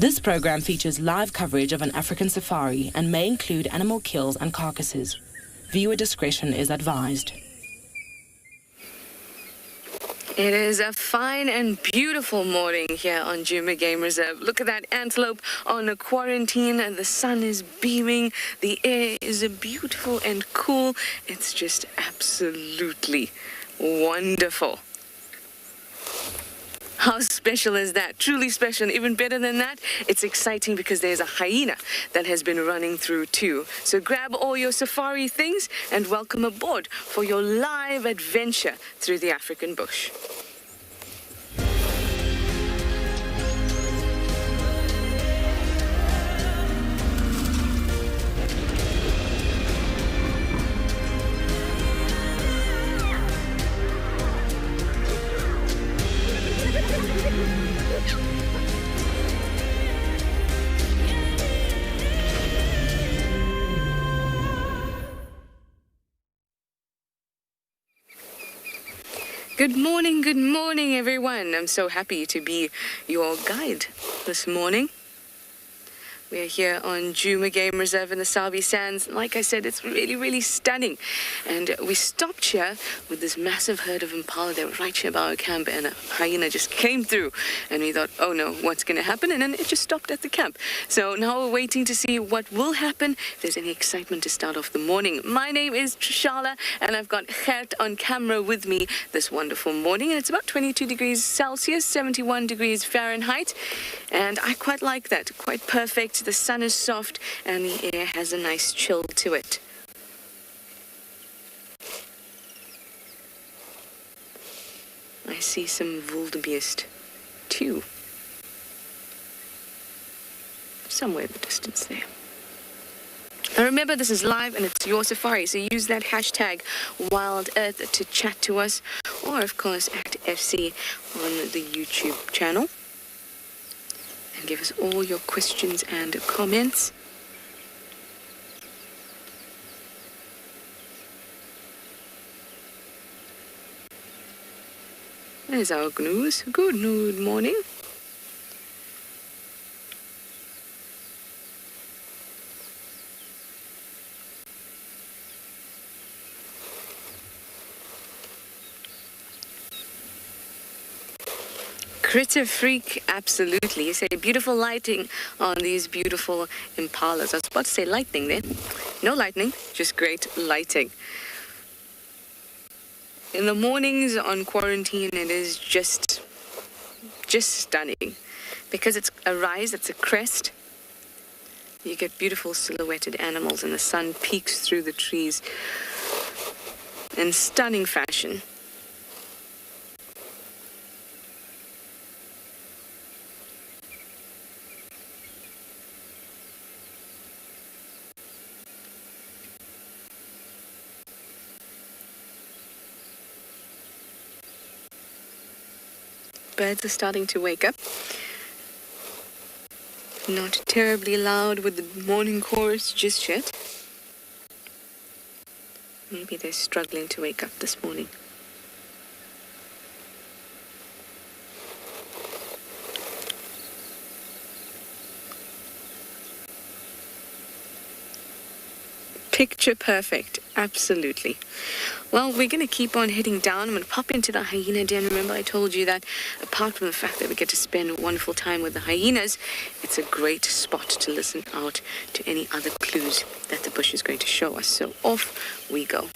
This program features live coverage of an African safari and may include animal kills and carcasses. Viewer discretion is advised. It is a fine and beautiful morning here on Dune Game Reserve. Look at that antelope on a quarantine, and the sun is beaming. The air is beautiful and cool. It's just absolutely wonderful. How special is that? Truly special. And even better than that, it's exciting because there's a hyena that has been running through too. So grab all your safari things and welcome aboard for your live adventure through the African bush. Good morning, everyone. I'm so happy to be your guide this morning. We're here on Dune Game Reserve in the Sabi Sands. Like I said, it's really, really stunning. And we stopped here with this massive herd of impala. They were right here by our camp, and a hyena just came through. And we thought, oh no, what's going to happen? And then it just stopped at the camp. So now we're waiting to see what will happen, if there's any excitement to start off the morning. My name is Trishala, and I've got Gert on camera with me this wonderful morning. And it's about 22 degrees Celsius, 71 degrees Fahrenheit. And I quite like that. Quite perfect. The sun is soft and the air has a nice chill to it. I see some wildebeest too. Somewhere in the distance there. Now remember, this is live and it's your safari, so use that hashtag Wild Earth to chat to us, or of course at FC on the YouTube channel. And give us all your questions and comments. There's our Goose. Good morning. Critter freak, absolutely. You say beautiful lighting on these beautiful impalas. I was about to say lightning there. No lightning, just great lighting. In the mornings on quarantine, it is just stunning. Because it's a rise, it's a crest. You get beautiful silhouetted animals and the sun peeks through the trees in stunning fashion. Birds are starting to wake up. Not terribly loud with the morning chorus just yet. Maybe they're struggling to wake up this morning. Picture perfect, absolutely. Well, we're going to keep on heading down. I'm going to pop into the Hyena Den. Remember, I told you that apart from the fact that we get to spend a wonderful time with the hyenas, it's a great spot to listen out to any other clues that the bush is going to show us. So off we go.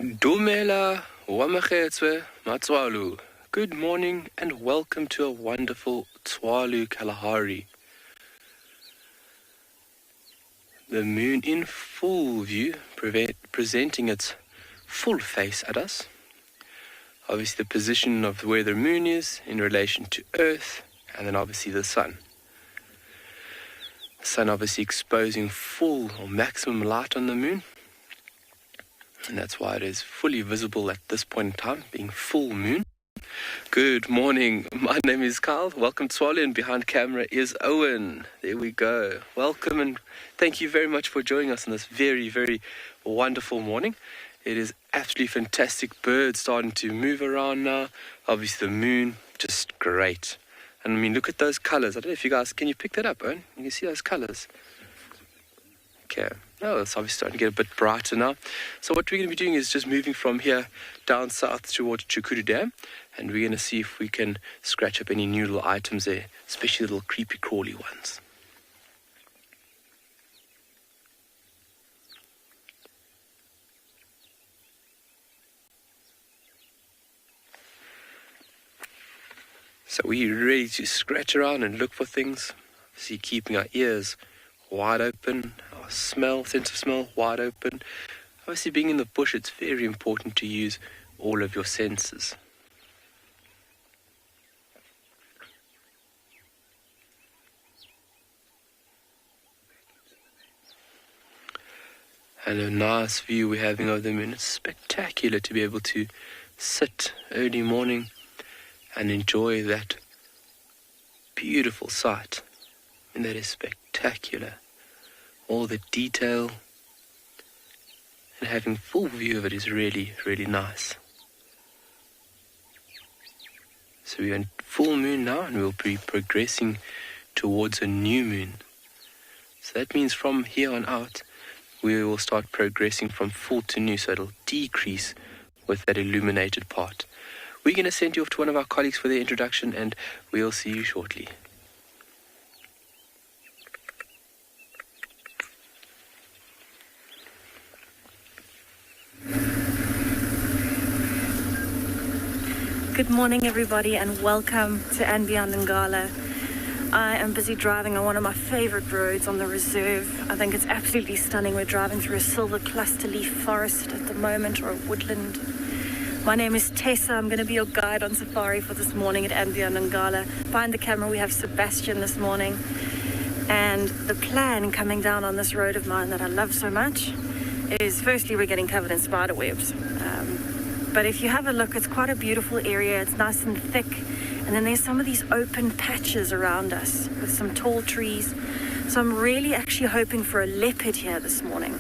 Dumela wamagetswe matswalu. Good morning and welcome to a wonderful Tswalu Kalahari. The moon in full view, presenting its full face at us. Obviously the position of where the moon is in relation to Earth, and then obviously the sun. The sun obviously exposing full or maximum light on the moon. And that's why it is fully visible at this point in time, being full moon. Good morning, my name is Carl, welcome to Tswalu, and behind camera is Owen. There we go. Welcome and thank you very much for joining us on this very, very wonderful morning. It is absolutely fantastic, birds starting to move around now, obviously the moon, just great. And I mean, look at those colours. I don't know if you guys, can you pick that up, Owen? You can see those colours. Okay. Oh, it's obviously starting to get a bit brighter now. So what we're going to be doing is just moving from here down south towards Cuckoo Dam, and we're going to see if we can scratch up any new little items there, especially little creepy crawly ones. So we're ready to scratch around and look for things, see, keeping our ears wide open, our sense of smell wide open. Obviously being in the bush, it's very important to use all of your senses. And a nice view we're having of the moon. It's spectacular to be able to sit early morning and enjoy that beautiful sight. And that is spectacular. All the detail and having full view of it is really, really nice. So we're in full moon now, and we'll be progressing towards a new moon. So that means from here on out, we will start progressing from full to new, so it'll decrease with that illuminated part. We're going to send you off to one of our colleagues for their introduction, and we'll see you shortly. Good morning, everybody, and welcome to and Beyond Ngala. I am busy driving on one of my favorite roads on the reserve. I think it's absolutely stunning. We're driving through a silver cluster leaf forest at the moment, or a woodland. My name is Tessa. I'm going to be your guide on safari for this morning at and Beyond Ngala. Behind the camera, we have Sebastian this morning. And the plan coming down on this road of mine that I love so much is, firstly, we're getting covered in spider webs. But if you have a look, it's quite a beautiful area. It's nice and thick. And then there's some of these open patches around us with some tall trees. So I'm really actually hoping for a leopard here this morning.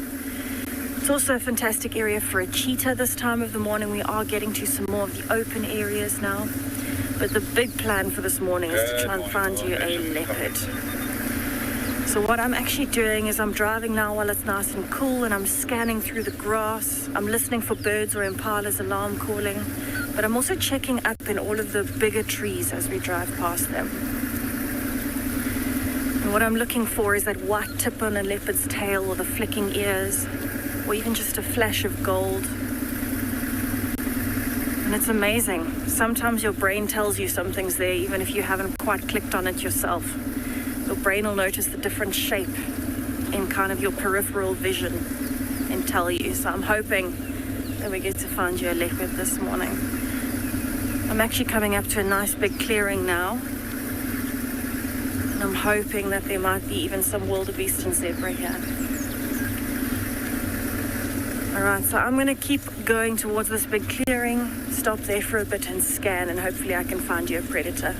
It's also a fantastic area for a cheetah this time of the morning. We are getting to some more of the open areas now. But the big plan for this morning is to try and find you a leopard. So what I'm actually doing is I'm driving now while it's nice and cool, and I'm scanning through the grass. I'm listening for birds or impalas alarm calling, but I'm also checking up in all of the bigger trees as we drive past them. And what I'm looking for is that white tip on a leopard's tail, or the flicking ears, or even just a flash of gold. And it's amazing. Sometimes your brain tells you something's there, even if you haven't quite clicked on it yourself. Your brain will notice the different shape in kind of your peripheral vision and tell you. So I'm hoping that we get to find you a leopard this morning. I'm actually coming up to a nice big clearing now. And I'm hoping that there might be even some wildebeest and zebra here. Alright, so I'm going to keep going towards this big clearing, stop there for a bit and scan, and hopefully I can find you a predator.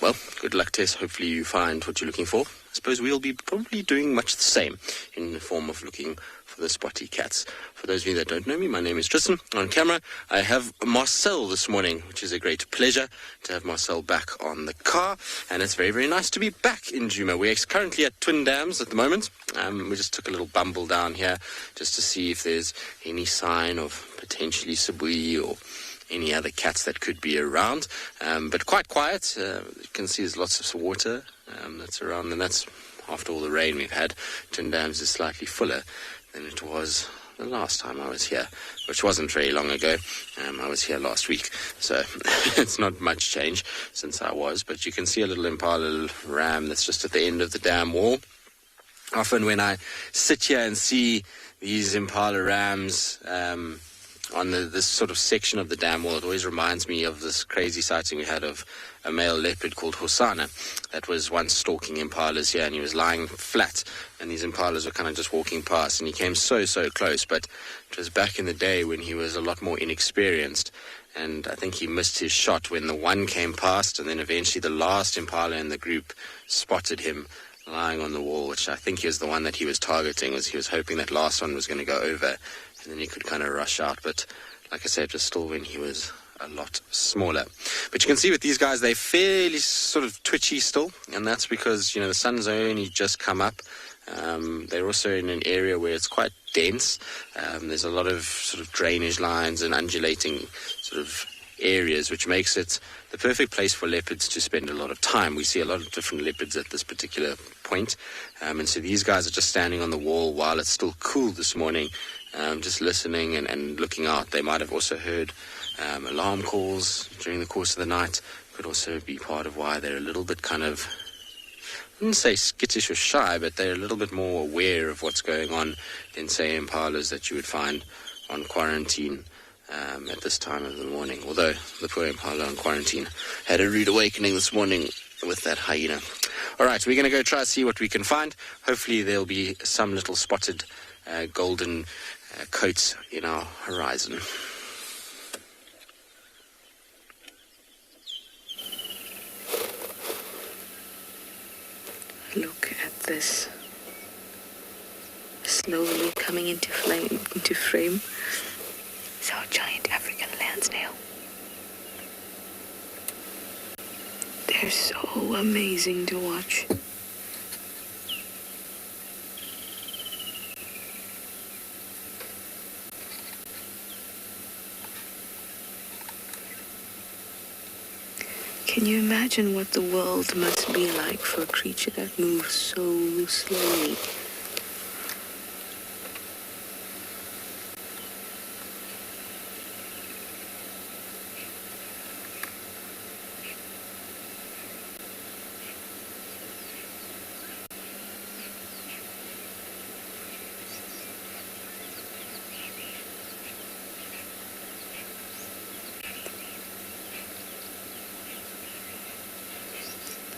Well, good luck, Tess. Hopefully you find what you're looking for. I suppose we'll be probably doing much the same in the form of looking for the spotty cats. For those of you that don't know me, my name is Tristan. On camera, I have Marcel this morning, which is a great pleasure to have Marcel back on the car. And it's very, very nice to be back in Djuma. We're currently at Twin Dams at the moment. We just took a little bumble down here just to see if there's any sign of potentially Sibui or any other cats that could be around, but quite quiet. You can see there's lots of water that's around, and that's after all the rain we've had. Twin Dams is slightly fuller than it was the last time I was here, which wasn't very long ago. I was here last week, so it's not much change since I was, but you can see a little impala ram that's just at the end of the dam wall. Often when I sit here and see these impala rams on this sort of section of the dam wall, it always reminds me of this crazy sighting we had of a male leopard called Hosana that was once stalking impalas here, and he was lying flat, and these impalas were kind of just walking past, and he came so close, but it was back in the day when he was a lot more inexperienced, and I think he missed his shot when the one came past, and then eventually the last impala in the group spotted him lying on the wall, which I think is the one that he was targeting. He was hoping that last one was going to go over, and then he could kind of rush out. But like I said, it was still when he was a lot smaller. But you can see with these guys, they're fairly sort of twitchy still, and that's because, the sun's only just come up. They're also in an area where it's quite dense. There's a lot of sort of drainage lines and undulating sort of areas, which makes it the perfect place for leopards to spend a lot of time. We see a lot of different leopards at this particular point, and so these guys are just standing on the wall while it's still cool this morning, just listening and looking out. They might have also heard alarm calls during the course of the night. Could also be part of why they're a little bit kind of, I wouldn't say skittish or shy, but they're a little bit more aware of what's going on than, say, impalas that you would find on quarantine at this time of the morning. Although the poor impala on quarantine had a rude awakening this morning with that hyena. All right, we're going to go try to see what we can find. Hopefully there'll be some little spotted golden coats in our horizon. Look at this. Slowly coming into frame. It's our giant African land snail. They're so amazing to watch. Can you imagine what the world must be like for a creature that moves so slowly?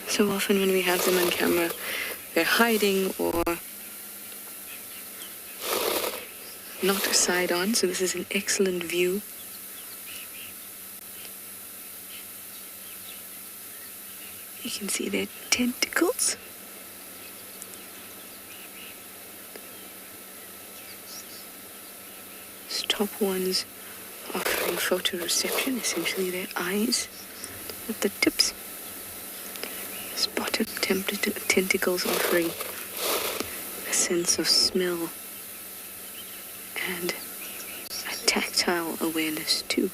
So often when we have them on camera, they're hiding or not side on, so this is an excellent view. You can see their tentacles. These top ones offering photoreception, essentially their eyes at the tips. Spotted tentacles offering a sense of smell and a tactile awareness too.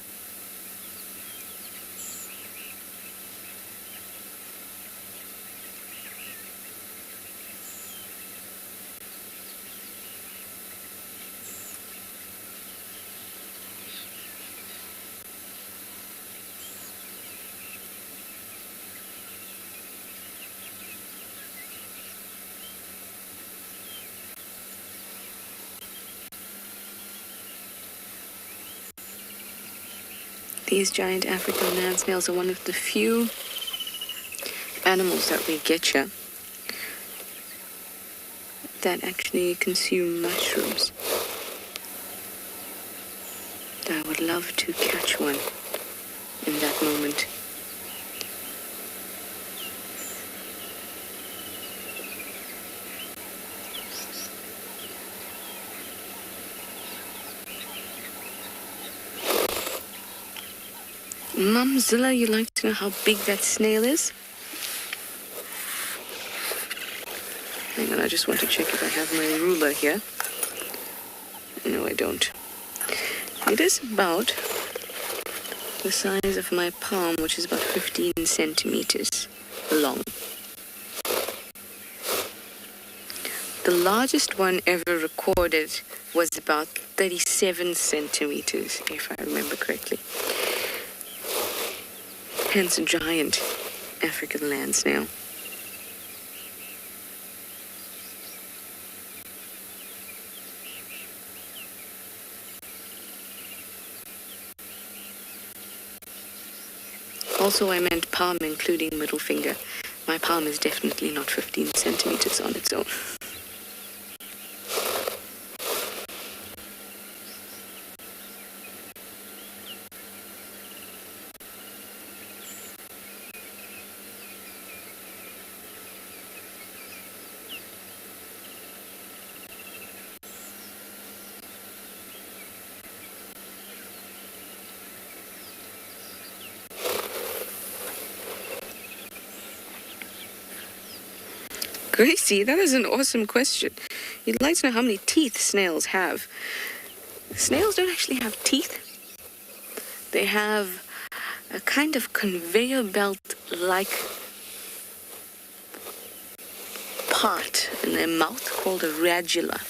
These giant African land snails are one of the few animals that we get here that actually consume mushrooms. I would love to catch one in that moment. Mumzilla, you'd like to know how big that snail is? Hang on, I just want to check if I have my ruler here. No, I don't. It is about the size of my palm, which is about 15 centimeters long. The largest one ever recorded was about 37 centimeters, if I remember correctly. Hence a giant African land snail. Also, I meant palm, including middle finger. My palm is definitely not 15 centimeters on its own. Gracie, that is an awesome question. You'd like to know how many teeth snails have. Snails don't actually have teeth. They have a kind of conveyor belt-like part in their mouth called a radula.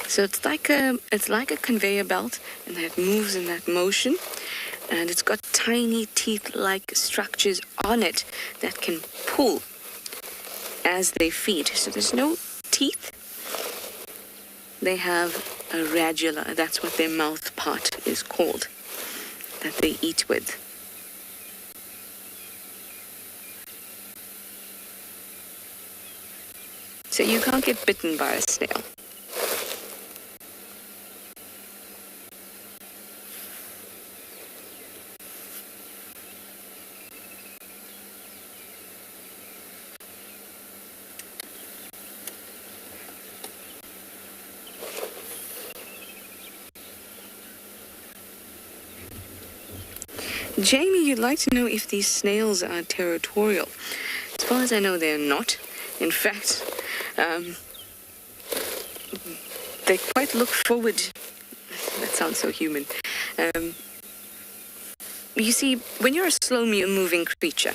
So it's like a conveyor belt, and that moves in that motion, and it's got tiny teeth-like structures on it that can pull as they feed. So there's no teeth. They have a radula. That's what their mouth part is called, that they eat with. So you can't get bitten by a snail. Jamie, you'd like to know if these snails are territorial. As far as I know, they're not. In fact, they quite look forward. That sounds so human. You see, when you're a slow-moving creature,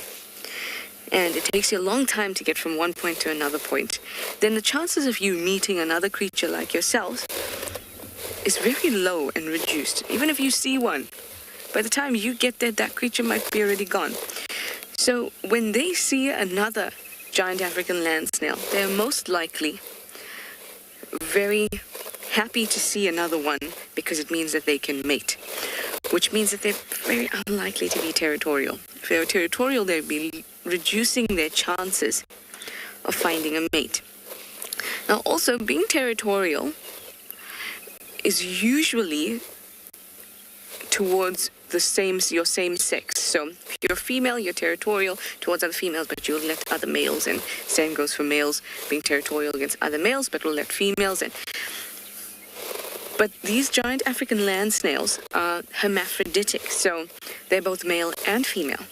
and it takes you a long time to get from one point to another point, then the chances of you meeting another creature like yourself is very low and reduced. Even if you see one, by the time you get there, that creature might be already gone. So when they see another giant African land snail, they're most likely very happy to see another one because it means that they can mate, which means that they're very unlikely to be territorial. If they were territorial, they'd be reducing their chances of finding a mate. Now, also, being territorial is usually towards your same sex. So if you're a female, you're territorial towards other females, but you'll let other males, and same goes for males being territorial against other males, but will let females in. But these giant African land snails are hermaphroditic, so they're both male and female.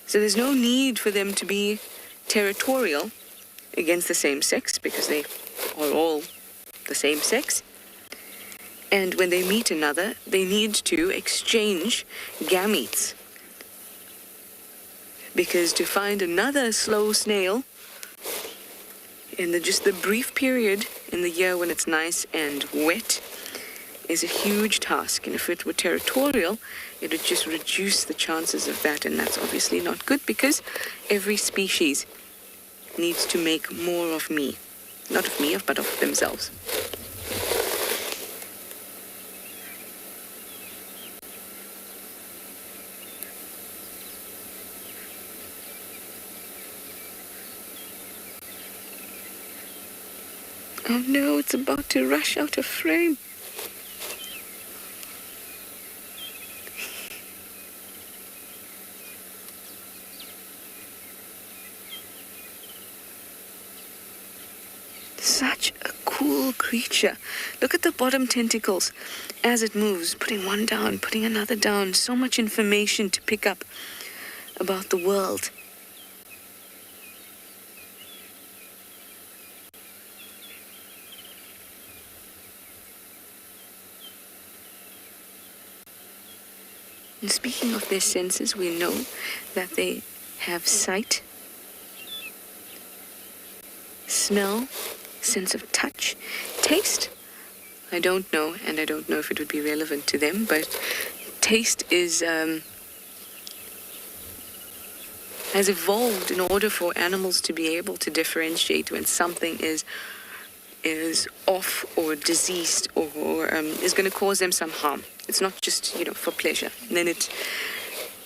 So there's no need for them to be territorial against the same sex, because they are all the same sex. And when they meet another, they need to exchange gametes. Because to find another slow snail in just the brief period in the year when it's nice and wet is a huge task. And if it were territorial, it would just reduce the chances of that. And that's obviously not good, because every species needs to make more of me. Not of me, but of themselves. Oh no, it's about to rush out of frame. Such a cool creature. Look at the bottom tentacles as it moves, putting one down, putting another down. So much information to pick up about the world. And speaking of their senses, we know that they have sight, smell, sense of touch, taste. I don't know, and I don't know if it would be relevant to them, but taste is has evolved in order for animals to be able to differentiate when something is off or diseased or is going to cause them some harm. It's not just, for pleasure. And then it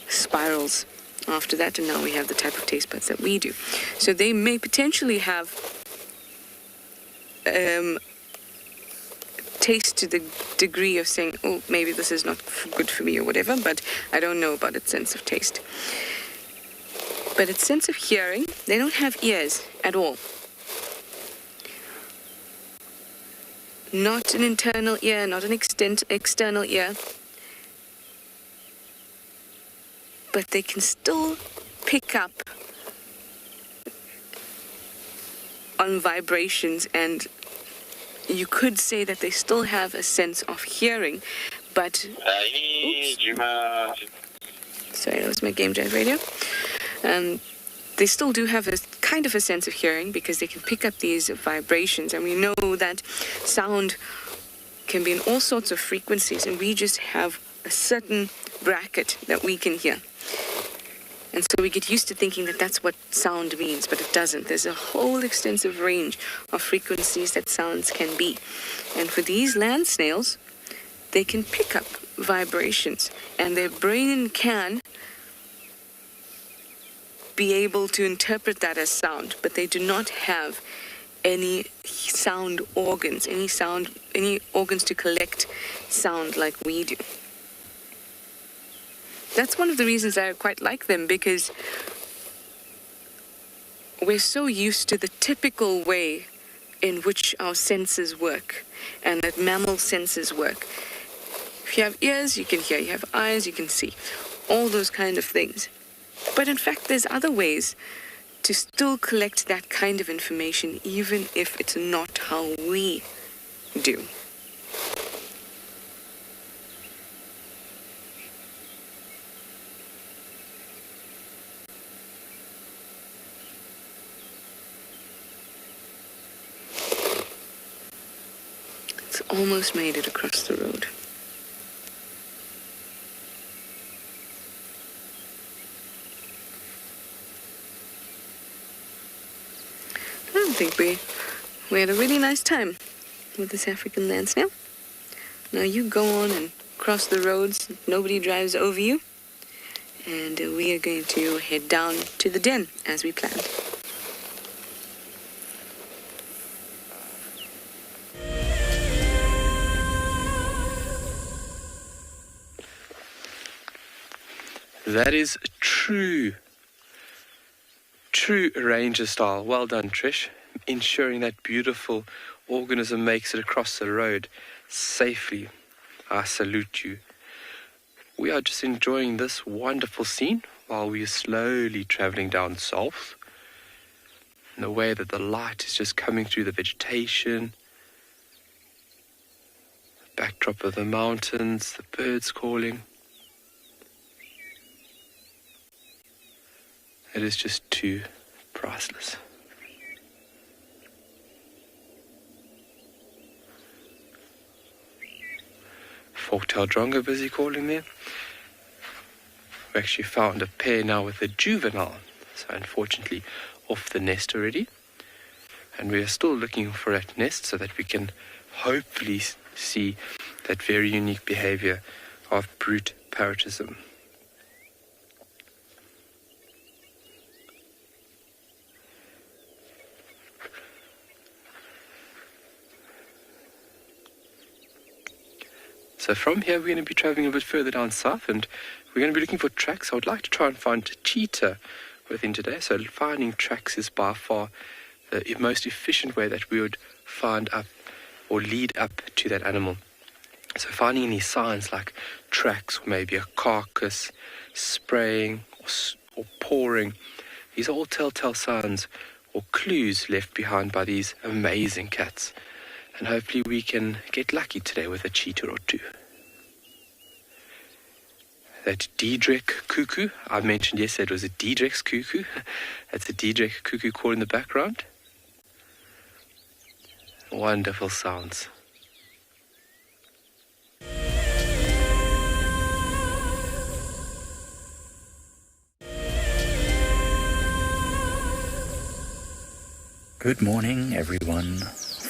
spirals after that, and now we have the type of taste buds that we do. So they may potentially have taste to the degree of saying, oh, maybe this is not good for me or whatever, but I don't know about its sense of taste. But its sense of hearing, they don't have ears at all. Not an internal ear, not an external ear. But they can still pick up on vibrations, and you could say that they still have a sense of hearing, but... Sorry, that was my Game Jazz radio. They still do have a kind of a sense of hearing, because they can pick up these vibrations, and we know that sound can be in all sorts of frequencies, and we just have a certain bracket that we can hear. And so we get used to thinking that that's what sound means, but it doesn't. There's a whole extensive range of frequencies that sounds can be. And for these land snails, they can pick up vibrations, and their brain can be able to interpret that as sound, but they do not have any sound organs, any organs to collect sound like we do. That's one of the reasons I quite like them, because we're so used to the typical way in which our senses work, and that mammal senses work. If you have ears, you can hear. You have eyes, you can see. all those kind of things. But in fact, there's other ways to still collect that kind of information, even if it's not how we do. It's almost made it across the road. I think we had a really nice time with this African land snail. Now you go on and cross the roads, nobody drives over you, and we are going to head down to the den as we planned. That is true ranger style. Well done, Trish. Ensuring that beautiful organism makes it across the road safely. I salute you. We are just enjoying this wonderful scene while we are slowly traveling down south. And the way that the light is just coming through the vegetation, the backdrop of the mountains, the birds calling. It is just too priceless. Forktail drongo busy calling there. We actually found a pair now with a juvenile, so unfortunately off the nest already. And we are still looking for that nest so that we can hopefully see that very unique behavior of brute parrotism. So from here, we're going to be traveling a bit further down south, and we're going to be looking for tracks. I would like to try and find a cheetah within today. So finding tracks is by far the most efficient way that we would find up or lead up to that animal. So finding any signs like tracks, or maybe a carcass, spraying or pawing, these are all telltale signs or clues left behind by these amazing cats. And hopefully we can get lucky today with a cheetah or two. That Diedrich cuckoo, I mentioned yesterday it was a Diedrich's cuckoo. That's a Diedrich cuckoo call in the background. Wonderful sounds. Good morning, everyone.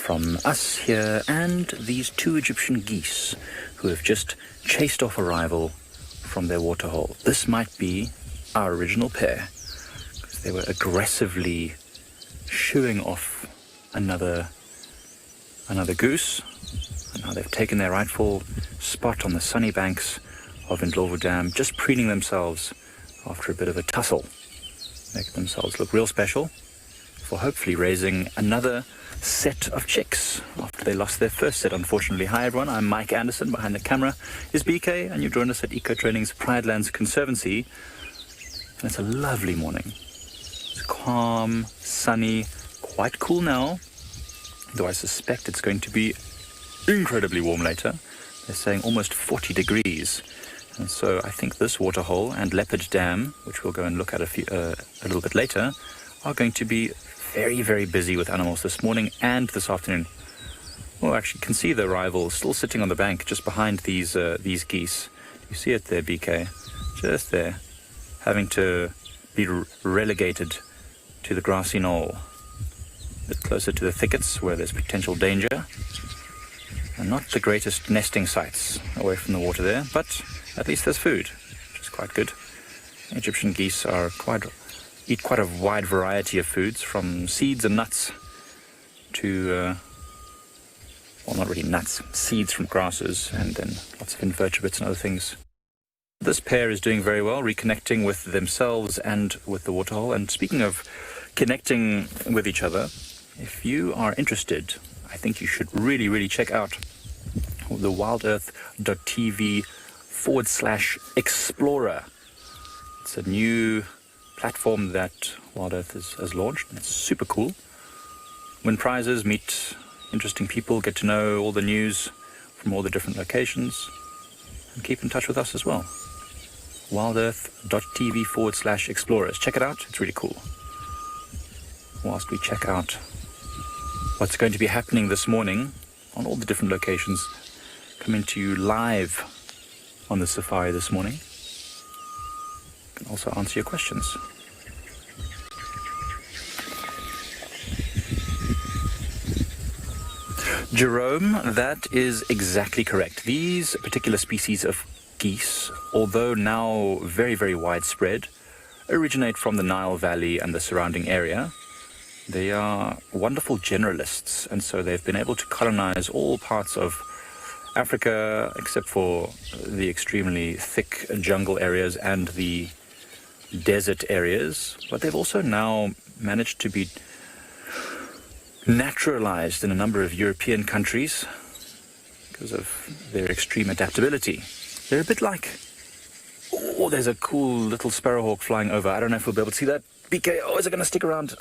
From us here and these two Egyptian geese who have just chased off a rival from their waterhole. This might be our original pair, because they were aggressively shooing off another goose, and now they've taken their rightful spot on the sunny banks of Ndlovu Dam, just preening themselves after a bit of a tussle, making themselves look real special for hopefully raising another set of chicks after they lost their first set, unfortunately. Hi everyone, I'm Mike Anderson. Behind the camera is BK, and you join us at Eco Training's Pride Lands Conservancy. And it's a lovely morning. It's calm, sunny, quite cool now, though I suspect it's going to be incredibly warm later. They're saying almost 40 degrees. And so I think this waterhole and Leopard Dam, which we'll go and look at a little bit later, are going to be very, very busy with animals this morning and this afternoon. Well, actually, you can see the rival still sitting on the bank just behind these geese. You see it there, BK? Just there, having to be relegated to the grassy knoll, a bit closer to the thickets where there's potential danger. And not the greatest nesting sites away from the water there, but at least there's food, which is quite good. Egyptian geese eat quite a wide variety of foods, from seeds and nuts to, well, not really nuts, seeds from grasses, and then lots of invertebrates and other things. This pair is doing very well, reconnecting with themselves and with the waterhole. And speaking of connecting with each other, if you are interested, I think you should really, really check out the wildearth.tv/explorer It's a new platform that Wild Earth has launched. It's super cool. Win prizes, meet interesting people, get to know all the news from all the different locations, and keep in touch with us as well. wildearth.tv/explorers. Check it out, it's really cool. Whilst we check out what's going to be happening this morning on all the different locations, coming to you live on the safari this morning. I can also answer your questions. Jerome, that is exactly correct. These particular species of geese, although now very, very widespread, originate from the Nile Valley and the surrounding area. They are wonderful generalists, and so they've been able to colonize all parts of Africa, except for the extremely thick jungle areas and the desert areas. But they've also now managed to be naturalized in a number of European countries because of their extreme adaptability. They're a bit like... Oh, there's a cool little sparrowhawk flying over. I don't know if we'll be able to see that. BK, oh, is it going to stick around?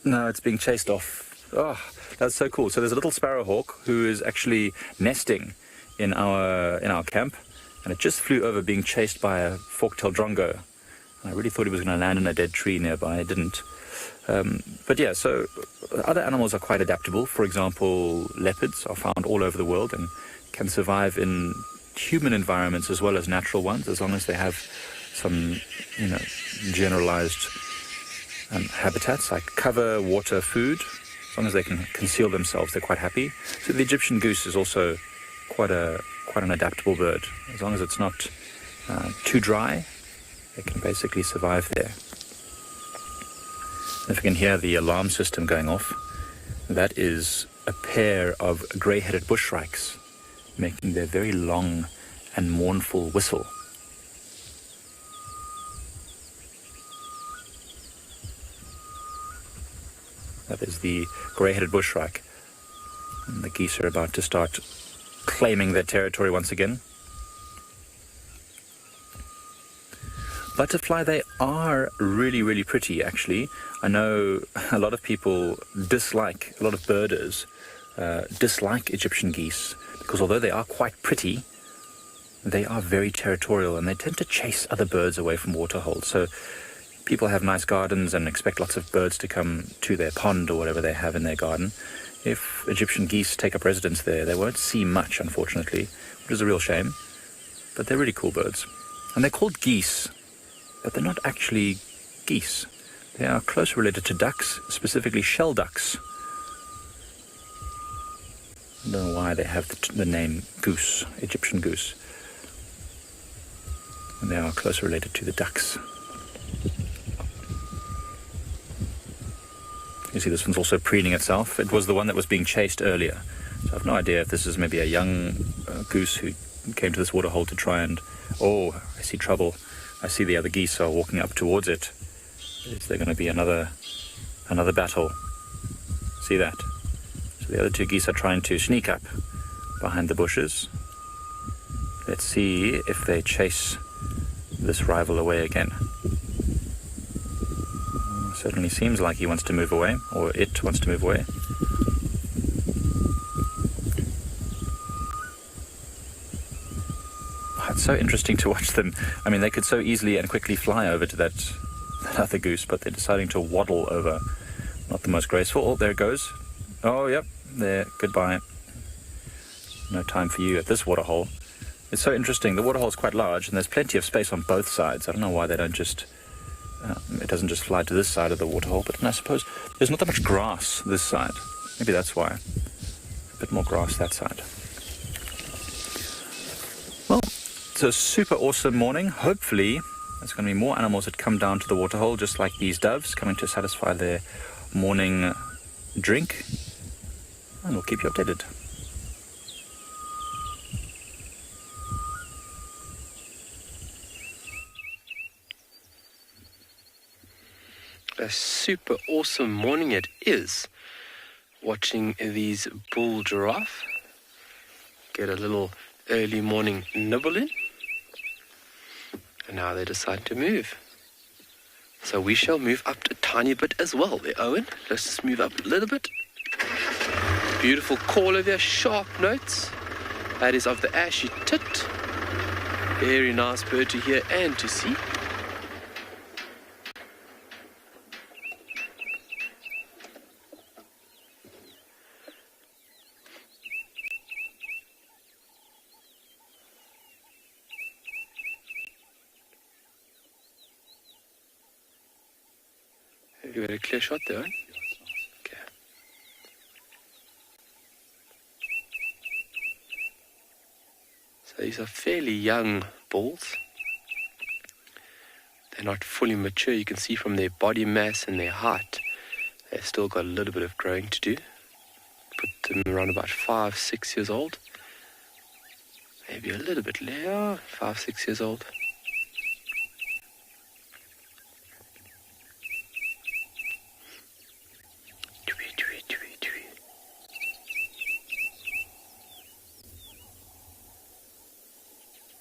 No, it's being chased off. Oh, that's so cool. So there's a little sparrowhawk who is actually nesting in our camp, and it just flew over being chased by a fork-tailed drongo. And I really thought he was going to land in a dead tree nearby. It didn't. But yeah, so other animals are quite adaptable. For example, leopards are found all over the world and can survive in human environments as well as natural ones, as long as they have some, generalized habitats like cover, water, food. As long as they can conceal themselves, they're quite happy. So the Egyptian goose is also quite an adaptable bird. As long as it's not too dry, they can basically survive there. If you can hear the alarm system going off, that is a pair of grey-headed bushshrikes making their very long and mournful whistle. That is the grey-headed bushshrike. And the geese are about to start claiming their territory once again. Butterfly, they are really, really pretty, actually. I know a lot of people dislike, a lot of birders dislike Egyptian geese, because although they are quite pretty, they are very territorial and they tend to chase other birds away from waterholes. So people have nice gardens and expect lots of birds to come to their pond or whatever they have in their garden. If Egyptian geese take up residence there, they won't see much, unfortunately, which is a real shame. But they're really cool birds. And they're called geese, but they're not actually geese. They are close related to ducks, specifically shell ducks. I don't know why they have the name goose, Egyptian goose. And they are close related to the ducks. You see this one's also preening itself. It was the one that was being chased earlier. So I have no idea if this is maybe a young goose who came to this waterhole to try and... Oh, I see trouble. I see the other geese are walking up towards it. Is there going to be another battle? See that? So the other two geese are trying to sneak up behind the bushes. Let's see if they chase this rival away again. Certainly seems like he wants to move away, or it wants to move away. It's so interesting to watch them. I mean, they could so easily and quickly fly over to that other goose, but they're deciding to waddle over. Not the most graceful. Oh, there it goes. Oh, yep, there. Goodbye. No time for you at this waterhole. It's so interesting. The waterhole is quite large, and there's plenty of space on both sides. I don't know why they don't just... it doesn't just fly to this side of the waterhole, but I suppose there's not that much grass this side. Maybe that's why. A bit more grass that side. Well, it's a super awesome morning. Hopefully, there's going to be more animals that come down to the waterhole, just like these doves, coming to satisfy their morning drink. And we'll keep you updated. A super awesome morning it is, watching these bull giraffe get a little early morning nibble in. And now they decide to move. So we shall move up a tiny bit as well there, Owen. Let's just move up a little bit. Beautiful call over here, sharp notes. That is of the ashy tit. Very nice bird to hear and to see. Have you got a clear shot there, Owen? Okay. So these are fairly young bulls. They're not fully mature. You can see from their body mass and their height, they've still got a little bit of growing to do. Put them around about 5, 6 years old. Maybe a little bit later, 5, 6 years old.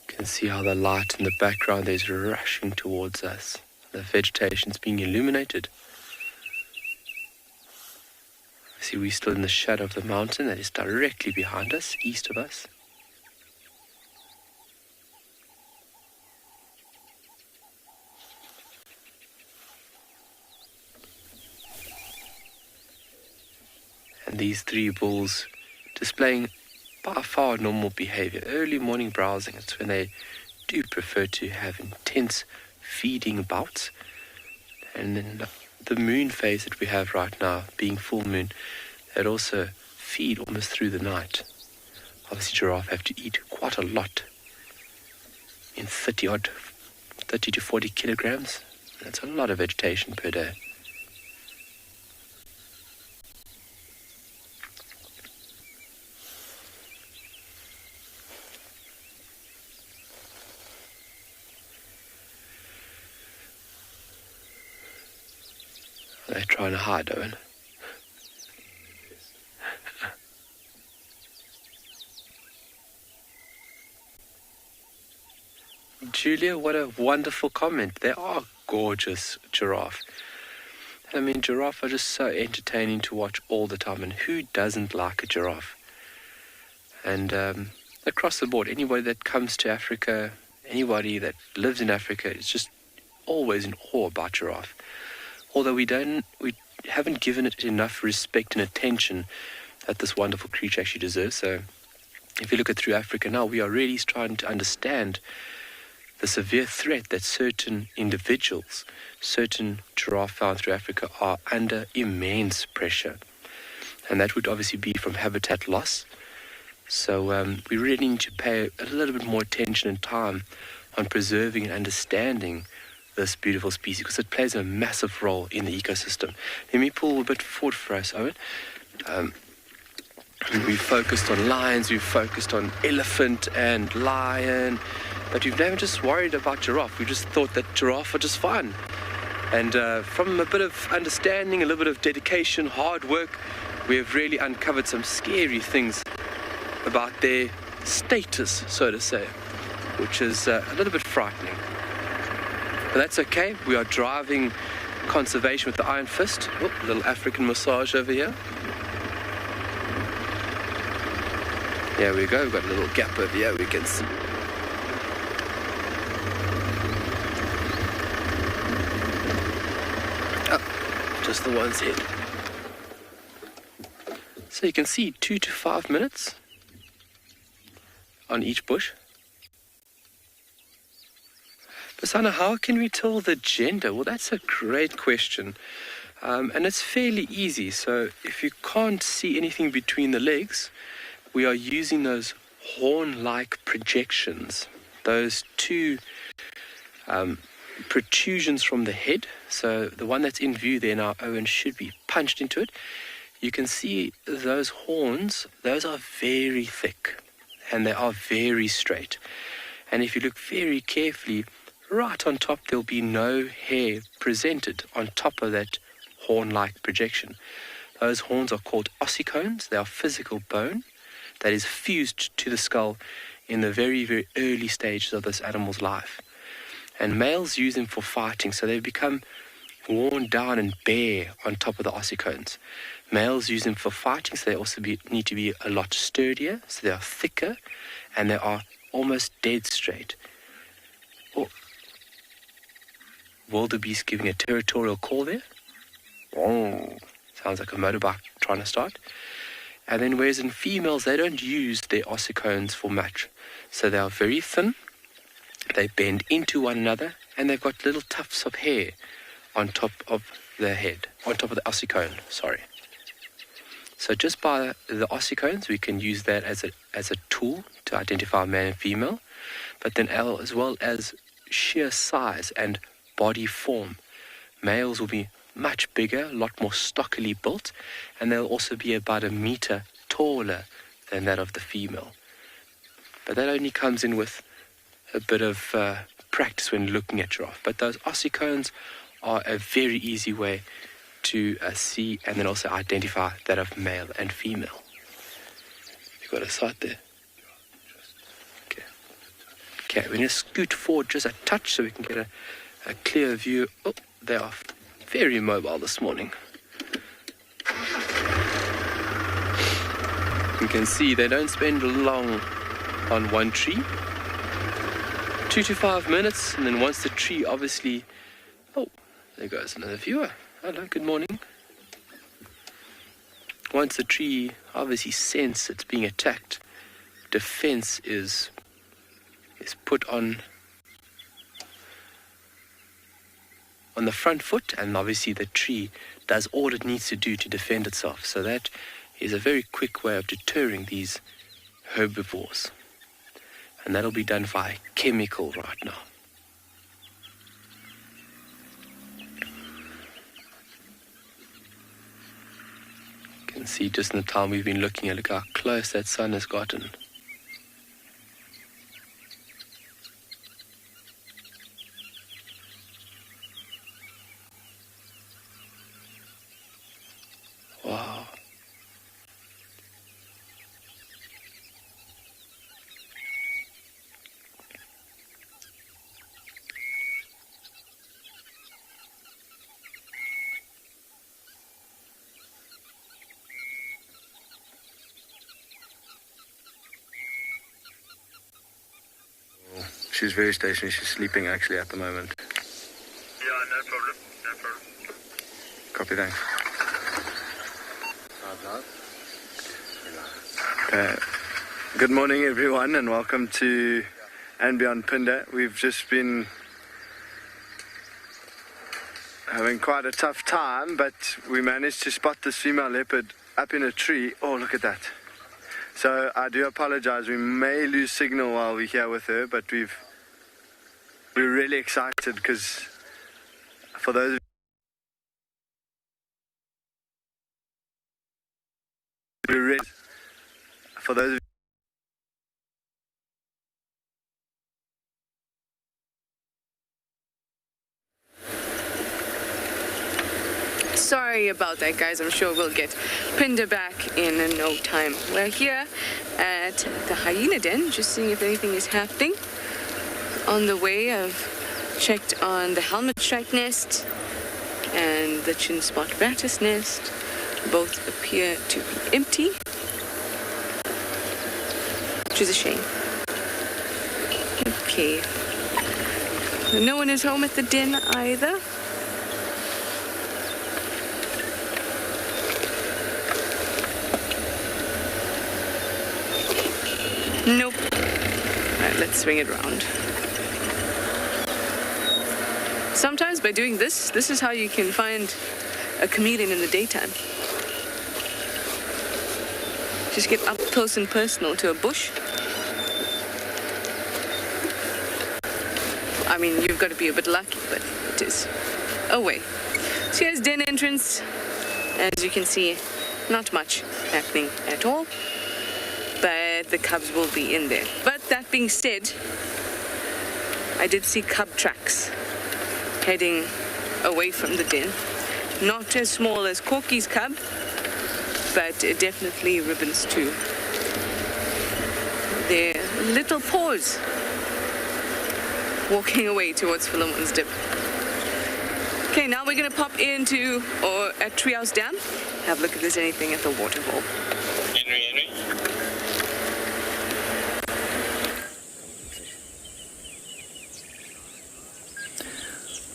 You can see how the light in the background is rushing towards us. The vegetation's being illuminated. See, we're still in the shadow of the mountain that is directly behind us, east of us. And these 3 bulls displaying by far normal behavior. Early morning browsing, it's when they do prefer to have intense feeding bouts. And then the moon phase that we have right now, being full moon, they'd also feed almost through the night. Obviously giraffe have to eat quite a lot, in 30 to 40 kilograms. That's a lot of vegetation per day. They're trying to hide, Owen. Julia, what a wonderful comment. They are gorgeous, giraffe. I mean, giraffe are just so entertaining to watch all the time. And who doesn't like a giraffe? And across the board, anybody that comes to Africa, anybody that lives in Africa is just always in awe about giraffe. Although we haven't given it enough respect and attention that this wonderful creature actually deserves. So if you look at through Africa now, we are really trying to understand the severe threat that certain individuals, certain giraffe found through Africa, are under immense pressure. And that would obviously be from habitat loss. So we really need to pay a little bit more attention and time on preserving and understanding this beautiful species, because it plays a massive role in the ecosystem. Let me pull a bit forward for us, Owen. We've focused on lions, we've focused on elephant and lion, but we've never just worried about giraffe. We just thought that giraffe are just fun. And from a bit of understanding, a little bit of dedication, hard work, we have really uncovered some scary things about their status, so to say, which is a little bit frightening. But that's okay. We are driving conservation with the iron fist. Oh, a little African massage over here. There we go. We've got a little gap over here we can see. Oh, just the one's head. So you can see 2 to 5 minutes on each bush. Basana, how can we tell the gender? Well, that's a great question. And it's fairly easy. So if you can't see anything between the legs, we are using those horn-like projections, those 2 protrusions from the head. So the one that's in view there now, Owen, should be punched into it. You can see those horns, those are very thick and they are very straight. And if you look very carefully, right on top, there'll be no hair presented on top of that horn-like projection. Those horns are called ossicones. They are physical bone that is fused to the skull in the very, very early stages of this animal's life. And males use them for fighting, so they become worn down and bare on top of the ossicones. Males use them for fighting, so they also need to be a lot sturdier, so they are thicker, and they are almost dead straight. Oh, wildebeest giving a territorial call there. Oh, sounds like a motorbike trying to start. And then whereas in females, they don't use their ossicones for much. So they are very thin, they bend into one another, and they've got little tufts of hair on top of their head, on top of the ossicone, sorry. So just by the ossicones, we can use that as a tool to identify male and female, but then as well as sheer size and body form. Males will be much bigger, a lot more stockily built, and they'll also be about 1 meter taller than that of the female. But that only comes in with a bit of practice when looking at giraffe. But those ossicones are a very easy way to see and then also identify that of male and female. You got a sight there? Okay, we're going to scoot forward just a touch so we can get a clear view. Oh, they are very mobile this morning. You can see they don't spend long on one tree. 2 to 5 minutes, and then once the tree obviously... Oh, there goes another viewer. Hello, good morning. Once the tree obviously senses it's being attacked, defense is put on the front foot, and obviously the tree does all it needs to do to defend itself. So that is a very quick way of deterring these herbivores. And that'll be done via chemical right now. You can see just in the time we've been looking at, look how close that sun has gotten. Wow. She's very stationary. She's sleeping actually at the moment. Yeah, no problem. No problem. Copy, thanks. Good morning, everyone, and welcome to And Beyond Phinda. We've just been having quite a tough time, but we managed to spot this female leopard up in a tree. Oh, look at that. So I do apologize. We may lose signal while we're here with her, but we're really excited because for those of Sorry about that, guys. I'm sure we'll get Phinda back in no time. We're here at the Hyena Den, just seeing if anything is happening. On the way, I've checked on the helmet stripe nest and the chin spot rattus nest. Both appear to be empty, which is a shame. Okay. No one is home at the den either. Nope. Alright, let's swing it around. Sometimes by doing this is how you can find a chameleon in the daytime. Just get up close and personal to a bush. I mean, you've got to be a bit lucky, but it is a way. So here's den entrance. As you can see, not much happening at all. But the cubs will be in there. But that being said, I did see cub tracks heading away from the den. Not as small as Corky's cub, but definitely Ribbon's too. Their little paws walking away towards Philemon's Dip. Okay, now we're going to pop into at Treehouse Dam. Have a look if there's anything at the waterfall. Henry.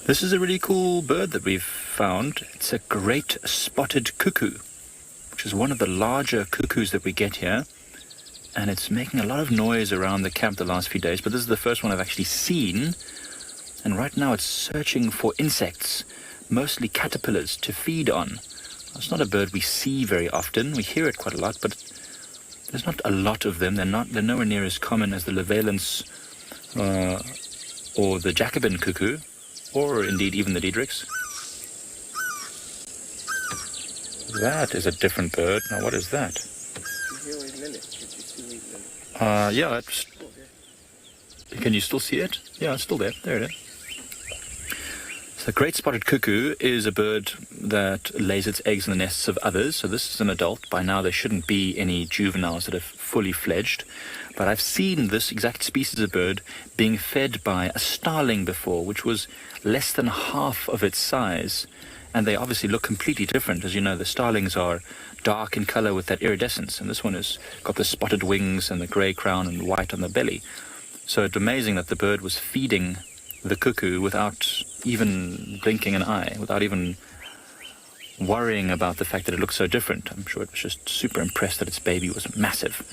This is a really cool bird that we've found. It's a great spotted cuckoo, which is one of the larger cuckoos that we get here. And it's making a lot of noise around the camp the last few days, but this is the first one I've actually seen. And right now it's searching for insects, mostly caterpillars, to feed on. It's not a bird we see very often. We hear it quite a lot, but there's not a lot of them. They're nowhere near as common as the Levalence or the Jacobin cuckoo, or indeed even the Diedrichs. That is a different bird. Now what is that? Yeah, can you still see it? Yeah, it's still there. There it is. So the great spotted cuckoo is a bird that lays its eggs in the nests of others. So this is an adult. By now there shouldn't be any juveniles that are fully fledged. But I've seen this exact species of bird being fed by a starling before, which was less than half of its size. And they obviously look completely different. As you know, the starlings are dark in color with that iridescence, and this one has got the spotted wings and the gray crown and white on the belly. So it's amazing that the bird was feeding the cuckoo without even blinking an eye, without even worrying about the fact that it looked so different. I'm sure it was just super impressed that its baby was massive,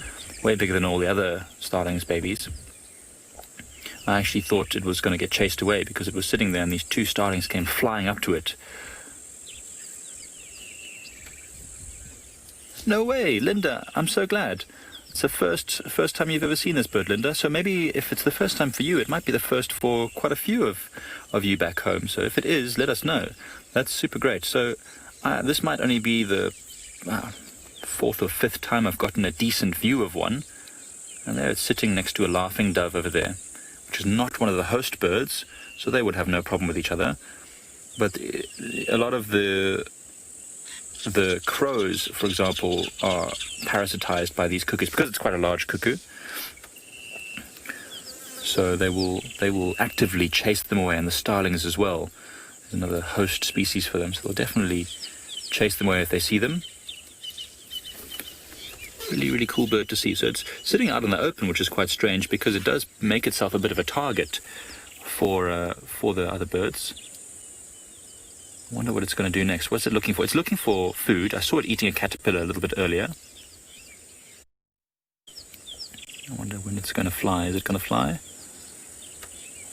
way bigger than all the other starlings' babies. I actually thought it was going to get chased away because it was sitting there and these two starlings came flying up to it. No way, Linda, I'm so glad. It's the first time you've ever seen this bird, Linda. So maybe if it's the first time for you, it might be the first for quite a few of you back home. So if it is, let us know. That's super great. So this might only be the fourth or fifth time I've gotten a decent view of one. And there it's sitting next to a laughing dove over there, which is not one of the host birds, so they would have no problem with each other. But a lot of the crows, for example, are parasitized by these cuckoos because it's quite a large cuckoo. So they will actively chase them away, and the starlings as well. There's another host species for them, so they'll definitely chase them away if they see them. Really, really cool bird to see. So it's sitting out in the open, which is quite strange because it does make itself a bit of a target for the other birds. I wonder what it's going to do next. What's it looking for? It's looking for food. I saw it eating a caterpillar a little bit earlier. I wonder when it's going to fly. Is it going to fly?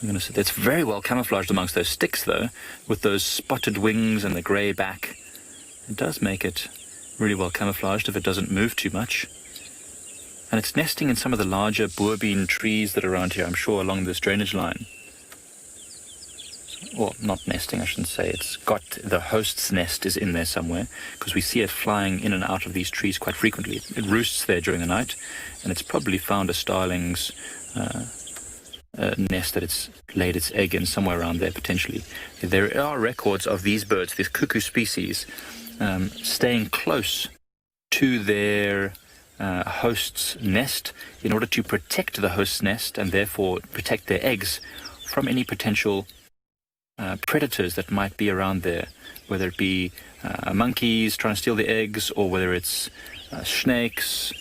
I'm going to say it's very well camouflaged amongst those sticks, though, with those spotted wings and the grey back. It does make it really well camouflaged if it doesn't move too much. And it's nesting in some of the larger boerbean trees that are around here, I'm sure, along this drainage line. Well, not nesting, I shouldn't say. It's got the host's nest is in there somewhere, because we see it flying in and out of these trees quite frequently. It roosts there during the night, and it's probably found a starling's nest that it's laid its egg in somewhere around there, potentially. There are records of these birds, these cuckoo species, staying close to their host's nest in order to protect the host's nest and therefore protect their eggs from any potential predators that might be around there, whether it be monkeys trying to steal the eggs, or whether it's snakes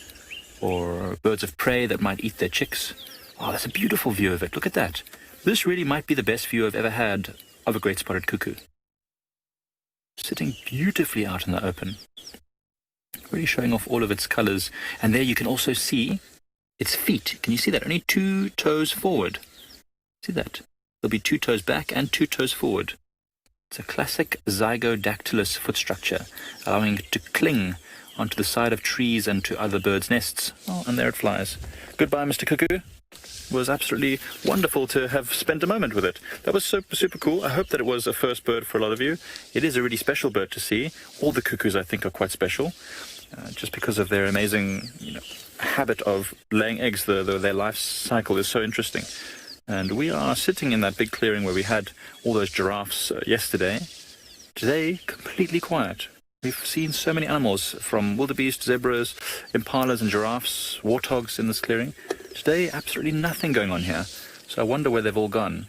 or birds of prey that might eat their chicks. Oh, that's a beautiful view of it. Look at that. This really might be the best view I've ever had of a great spotted cuckoo. Sitting beautifully out in the open. Really showing off all of its colors. And there you can also see its feet. Can you see that? Only 2 toes forward. See that? There'll be 2 toes back and 2 toes forward. It's a classic zygodactylus foot structure, allowing it to cling onto the side of trees and to other birds' nests. Oh, and there it flies. Goodbye, Mr. Cuckoo. It was absolutely wonderful to have spent a moment with it. That was super cool. I hope that it was a first bird for a lot of you. It is a really special bird to see. All the cuckoos, I think, are quite special, just because of their amazing habit of laying eggs. Their life cycle is so interesting. And we are sitting in that big clearing where we had all those giraffes yesterday. Today, completely quiet. We've seen so many animals, from wildebeest, zebras, impalas and giraffes, warthogs in this clearing. Today, absolutely nothing going on here. So I wonder where they've all gone.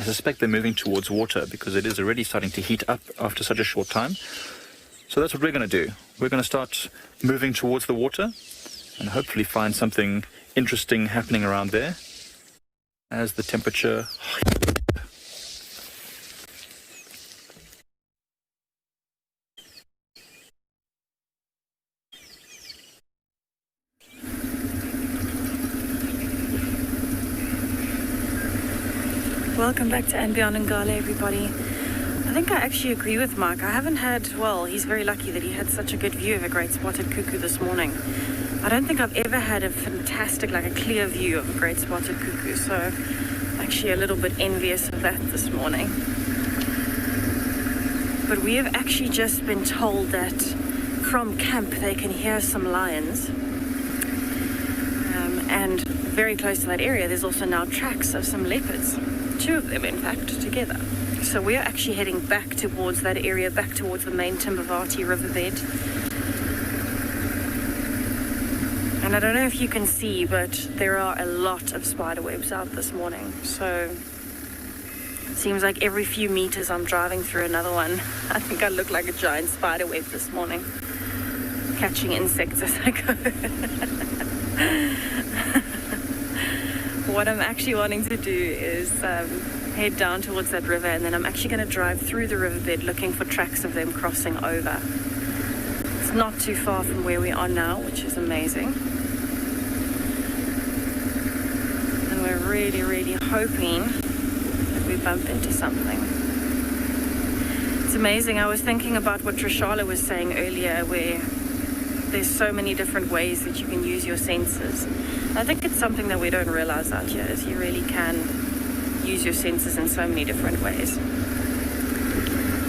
I suspect they're moving towards water because it is already starting to heat up after such a short time. So that's what we're going to do. We're going to start moving towards the water and hopefully find something interesting happening around there as the temperature... Welcome back to And Beyond Ngala, everybody. I think I actually agree with Mike. I haven't had, well, he's very lucky that he had such a good view of a great spotted cuckoo this morning. I don't think I've ever had a fantastic, like a clear view of a great spotted cuckoo, so I'm actually a little bit envious of that this morning. But we have actually just been told that from camp they can hear some lions. And very close to that area, there's also now tracks of some leopards. 2 of them, in fact, together. So we're actually heading back towards that area, back towards the main Timbavati riverbed. And I don't know if you can see, but there are a lot of spider webs out this morning. So it seems like every few meters I'm driving through another one. I think I look like a giant spider web this morning, catching insects as I go. What I'm actually wanting to do is head down towards that river, and then I'm actually going to drive through the riverbed looking for tracks of them crossing over. It's not too far from where we are now, which is amazing. And we're really, really hoping that we bump into something. It's amazing. I was thinking about what Trishala was saying earlier, where there's so many different ways that you can use your senses. I think it's something that we don't realize out here, is you really can use your senses in so many different ways.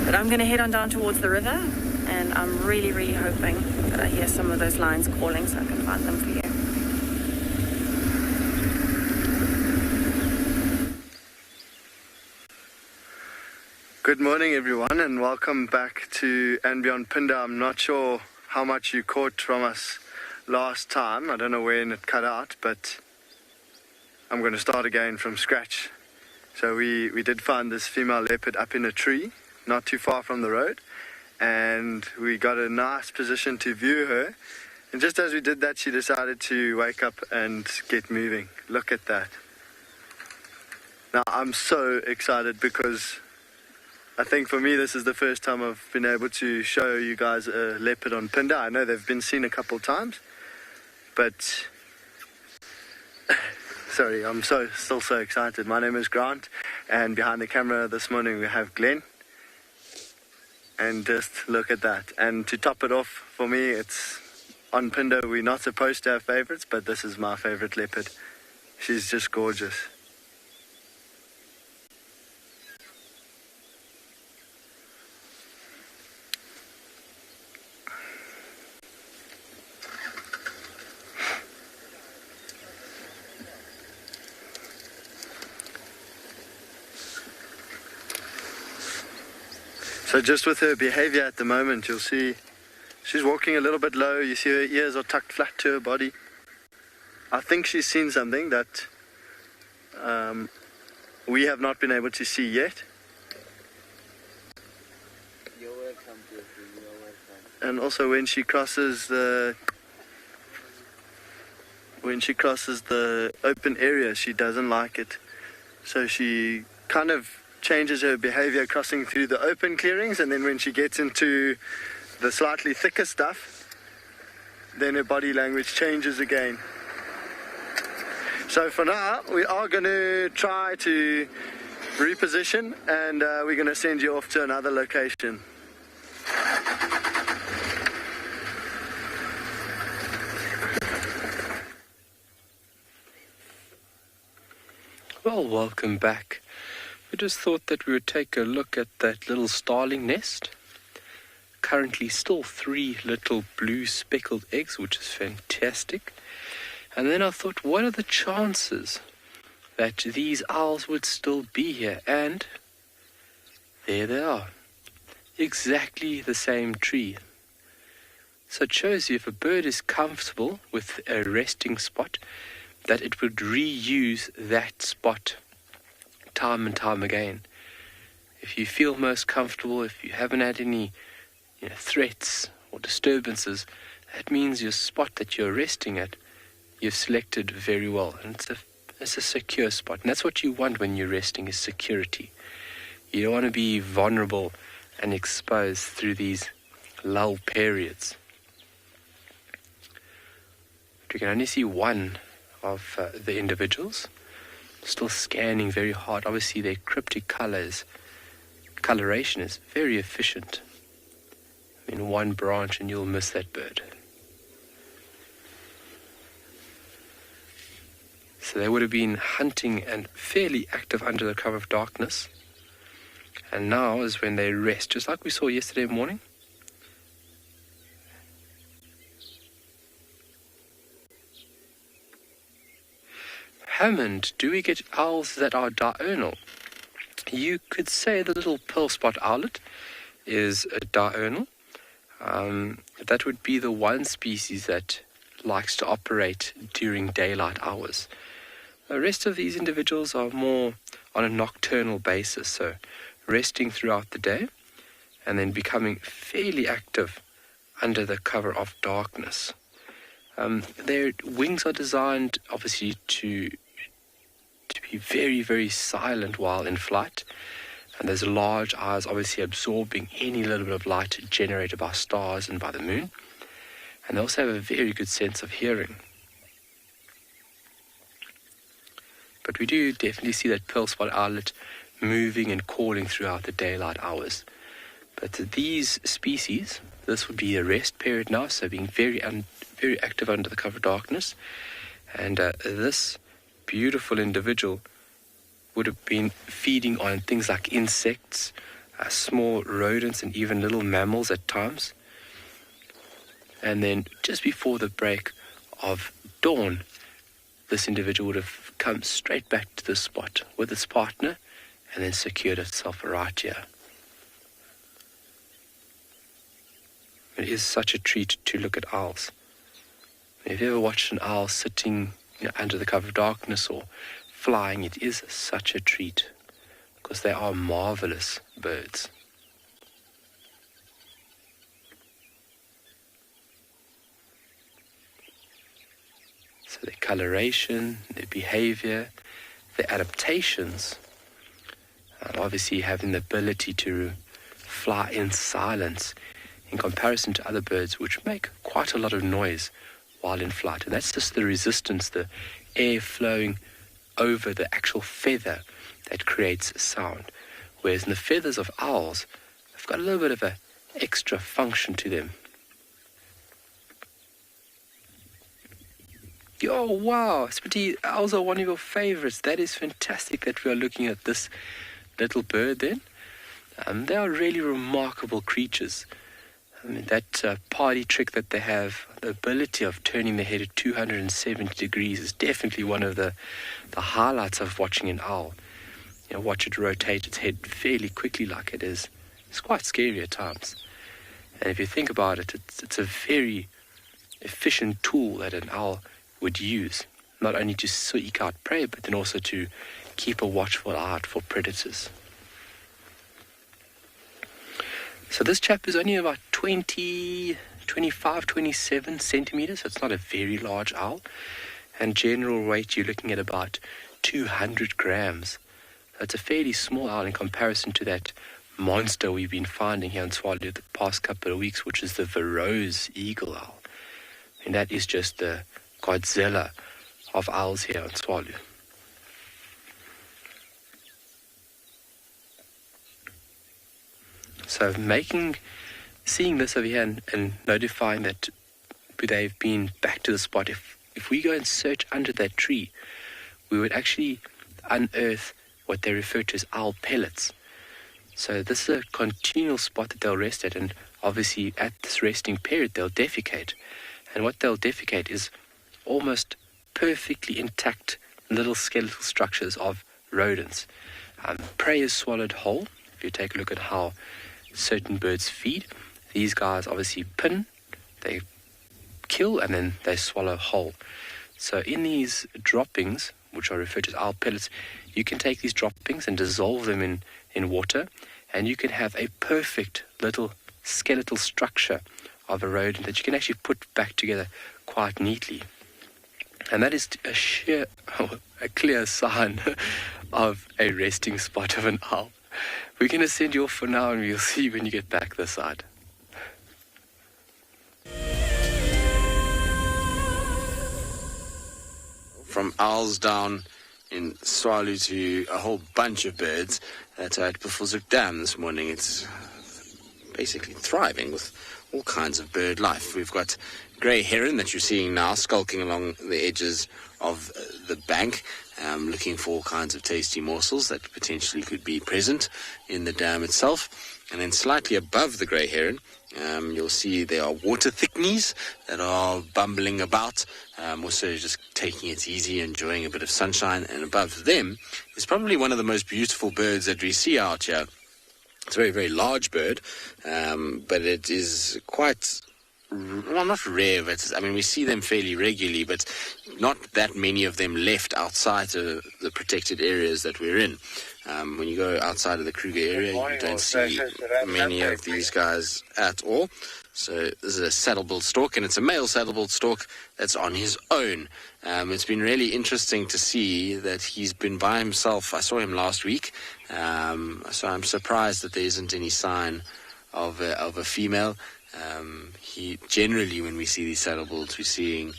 But I'm going to head on down towards the river, and I'm really, really hoping that I hear some of those lions calling so I can find them for you. Good morning, everyone, and welcome back to And Beyond Pinda. I'm not sure how much you caught from us last time. I don't know when it cut out, but I'm going to start again from scratch. So we did find this female leopard up in a tree, not too far from the road, and we got a nice position to view her. And just as we did that, she decided to wake up and get moving. Look at that. Now, I'm so excited because I think for me this is the first time I've been able to show you guys a leopard on Pinda. I know they've been seen a couple times, but sorry, I'm still so excited. My name is Grant, and behind the camera this morning we have Glenn. And just look at that. And to top it off, for me, it's on Pinda. We're not supposed to have favorites, but this is my favorite leopard. She's just gorgeous. So just with her behavior at the moment, you'll see she's walking a little bit low. You see her ears are tucked flat to her body. I think she's seen something that we have not been able to see yet. You're welcome, Jeffrey. You're welcome. And also when she crosses the open area, she doesn't like it. So she kind of changes her behavior crossing through the open clearings, and then when she gets into the slightly thicker stuff, then her body language changes again. So for now, we are going to try to reposition, and we're going to send you off to another location. Well, welcome back. We just thought that we would take a look at that little starling nest. Currently still 3 little blue speckled eggs, which is fantastic. And then I thought, what are the chances that these owls would still be here? And there they are. Exactly the same tree. So it shows you if a bird is comfortable with a resting spot, that it would reuse that spot time and time again. If you feel most comfortable, if you haven't had any threats or disturbances, that means your spot that you're resting at, you've selected very well. And it's a secure spot. And that's what you want when you're resting, is security. You don't want to be vulnerable and exposed through these lull periods. But you can only see one of the individuals. Still scanning very hard. Obviously their cryptic coloration is very efficient. In one branch and you'll miss that bird. So they would have been hunting and fairly active under the cover of darkness. And now is when they rest, just like we saw yesterday morning. Hammond, do we get owls that are diurnal? You could say the little pearl spot owlet is a diurnal. That would be the one species that likes to operate during daylight hours. The rest of these individuals are more on a nocturnal basis, so resting throughout the day and then becoming fairly active under the cover of darkness. Their wings are designed obviously to be very, very silent while in flight. And those large eyes obviously absorbing any little bit of light generated by stars and by the moon. And they also have a very good sense of hearing. But we do definitely see that pearl spot owlet moving and calling throughout the daylight hours. But these species, this would be a rest period now, so being very active under the cover of darkness. And this beautiful individual would have been feeding on things like insects, small rodents, and even little mammals at times. And then just before the break of dawn, this individual would have come straight back to the spot with its partner and then secured itself right here. It is such a treat to look at owls. If you ever watched an owl sitting under the cover of darkness or flying, it is such a treat because they are marvelous birds. So their coloration, their behavior, their adaptations, and obviously having the ability to fly in silence in comparison to other birds which make quite a lot of noise while in flight. And that's just the resistance, the air flowing over the actual feather that creates sound. Whereas in the feathers of owls, they've got a little bit of an extra function to them. Oh, wow, Spitty, owls are one of your favorites. That is fantastic that we are looking at this little bird then. They are really remarkable creatures. I mean, that party trick that they have, the ability of turning their head at 270 degrees is definitely one of the highlights of watching an owl. Watch it rotate its head fairly quickly like it is. It's quite scary at times. And if you think about it, it's a very efficient tool that an owl would use, not only to seek out prey, but then also to keep a watchful eye out for predators. So this chap is only about 25, 27 centimeters, so it's not a very large owl. And general weight, you're looking at about 200 grams. So it's a fairly small owl in comparison to that monster we've been finding here in Tswalu the past couple of weeks, which is the Varro's eagle owl. And that is just the Godzilla of owls here in Tswalu. So seeing this over here and notifying that they've been back to the spot, if we go and search under that tree, we would actually unearth what they refer to as owl pellets. So this is a continual spot that they'll rest at, and obviously at this resting period they'll defecate. And what they'll defecate is almost perfectly intact little skeletal structures of rodents. Prey is swallowed whole. If you take a look at how certain birds feed, these guys obviously pin, they kill, and then they swallow whole. So in these droppings, which are referred to as owl pellets, you can take these droppings and dissolve them in water, and you can have a perfect little skeletal structure of a rodent that you can actually put back together quite neatly. And that is a clear sign of a resting spot of an owl. We're going to send you off for now, and we'll see you when you get back this side. From owls down in Tswalu to a whole bunch of birds at Buffelshoek Dam this morning. It's basically thriving with all kinds of bird life. We've got grey heron that you're seeing now skulking along the edges of the bank, looking for all kinds of tasty morsels that potentially could be present in the dam itself. And then slightly above the grey heron, you'll see there are water thickneys that are bumbling about, also just taking it easy, enjoying a bit of sunshine. And above them is probably one of the most beautiful birds that we see out here. It's a very, very large bird, but it is quite, well, not rare, but I mean, we see them fairly regularly, but not that many of them left outside of the protected areas that we're in. When you go outside of the Kruger area, you don't see many of these guys at all. So this is a saddle-billed stork, and it's a male saddle-billed stork that's on his own. It's been really interesting to see that he's been by himself. I saw him last week, so I'm surprised that there isn't any sign of a female. He generally, when we see these saddle-bills, we're seeing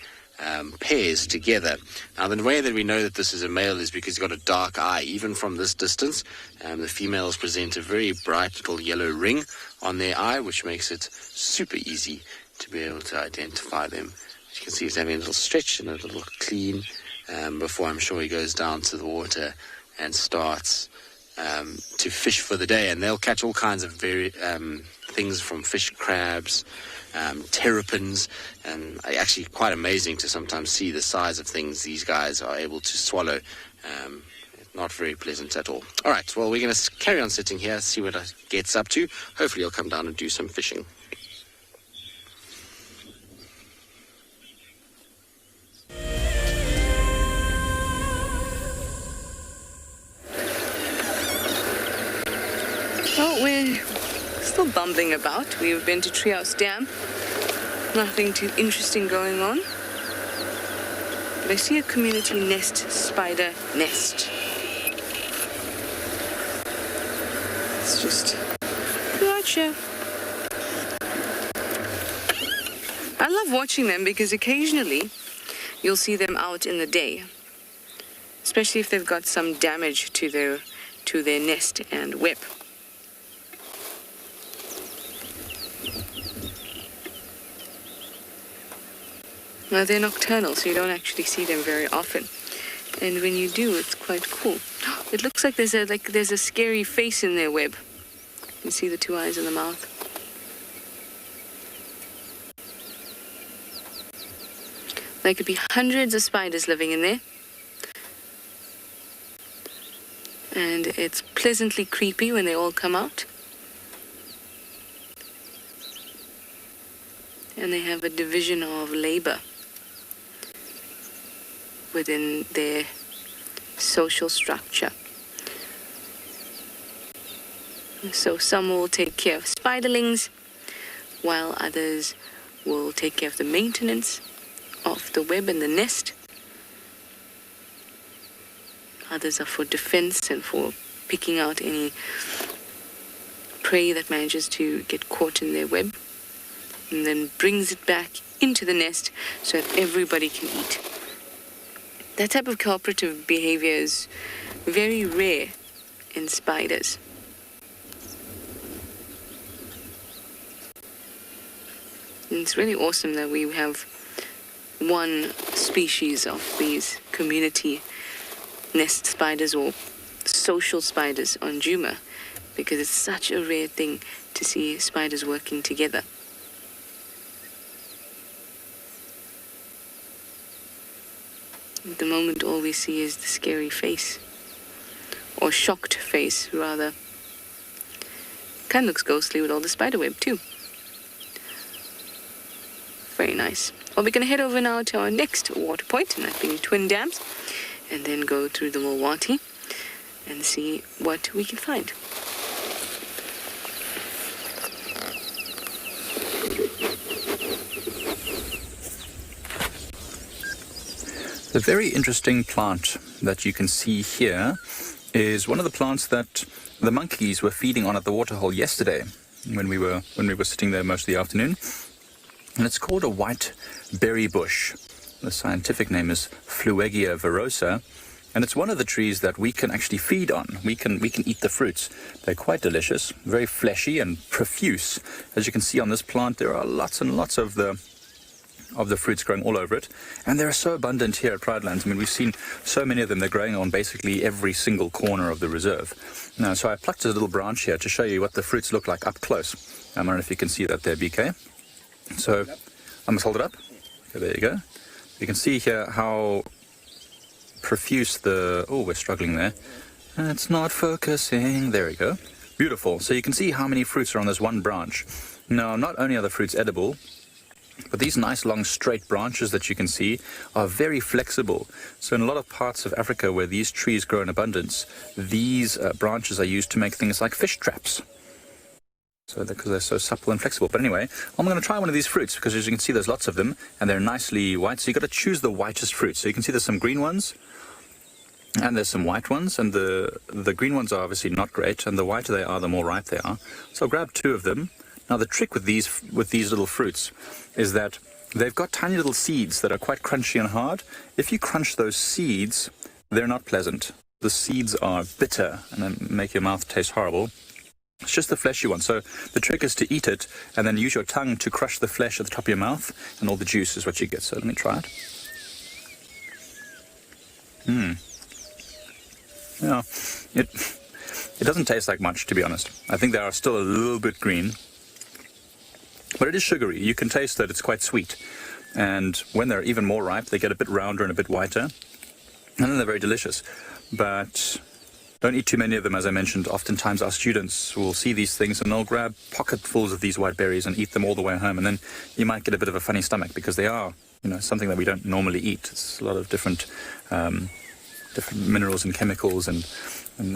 pairs together. Now, the way that we know that this is a male is because he's got a dark eye. Even from this distance, the females present a very bright little yellow ring on their eye, which makes it super easy to be able to identify them. As you can see, he's having a little stretch and a little clean before I'm sure he goes down to the water and starts to fish for the day. And they'll catch all kinds of things from fish, crabs, terrapins, and actually quite amazing to sometimes see the size of things these guys are able to swallow. Not very pleasant at all. All right, well, we're going to carry on sitting here, see what it gets up to. Hopefully he'll come down and do some fishing. Well, we're still bumbling about. We've been to Treehouse Dam. Nothing too interesting going on. But I see a community nest spider nest. It's just gotcha. I love watching them because occasionally you'll see them out in the day, especially if they've got some damage to their nest and web. Now, they're nocturnal, so you don't actually see them very often. And when you do, it's quite cool. It looks like there's a scary face in their web. You can see the two eyes in the mouth. There could be hundreds of spiders living in there. And it's pleasantly creepy when they all come out. And they have a division of labor within their social structure. So some will take care of spiderlings, while others will take care of the maintenance of the web and the nest. Others are for defense and for picking out any prey that manages to get caught in their web, and then brings it back into the nest so that everybody can eat. That type of cooperative behavior is very rare in spiders. And it's really awesome that we have one species of these community nest spiders or social spiders on Djuma, because it's such a rare thing to see spiders working together. At the moment, all we see is the scary face, or shocked face, rather. Kind of looks ghostly with all the spider web, too. Very nice. Well, we're going to head over now to our next water point, and that being Twin Dams. and then go through the Milwaukee and see what we can find. The very interesting plant that you can see here is one of the plants that the monkeys were feeding on at the waterhole yesterday when we were sitting there most of the afternoon. And it's called a white berry bush. The scientific name is Fleuegia virosa, and it's one of the trees that we can actually feed on. We can eat the fruits. They're quite delicious, very fleshy and profuse. As you can see on this plant, there are lots and lots of the fruits growing all over it, and they're so abundant here at Pridelands. I mean, we've seen so many of them. They're growing on basically every single corner of the reserve. Now, so I plucked a little branch here to show you what the fruits look like up close. I don't know if you can see that there, BK. So I must hold it up. Okay, there you go. You can see here how profuse we're struggling there. It's not focusing. There we go. Beautiful. So you can see how many fruits are on this one branch. Now, not only are the fruits edible, but these nice long straight branches that you can see are very flexible. So in a lot of parts of Africa where these trees grow in abundance, these branches are used to make things like fish traps. So because they're so supple and flexible. But anyway, I'm going to try one of these fruits because as you can see there's lots of them and they're nicely white. So you've got to choose the whitest fruit. So you can see there's some green ones and there's some white ones, and the green ones are obviously not great, and the whiter they are, the more ripe they are. So I'll grab 2 of them. Now the trick with these little fruits is that they've got tiny little seeds that are quite crunchy and hard. If you crunch those seeds, they're not pleasant. The seeds are bitter and then make your mouth taste horrible. It's just the fleshy one. So the trick is to eat it and then use your tongue to crush the flesh at the top of your mouth, and all the juice is what you get. So let me try it. Yeah, it doesn't taste like much, to be honest. I think they are still a little bit green. But it is sugary. You can taste that it's quite sweet. And when they're even more ripe, they get a bit rounder and a bit whiter. And then they're very delicious. But don't eat too many of them, as I mentioned. Oftentimes our students will see these things and they'll grab pocketfuls of these white berries and eat them all the way home. And then you might get a bit of a funny stomach because they are, something that we don't normally eat. It's a lot of different minerals and chemicals and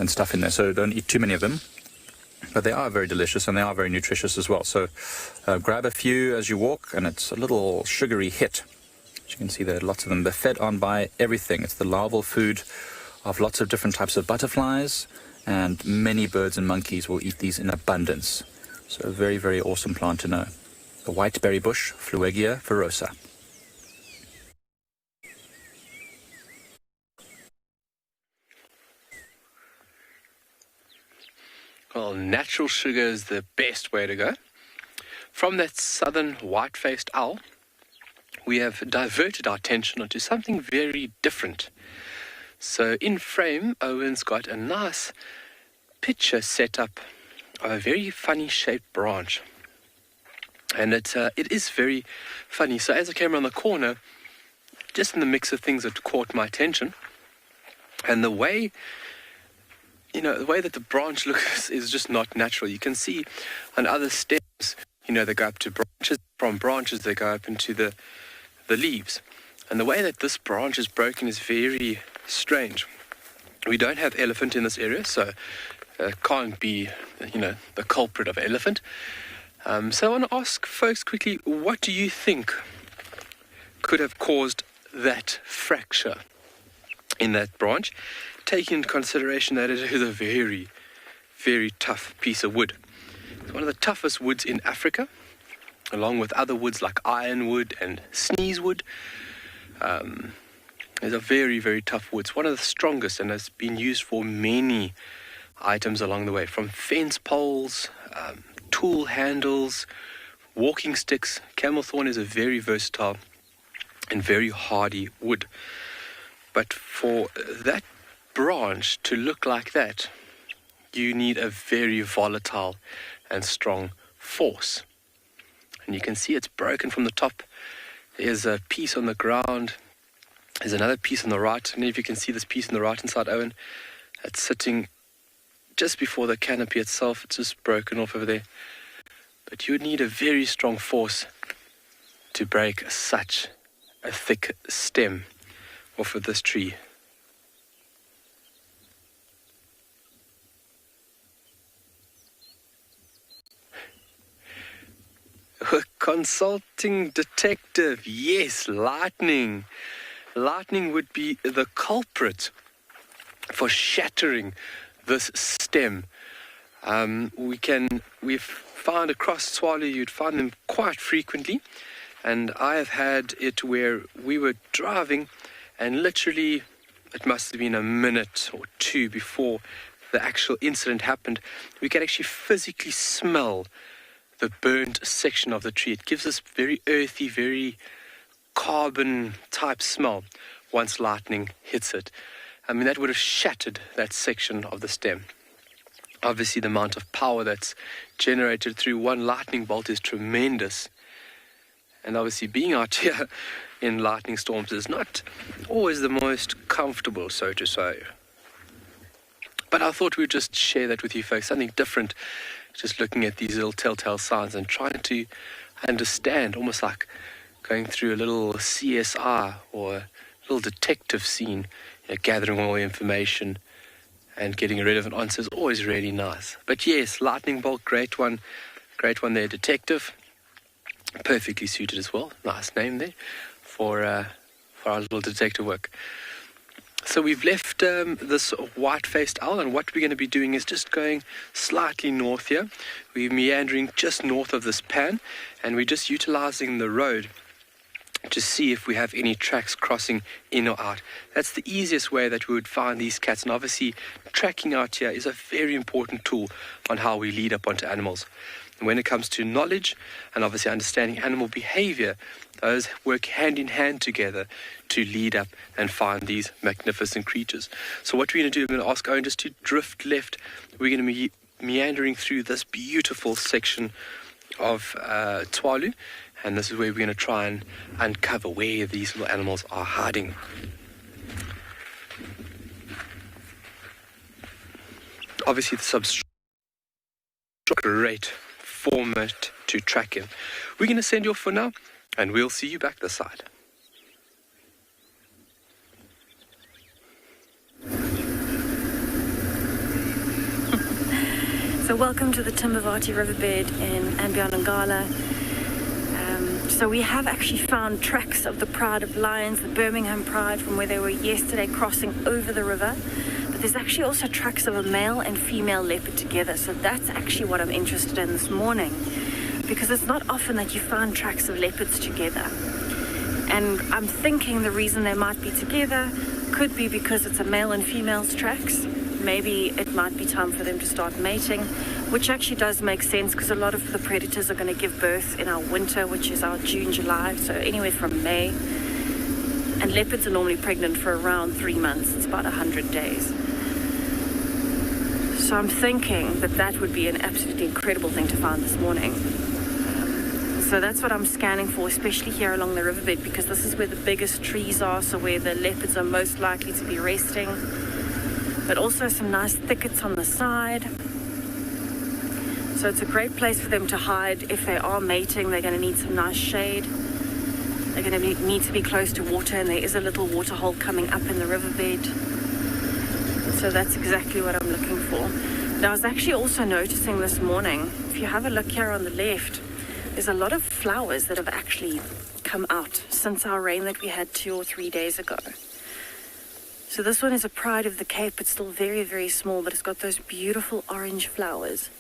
stuff in there. So don't eat too many of them. But they are very delicious and they are very nutritious as well. So grab a few as you walk, and it's a little sugary hit. As you can see, there are lots of them. They're fed on by everything. It's the larval food of lots of different types of butterflies, and many birds and monkeys will eat these in abundance. So a very, very awesome plant to know. The white berry bush, Fleuegia virosa. Well, natural sugar is the best way to go. From that southern white-faced owl, we have diverted our attention onto something very different. So in frame, Owen's got a nice picture set up of a very funny shaped branch. And it is very funny. So as I came around the corner, just in the mix of things that caught my attention, and the way that the branch looks is just not natural. You can see on other stems, they go up to branches. From branches, they go up into the leaves. And the way that this branch is broken is very strange. We don't have elephant in this area, so it can't be, the culprit of elephant. So I want to ask folks quickly, what do you think could have caused that fracture in that branch, taking into consideration that it is a very, very tough piece of wood. It's one of the toughest woods in Africa, along with other woods like ironwood and sneezewood. It's a very, very tough wood. It's one of the strongest and has been used for many items along the way, from fence poles, tool handles, walking sticks. Camel thorn is a very versatile and very hardy wood. But for that branch to look like that, you need a very volatile and strong force. And you can see it's broken from the top. There's a piece on the ground. There's another piece on the right. And if you can see this piece on the right hand side, Owen, it's sitting just before the canopy itself. It's just broken off over there. But you would need a very strong force to break such a thick stem off of this tree. Consulting detective. Yes, lightning. Lightning would be the culprit for shattering this stem. We've found across Tswalu, you'd find them quite frequently. And I have had it where we were driving and literally it must have been a minute or two before the actual incident happened. We can actually physically smell the burnt section of the tree. It gives this very earthy, very carbon type smell once lightning hits it. I mean, that would have shattered that section of the stem. Obviously, the amount of power that's generated through one lightning bolt is tremendous. And obviously, being out here in lightning storms is not always the most comfortable, so to say. But I thought we'd just share that with you folks, something different, just looking at these little telltale signs and trying to understand, almost like going through a little CSI or a little detective scene, gathering all the information and getting a relevant answer is always really nice. But yes, lightning bolt, great one there, detective. Perfectly suited as well. Nice name there for our little detective work. So we've left this white-faced owl, and what we're going to be doing is just going slightly north here. We're meandering just north of this pan, and we're just utilizing the road to see if we have any tracks crossing in or out. That's the easiest way that we would find these cats, and obviously tracking out here is a very important tool on how we lead up onto animals. And when it comes to knowledge and obviously understanding animal behavior, those work hand in hand together to lead up and find these magnificent creatures. So what we're going to do, I'm going to ask Owen just to drift left. We're going to be meandering through this beautiful section of Tswalu, and this is where we're going to try and uncover where these little animals are hiding. Obviously the substrate, great format to track in. We're going to send you off for now, and we'll see you back this side. So welcome to the Timbavati riverbed in Ambyanangala. So we have actually found tracks of the Pride of Lions, the Birmingham Pride, from where they were yesterday crossing over the river. But there's actually also tracks of a male and female leopard together. So that's actually what I'm interested in this morning, because it's not often that you find tracks of leopards together. And I'm thinking the reason they might be together could be because it's a male and female's tracks. Maybe it might be time for them to start mating, which actually does make sense because a lot of the predators are going to give birth in our winter, which is our June, July, so anywhere from May. And leopards are normally pregnant for around 3 months. It's about 100 days. So I'm thinking that that would be an absolutely incredible thing to find this morning. So that's what I'm scanning for, especially here along the riverbed, because this is where the biggest trees are, so where the leopards are most likely to be resting. But also some nice thickets on the side. So it's a great place for them to hide. If they are mating, they're going to need some nice shade. They're going to need to be close to water, and there is a little water hole coming up in the riverbed. So that's exactly what I'm looking for. Now, I was actually also noticing this morning, if you have a look here on the left, there's a lot of flowers that have actually come out since our rain that we had 2 or 3 days ago. So this one is a Pride of the Cape. It's still very, very small, but it's got those beautiful orange flowers.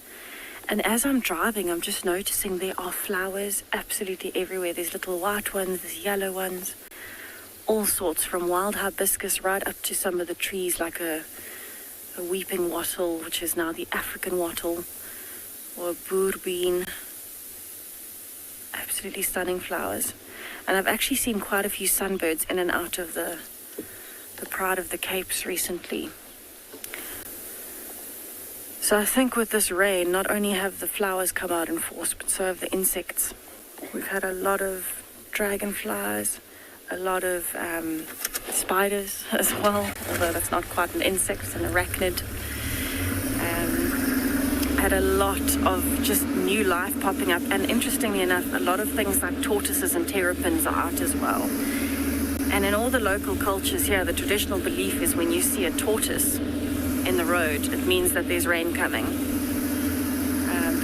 And as I'm driving, I'm just noticing there are flowers absolutely everywhere. There's little white ones, there's yellow ones, all sorts, from wild hibiscus right up to some of the trees like a weeping wattle, which is now the African wattle, or a boerbean. Absolutely stunning flowers. And I've actually seen quite a few sunbirds in and out of the Pride of the Capes recently. So I think with this rain, not only have the flowers come out in force, but so have the insects. We've had a lot of dragonflies, a lot of spiders as well, although that's not quite an insect, it's an arachnid. Had a lot of just new life popping up, and interestingly enough, a lot of things like tortoises and terrapins are out as well. And in all the local cultures here, the traditional belief is when you see a tortoise in the road, it means that there's rain coming.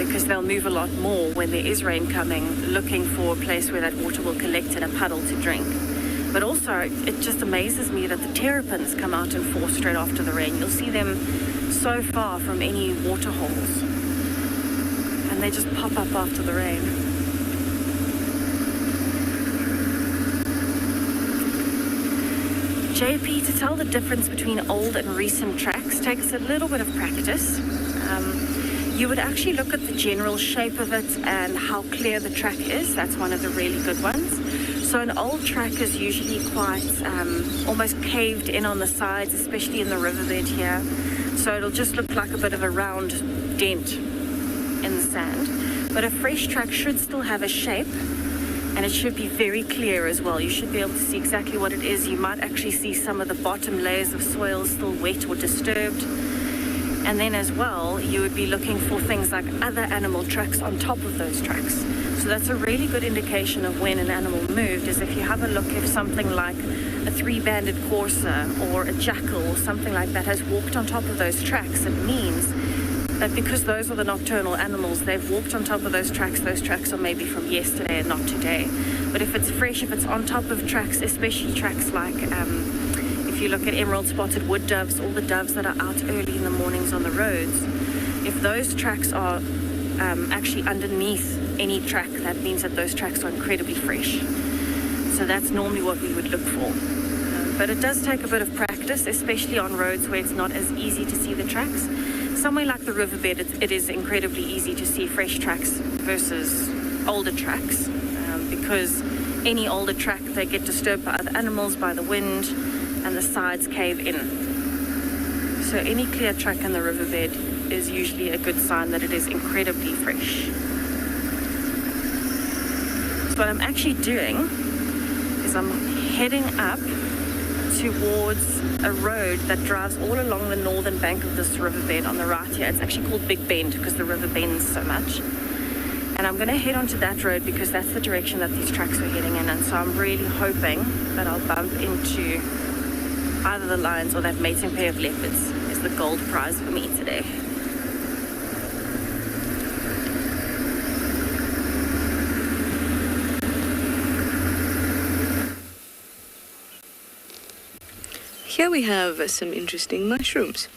because they'll move a lot more when there is rain coming, looking for a place where that water will collect in a puddle to drink. But also, it just amazes me that the terrapins come out in force straight after the rain. You'll see them so far from any water holes, and they just pop up after the rain. JP, to tell the difference between old and recent tracks takes a little bit of practice. You would actually look at the general shape of it and how clear the track is. That's one of the really good ones. So an old track is usually quite almost caved in on the sides, especially in the riverbed here. So it'll just look like a bit of a round dent in the sand. But a fresh track should still have a shape, and it should be very clear as well. You should be able to see exactly what it is. You might actually see some of the bottom layers of soil still wet or disturbed. And then as well, you would be looking for things like other animal tracks on top of those tracks. So that's a really good indication of when an animal moved, is if you have a look if something like a three-banded courser or a jackal or something like that has walked on top of those tracks. It means that because those are the nocturnal animals, they've walked on top of those tracks are maybe from yesterday and not today. But if it's fresh, if it's on top of tracks, especially tracks like if you look at emerald-spotted wood doves, all the doves that are out early in the mornings on the roads, if those tracks are actually underneath any track, that means that those tracks are incredibly fresh. So that's normally what we would look for. But it does take a bit of practice, especially on roads where it's not as easy to see the tracks. Somewhere like the riverbed, it is incredibly easy to see fresh tracks versus older tracks, because any older track, they get disturbed by other animals, by the wind, and the sides cave in. So any clear track in the riverbed is usually a good sign that it is incredibly fresh. So what I'm actually doing is I'm heading up towards a road that drives all along the northern bank of this riverbed on the right here. It's actually called Big Bend because the river bends so much. And I'm going to head onto that road because that's the direction that these tracks are heading in. And so I'm really hoping that I'll bump into either the lions or that mating pair of leopards. Is the gold prize for me today. Here we have some interesting mushrooms.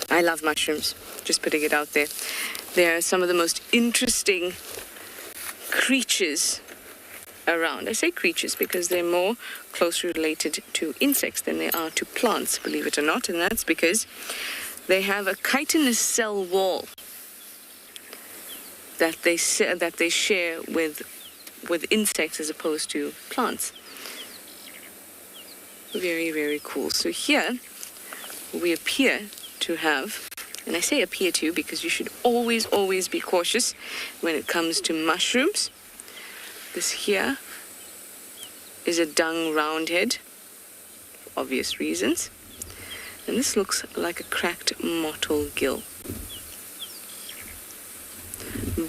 I love mushrooms, just putting it out there. They are some of the most interesting creatures around. I say creatures because they're more closely related to insects than they are to plants, believe it or not, and that's because they have a chitinous cell wall that they share with insects as opposed to plants. Very, very cool. So here we appear to have, and I say appear to because you should always, always be cautious when it comes to mushrooms. This here is a dung roundhead, for obvious reasons. And this looks like a cracked mottle gill.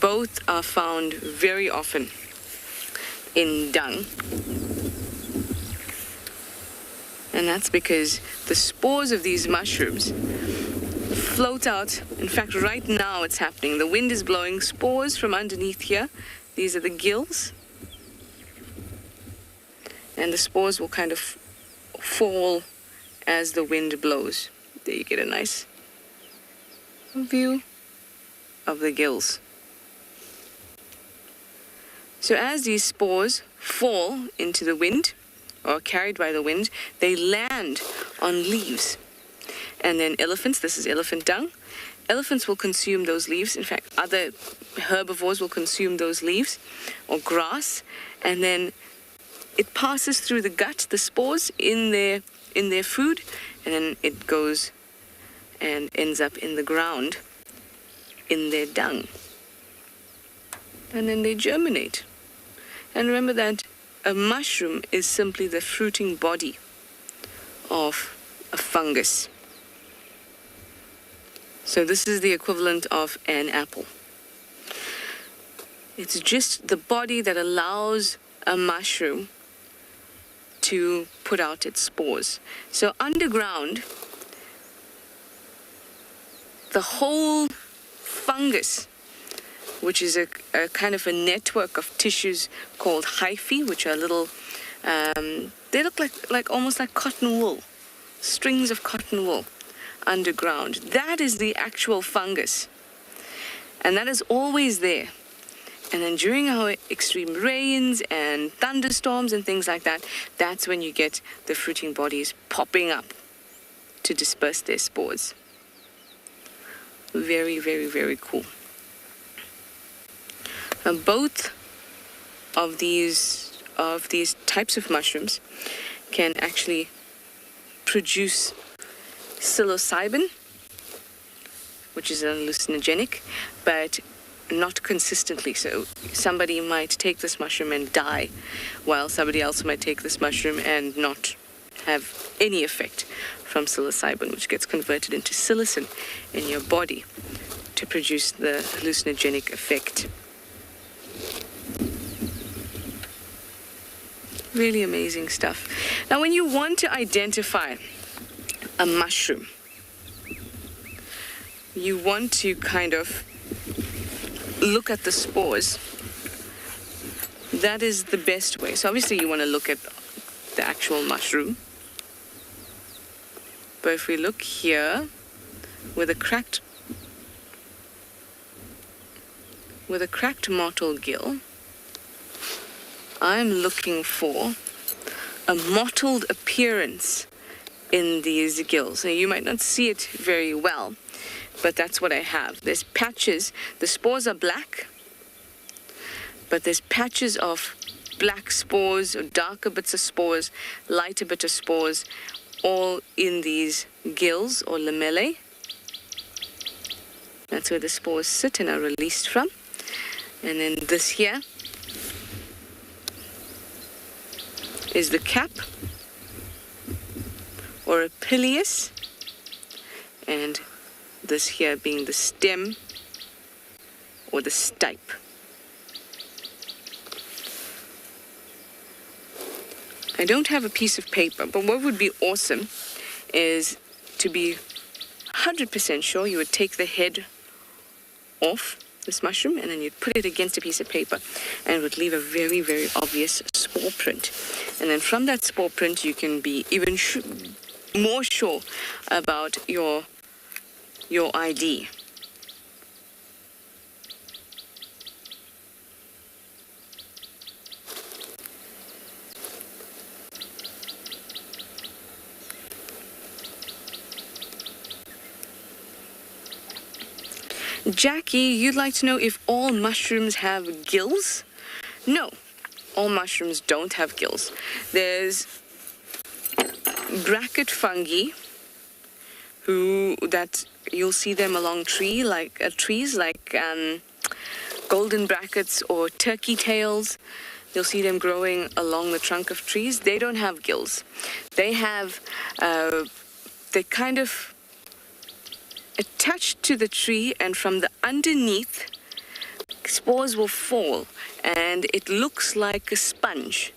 Both are found very often in dung. And that's because the spores of these mushrooms float out. In fact, right now it's happening. The wind is blowing spores from underneath here. These are the gills. And the spores will kind of fall as the wind blows. There you get a nice view of the gills. So as these spores fall into the wind, or carried by the wind, they land on leaves. And then elephants, this is elephant dung, elephants will consume those leaves. In fact, other herbivores will consume those leaves or grass, and then it passes through the gut, the spores in their food, and then it goes and ends up in the ground in their dung. And then they germinate. And remember that a mushroom is simply the fruiting body of a fungus. So this is the equivalent of an apple. It's just the body that allows a mushroom to put out its spores. So underground, the whole fungus, which is a kind of a network of tissues called hyphae, which are little, they look like almost like cotton wool, strings of cotton wool underground. That is the actual fungus. And that is always there. And then during our extreme rains and thunderstorms and things like that, that's when you get the fruiting bodies popping up to disperse their spores. Very, very, very cool. Both of these types of mushrooms can actually produce psilocybin, which is an hallucinogenic, but not consistently. So somebody might take this mushroom and die, while somebody else might take this mushroom and not have any effect from psilocybin, which gets converted into psilocin in your body to produce the hallucinogenic effect. Really amazing stuff. Now, when you want to identify a mushroom, you want to kind of look at the spores. That is the best way. So obviously you want to look at the actual mushroom. But if we look here with a cracked mottled gill, I'm looking for a mottled appearance in these gills. Now, you might not see it very well, but that's what I have. There's patches. The spores are black, but there's patches of black spores or darker bits of spores, lighter bits of spores, all in these gills or lamellae. That's where the spores sit and are released from. And then this here is the cap or a pileus, and this here being the stem or the stipe. I don't have a piece of paper, but what would be awesome is to be 100% sure. You would take the head off this mushroom and then you'd put it against a piece of paper and it would leave a very, very obvious spore print. And then from that spore print you can be even more sure about your ID. Jackie, you'd like to know if all mushrooms have gills? No, all mushrooms don't have gills. There's bracket fungi that you'll see them along trees like golden brackets or turkey tails. You'll see them growing along the trunk of trees. They don't have gills. They have, they kind of attached to the tree, and from the underneath spores will fall and it looks like a sponge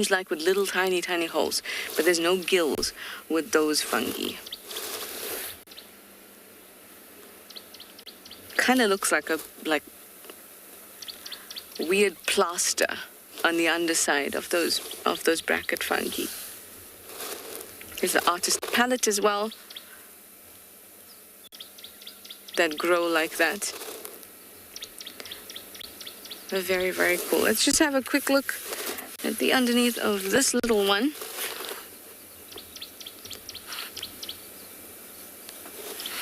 like with little tiny holes, but there's no gills with those fungi. Kind of looks like weird plaster on the underside of those bracket fungi. There's the artist palette as well that grow like that. They're very, very cool. Let's just have a quick look at the underneath of this little one.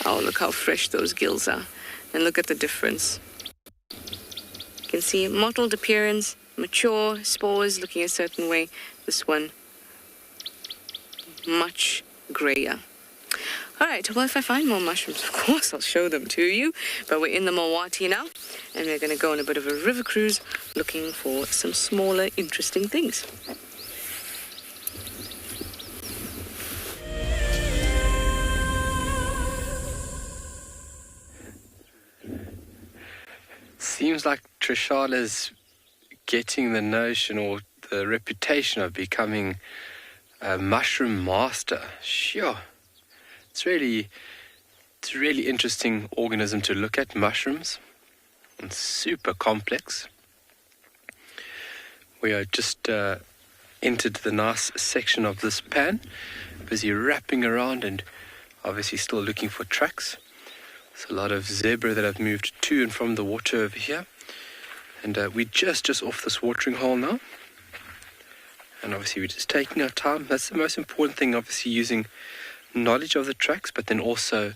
Oh, look how fresh those gills are. And look at the difference. You can see mottled appearance, mature spores looking a certain way. This one, much grayer. All right, well, if I find more mushrooms, of course, I'll show them to you. But we're in the Mawati now, and we're going to go on a bit of a river cruise looking for some smaller, interesting things. Seems like Trishala's getting the notion or the reputation of becoming a mushroom master. Sure. It's It's a really interesting organism to look at, mushrooms. It's super complex. We are just entered the nice section of this pan, busy wrapping around and obviously still looking for tracks. There's a lot of zebra that have moved to and from the water over here. And we're just off this watering hole now. And obviously we're just taking our time. That's the most important thing, obviously using knowledge of the tracks, but then also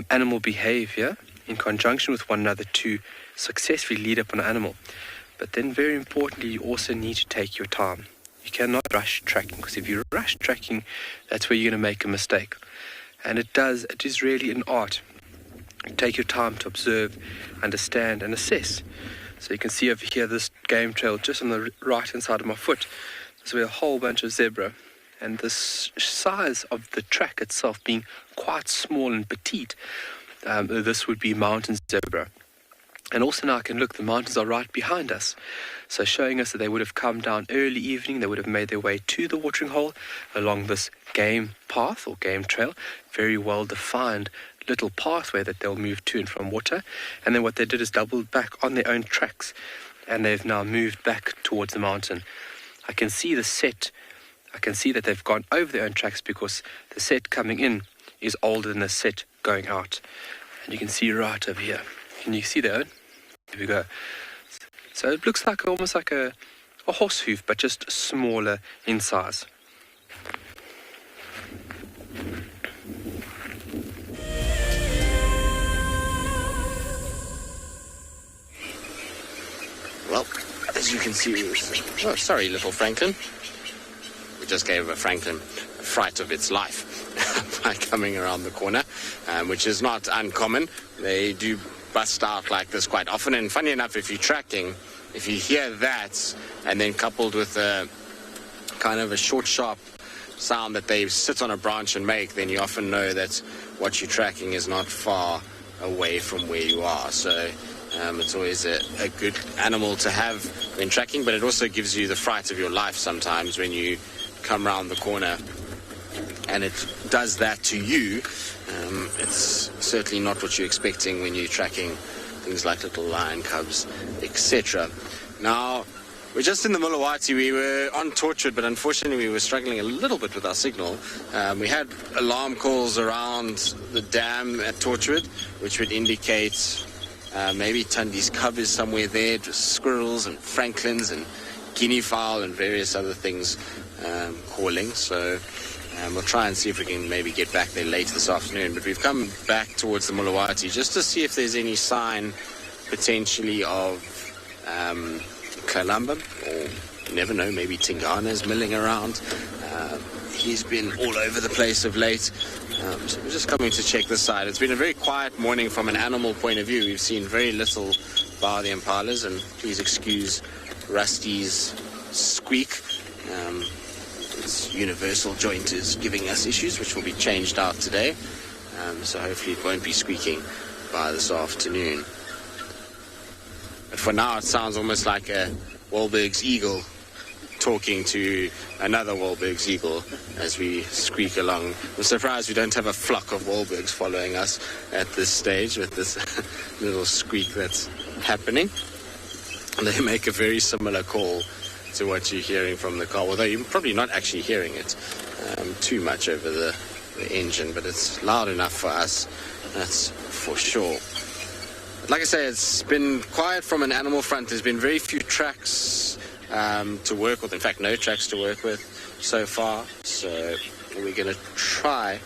animal behavior in conjunction with one another to successfully lead up an animal. But then very importantly, you also need to take your time. You cannot rush tracking, because if you rush tracking, that's where you're going to make a mistake. And it is really an art. Take your time to observe, understand and assess. So you can see over here this game trail just on the right hand side of my foot. There's a whole bunch of zebra. And the size of the track itself being quite small and petite, this would be mountain zebra. And also now I can look, the mountains are right behind us. So showing us that they would have come down early evening, they would have made their way to the watering hole along this game path or game trail, very well defined little pathway that they'll move to and from water. And then what they did is doubled back on their own tracks, and they've now moved back towards the mountain. I can see the set, I can see that they've gone over their own tracks because the set coming in is older than the set going out. And you can see right over here. Can you see that? There we go. So it looks like almost like a horse hoof, but just smaller in size. Well, as you can see, oh, sorry, little Franklin. We just gave Franklin a fright of its life by coming around the corner, which is not uncommon. They do bust out like this quite often, and funny enough, if you're tracking, if you hear that and then coupled with a kind of a short sharp sound that they sit on a branch and make, then you often know that what you're tracking is not far away from where you are. So it's always a good animal to have when tracking, but it also gives you the fright of your life sometimes when you come round the corner and it does that to you. It's certainly not what you're expecting when you're tracking things like little lion cubs, etc. Now, we're just in the Mulawati. We were on Torchwood, but unfortunately we were struggling a little bit with our signal. We had alarm calls around the dam at Torchwood, which would indicate maybe Tundi's cub is somewhere there, just squirrels and franklins and guinea fowl and various other things calling. So we'll try and see if we can maybe get back there later this afternoon. But we've come back towards the Mulawati just to see if there's any sign potentially of Kalamba, or you never know, maybe Tingana's milling around. He's been all over the place of late. So we're just coming to check this side. It's been a very quiet morning from an animal point of view. We've seen very little bar the impalas, and please excuse Rusty's squeak. Its universal joint is giving us issues, which will be changed out today. So hopefully it won't be squeaking by this afternoon. But for now, it sounds almost like a Wahlberg's eagle talking to another Wahlberg's eagle as we squeak along. I'm surprised we don't have a flock of Wahlbergs following us at this stage with this little squeak that's happening. And they make a very similar call to what you're hearing from the car, although you're probably not actually hearing it too much over the engine, but it's loud enough for us, that's for sure. But like I say, it's been quiet from an animal front. There's been very few tracks to work with, in fact no tracks to work with so far, so we're going to try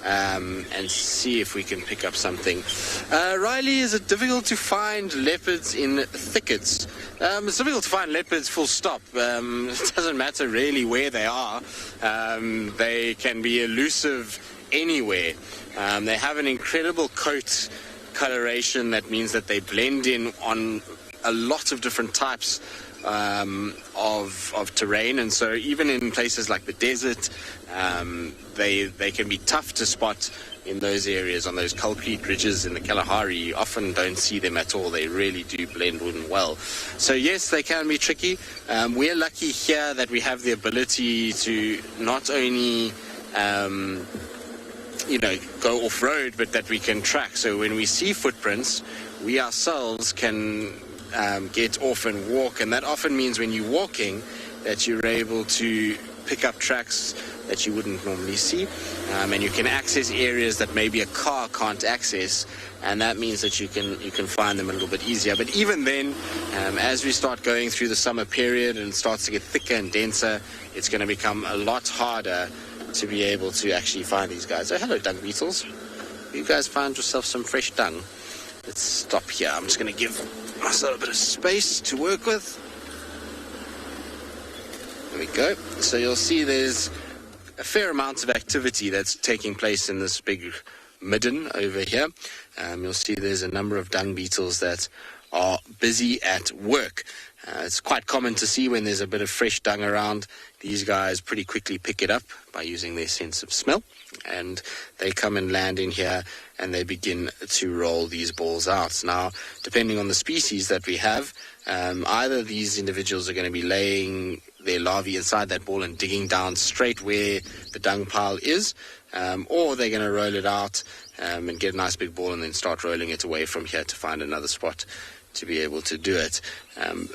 and see if we can pick up something. Riley, is it difficult to find leopards in thickets? It's difficult to find leopards full stop. It doesn't matter really where they are. They can be elusive anywhere. They have an incredible coat coloration that means that they blend in on a lot of different types of terrain, and so even in places like the desert, they can be tough to spot in those areas. On those concrete ridges in the Kalahari, you often don't see them at all. They really do blend in well. So yes, they can be tricky. We're lucky here that we have the ability to not only go off-road, but that we can track. So when we see footprints, we ourselves can get off and walk, and that often means when you're walking that you're able to pick up tracks that you wouldn't normally see, and you can access areas that maybe a car can't access, and that means that you can find them a little bit easier. But even then, as we start going through the summer period and it starts to get thicker and denser, it's going to become a lot harder to be able to actually find these guys. Oh, hello, dung beetles. You guys found yourself some fresh dung. Let's stop here. I'm just going to give myself a bit of space to work with. There we go. So you'll see there's a fair amount of activity that's taking place in this big midden over here. You'll see there's a number of dung beetles that are busy at work. It's quite common to see when there's a bit of fresh dung around. These guys pretty quickly pick it up by using their sense of smell, and they come and land in here and they begin to roll these balls out. Now, depending on the species that we have, either these individuals are going to be laying their larvae inside that ball and digging down straight where the dung pile is, or they're going to roll it out and get a nice big ball and then start rolling it away from here to find another spot to be able to do it.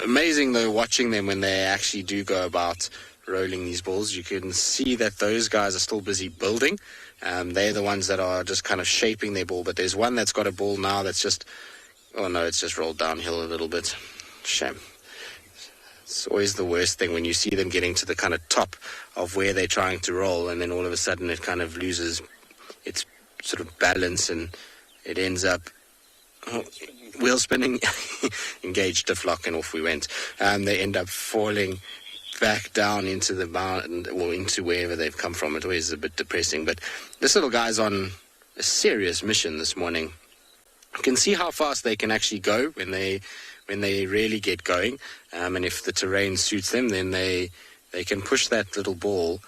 Amazing though, watching them when they actually do go about rolling these balls. You can see that those guys are still busy building. They're the ones that are just kind of shaping their ball, but there's one that's got a ball now that's just, oh no, it's just rolled downhill a little bit. Shame. It's always the worst thing when you see them getting to the kind of top of where they're trying to roll, and then all of a sudden it kind of loses its sort of balance and it ends up wheel spinning, engaged the flock, and off we went. They end up falling back down into the mountain or into wherever they've come from. It always is a bit depressing, but this little guy's on a serious mission this morning. You can see how fast they can actually go when they really get going, and if the terrain suits them, then they can push that little ball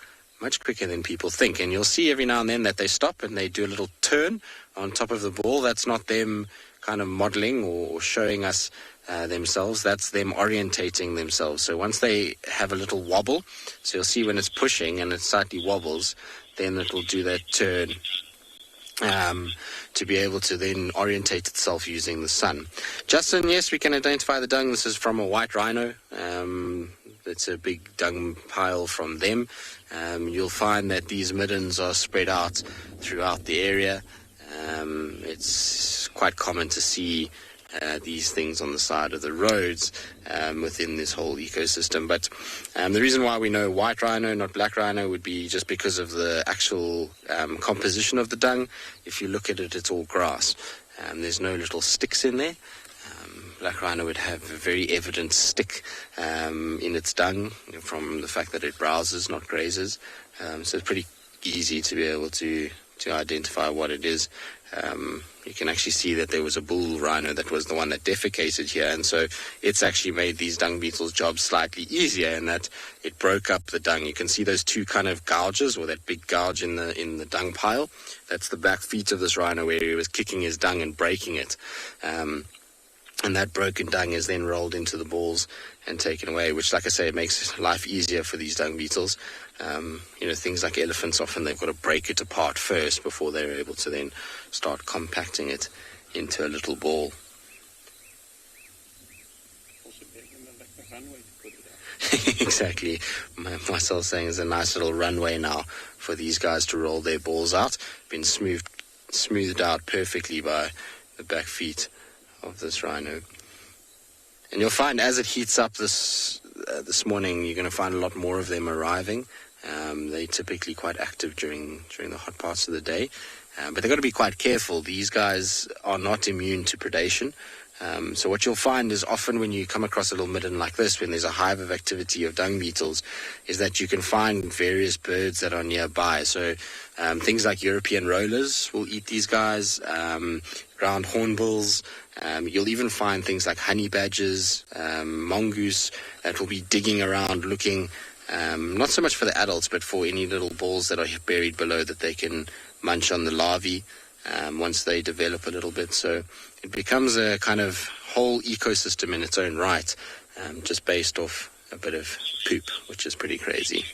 much quicker than people think. And you'll see every now and then that they stop and they do a little turn on top of the ball. That's not them kind of modeling or showing us themselves. That's them orientating themselves. So once they have a little wobble, so you'll see when it's pushing and it slightly wobbles, then it'll do that turn to be able to then orientate itself using the sun. Justin, yes, we can identify the dung. This is from a white rhino. It's a big dung pile from them. You'll find that these middens are spread out throughout the area. It's quite common to see these things on the side of the roads within this whole ecosystem. But the reason why we know white rhino, not black rhino, would be just because of the actual composition of the dung. If you look at it, it's all grass. There's no little sticks in there. Black rhino would have a very evident stick in its dung from the fact that it browses, not grazes. So it's pretty easy to be able to identify what it is. You can actually see that there was a bull rhino that was the one that defecated here, and so it's actually made these dung beetles' jobs slightly easier in that it broke up the dung. You can see those two kind of gouges, or that big gouge in the dung pile. That's the back feet of this rhino where he was kicking his dung and breaking it. And that broken dung is then rolled into the balls and taken away, which, like I say, it makes life easier for these dung beetles. Things like elephants, often they've got to break it apart first before they're able to then start compacting it into a little ball. Exactly. Myself saying there's a nice little runway now for these guys to roll their balls out. Been smoothed out perfectly by the back feet of this rhino. And you'll find as it heats up this morning, you're going to find a lot more of them arriving. They're typically quite active during the hot parts of the day, but they've got to be quite careful. These guys are not immune to predation. So what you'll find is often when you come across a little midden like this, when there's a hive of activity of dung beetles, is that you can find various birds that are nearby. So things like European rollers will eat these guys, ground hornbills. You'll even find things like honey badgers, mongoose that will be digging around looking, not so much for the adults, but for any little balls that are buried below that they can munch on the larvae once they develop a little bit. So it becomes a kind of whole ecosystem in its own right, just based off a bit of poop, which is pretty crazy.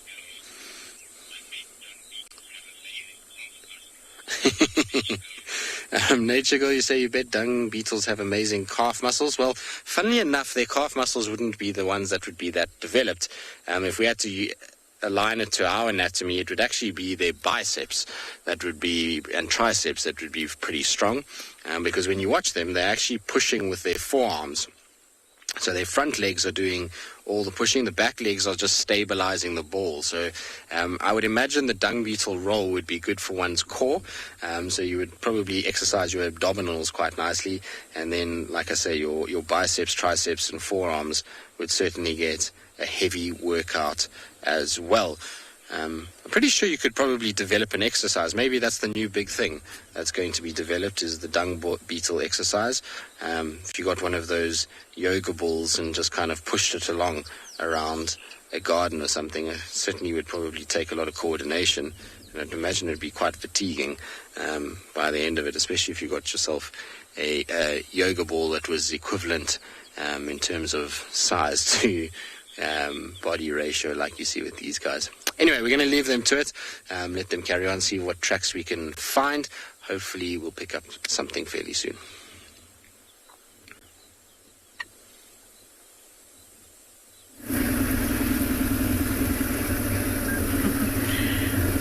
Nature Girl, you say you bet dung beetles have amazing calf muscles. Well, funnily enough, their calf muscles wouldn't be the ones that would be that developed. If we had to align it to our anatomy, it would actually be their biceps that would be, and triceps that would be pretty strong. Because when you watch them, they're actually pushing with their forearms. So their front legs are doing all the pushing. The back legs are just stabilizing the ball. So I would imagine the dung beetle roll would be good for one's core. So you would probably exercise your abdominals quite nicely. And then, like I say, your biceps, triceps, and forearms would certainly get a heavy workout as well. I'm pretty sure you could probably develop an exercise. Maybe that's the new big thing that's going to be developed, is the dung beetle exercise. If you got one of those yoga balls and just kind of pushed it along around a garden or something, it certainly would probably take a lot of coordination. And I'd imagine it'd be quite fatiguing by the end of it, especially if you got yourself a yoga ball that was equivalent in terms of size to body ratio like you see with these guys. Anyway, we're going to leave them to it, let them carry on, see what tracks we can find. Hopefully we'll pick up something fairly soon.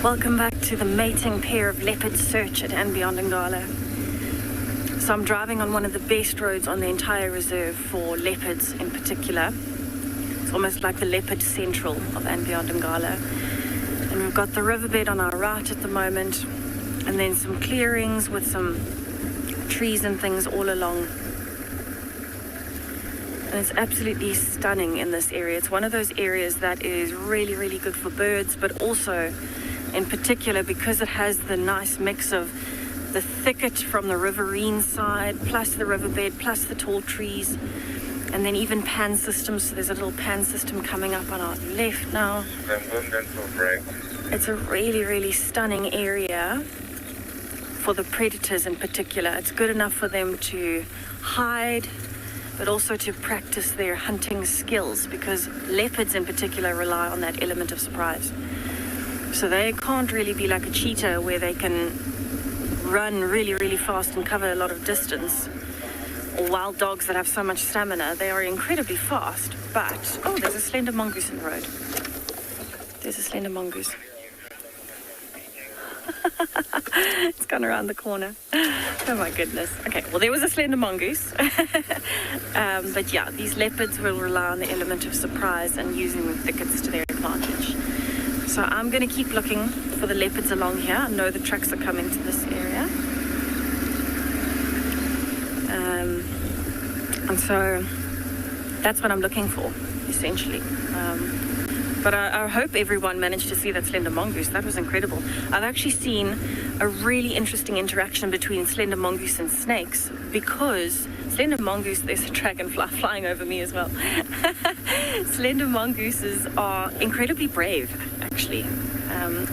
Welcome back to the mating pair of leopard search at and beyond Ngala. So I'm driving on one of the best roads on the entire reserve for leopards in particular. It's almost like the leopard central of and beyond Ngala. And we've got the riverbed on our right at the moment, and then some clearings with some trees and things all along. And it's absolutely stunning in this area. It's one of those areas that is really, really good for birds, but also in particular because it has the nice mix of the thicket from the riverine side, plus the riverbed, plus the tall trees, and then even pan systems. So there's a little pan system coming up on our left now. It's a really, really stunning area for the predators in particular. It's good enough for them to hide, but also to practice their hunting skills, because leopards in particular rely on that element of surprise. So they can't really be like a cheetah where they can run really, really fast and cover a lot of distance, or wild dogs that have so much stamina. They are incredibly fast, but... Oh, there's a slender mongoose in the road. There's a slender mongoose. It's gone around the corner. Oh my goodness. Okay, well, there was a slender mongoose. But yeah, these leopards will rely on the element of surprise and using the thickets to their advantage. So I'm going to keep looking for the leopards along here. I know the tracks are coming to this area. And so that's what I'm looking for, essentially. But I hope everyone managed to see that slender mongoose. That was incredible. I've actually seen a really interesting interaction between slender mongoose and snakes, because slender mongoose, there's a dragonfly flying over me as well. Slender mongooses are incredibly brave, actually.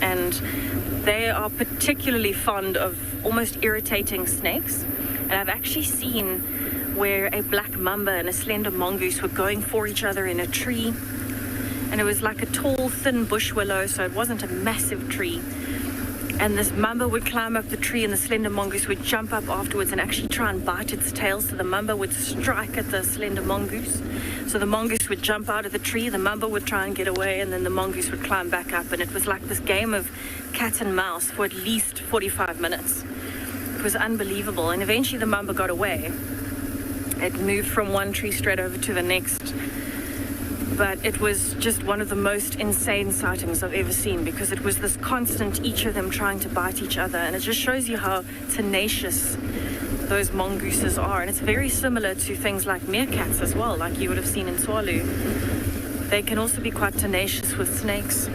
And they are particularly fond of almost irritating snakes. And I've actually seen where a black mamba and a slender mongoose were going for each other in a tree. And it was like a tall, thin bush willow, so it wasn't a massive tree. And this mamba would climb up the tree, and the slender mongoose would jump up afterwards and actually try and bite its tail. So the mamba would strike at the slender mongoose. So the mongoose would jump out of the tree, the mamba would try and get away, and then the mongoose would climb back up. And it was like this game of cat and mouse for at least 45 minutes. It was unbelievable. And eventually the mamba got away. It moved from one tree straight over to the next. But it was just one of the most insane sightings I've ever seen, because it was this constant, each of them trying to bite each other. And it just shows you how tenacious those mongooses are. And it's very similar to things like meerkats as well, like you would have seen in Tswalu. They can also be quite tenacious with snakes.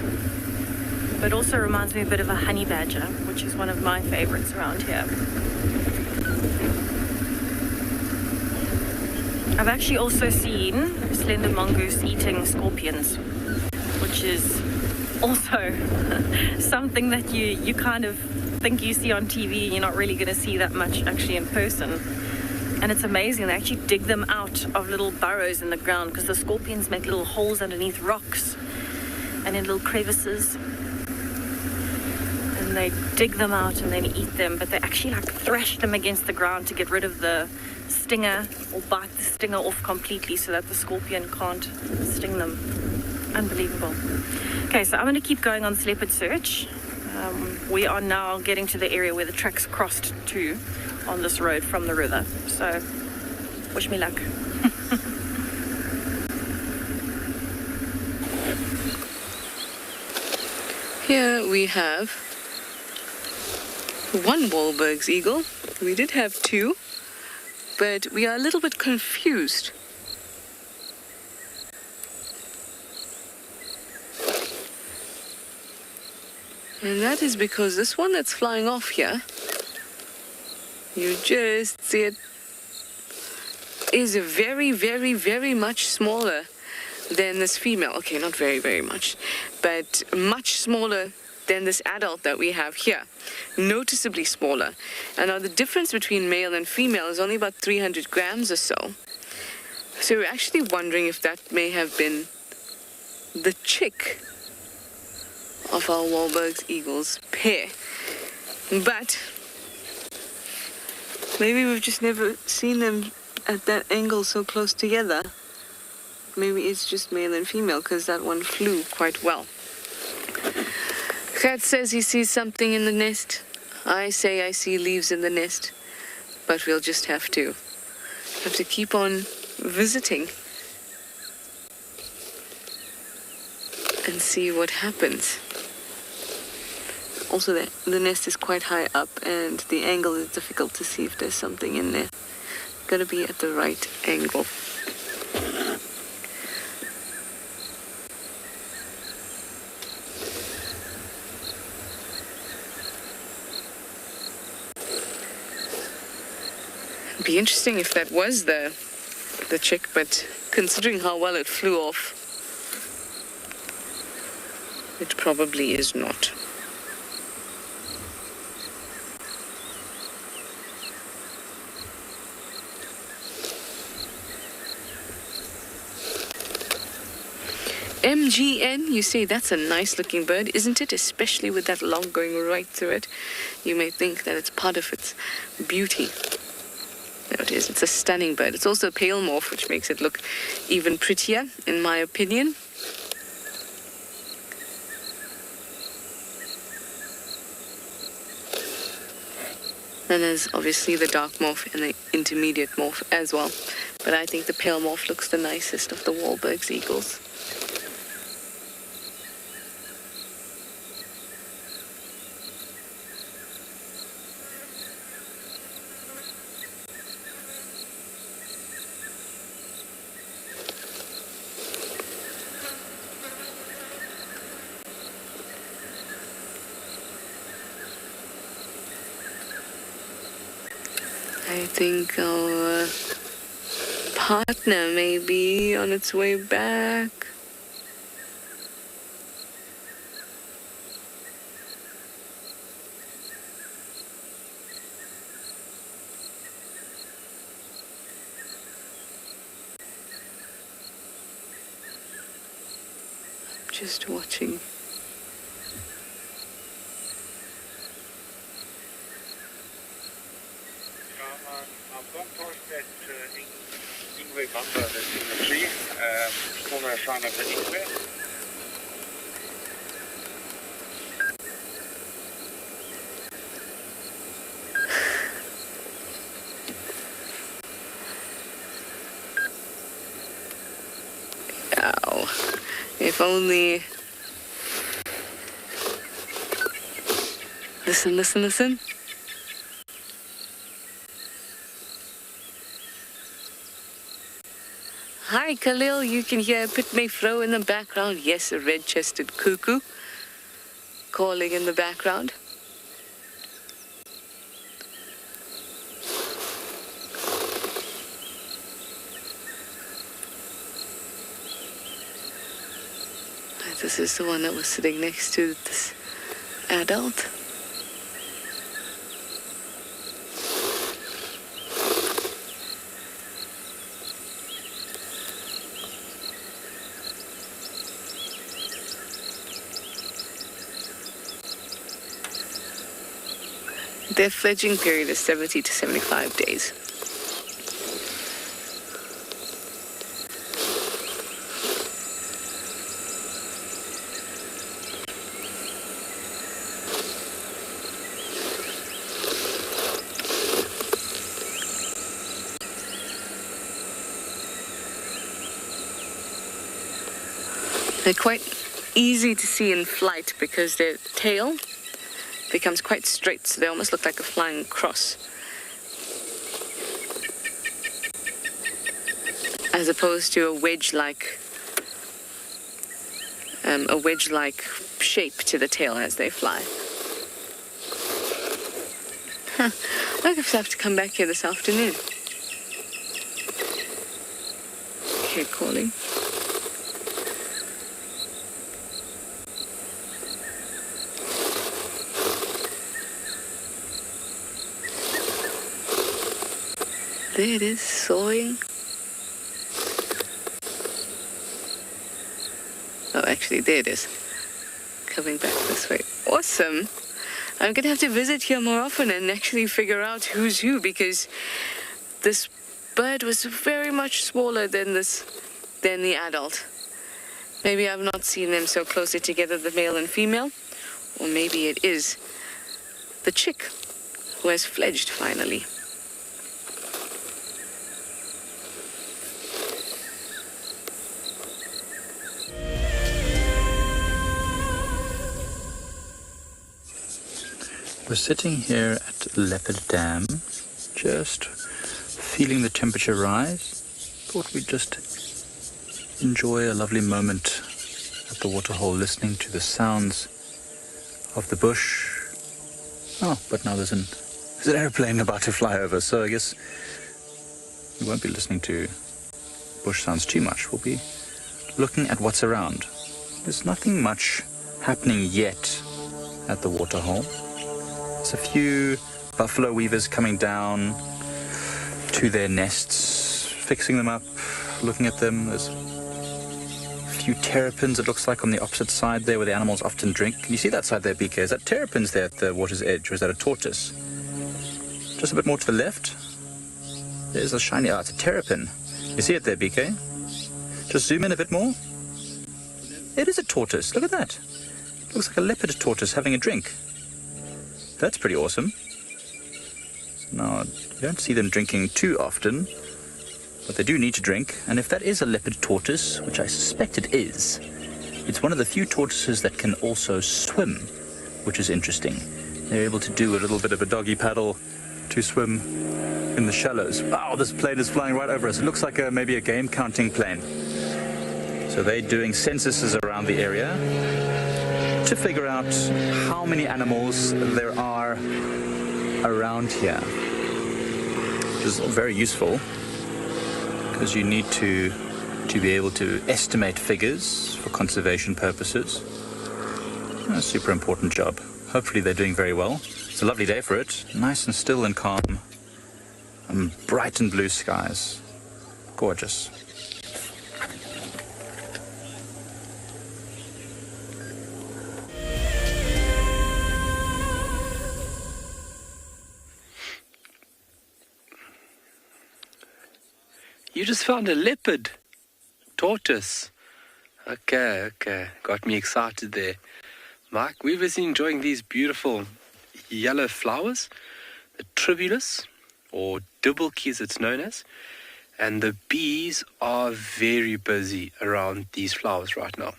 But also reminds me a bit of a honey badger, which is one of my favorites around here. I've actually also seen slender mongoose eating scorpions, which is also something that you kind of think you see on TV, and you're not really going to see that much actually in person. And it's amazing. They actually dig them out of little burrows in the ground, because the scorpions make little holes underneath rocks and in little crevices. And and they dig them out and then eat them, but they actually like thrash them against the ground to get rid of the stinger or bite the stinger off completely so that the scorpion can't sting them. Unbelievable. Okay, so I'm going to keep going on this leopard search. We are now getting to the area where the tracks crossed to on this road from the river. So, wish me luck. Here we have one Wahlberg's eagle. We did have two, but we are a little bit confused. And that is because this one that's flying off here, you just see it, is very, very, very much smaller than this female. Okay, not very, very much, but much smaller than this adult that we have here. Noticeably smaller. And now the difference between male and female is only about 300 grams or so. So we're actually wondering if that may have been the chick of our Wahlberg's eagles pair. But maybe we've just never seen them at that angle so close together. Maybe it's just male and female, because that one flew quite well. Kat says he sees something in the nest. I say I see leaves in the nest. But we'll just have to keep on visiting and see what happens. Also, the nest is quite high up, and the angle is difficult to see if there's something in there. Gotta be at the right angle. It'd be interesting if that was the chick, but considering how well it flew off, it probably is not. MGN, you say that's a nice looking bird, isn't it? Especially with that log going right through it. You may think that it's part of its beauty. There it is. It's a stunning bird. It's also a pale morph, which makes it look even prettier, in my opinion. And there's obviously the dark morph and the intermediate morph as well. But I think the pale morph looks the nicest of the Wahlberg's eagles. I think our partner may be on its way back. Just watching. Ow. If only. Listen, listen, listen. Hi, Khalil. You can hear a pitmay in the background. Yes, a red-chested cuckoo calling in the background. This is the one that was sitting next to this adult. Their fledging period is 70 to 75 days. They're quite easy to see in flight because their tail becomes quite straight, so they almost look like a flying cross. As opposed to a wedge-like shape to the tail as they fly. I guess I have to come back here this afternoon. Okay, calling. There it is, sawing. Oh, actually, there it is. Coming back this way. Awesome. I'm going to have to visit here more often and actually figure out who's who, because this bird was very much smaller than the adult. Maybe I've not seen them so closely together, the male and female. Or maybe it is the chick who has fledged finally. We're sitting here at Leopard Dam, just feeling the temperature rise. Thought we'd just enjoy a lovely moment at the waterhole, listening to the sounds of the bush. Oh, but now there's an airplane about to fly over, so I guess we won't be listening to bush sounds too much. We'll be looking at what's around. There's nothing much happening yet at the waterhole. There's a few buffalo weavers coming down to their nests, fixing them up, looking at them. There's a few terrapins, it looks like, on the opposite side there where the animals often drink. Can you see that side there, BK? Is that terrapins there at the water's edge, or is that a tortoise? Just a bit more to the left. There's a shiny, it's a terrapin. You see it there, BK? Just zoom in a bit more. It is a tortoise, look at that. Looks like a leopard tortoise having a drink. That's pretty awesome. Now, you don't see them drinking too often, but they do need to drink. And if that is a leopard tortoise, which I suspect it is, it's one of the few tortoises that can also swim, which is interesting. They're able to do a little bit of a doggy paddle to swim in the shallows. Wow, this plane is flying right over us. It looks like maybe a game counting plane. So they're doing censuses around the area to figure out how many animals there are around here, which is very useful because you need to be able to estimate figures for conservation purposes. A super important job. Hopefully they're doing very well. It's a lovely day for it, nice and still and calm, and bright and blue skies. Gorgeous. You just found a leopard tortoise. Okay. Got me excited there. Mike, we're busy enjoying these beautiful yellow flowers, the tribulus, or dibblekey as it's known as. And the bees are very busy around these flowers right now.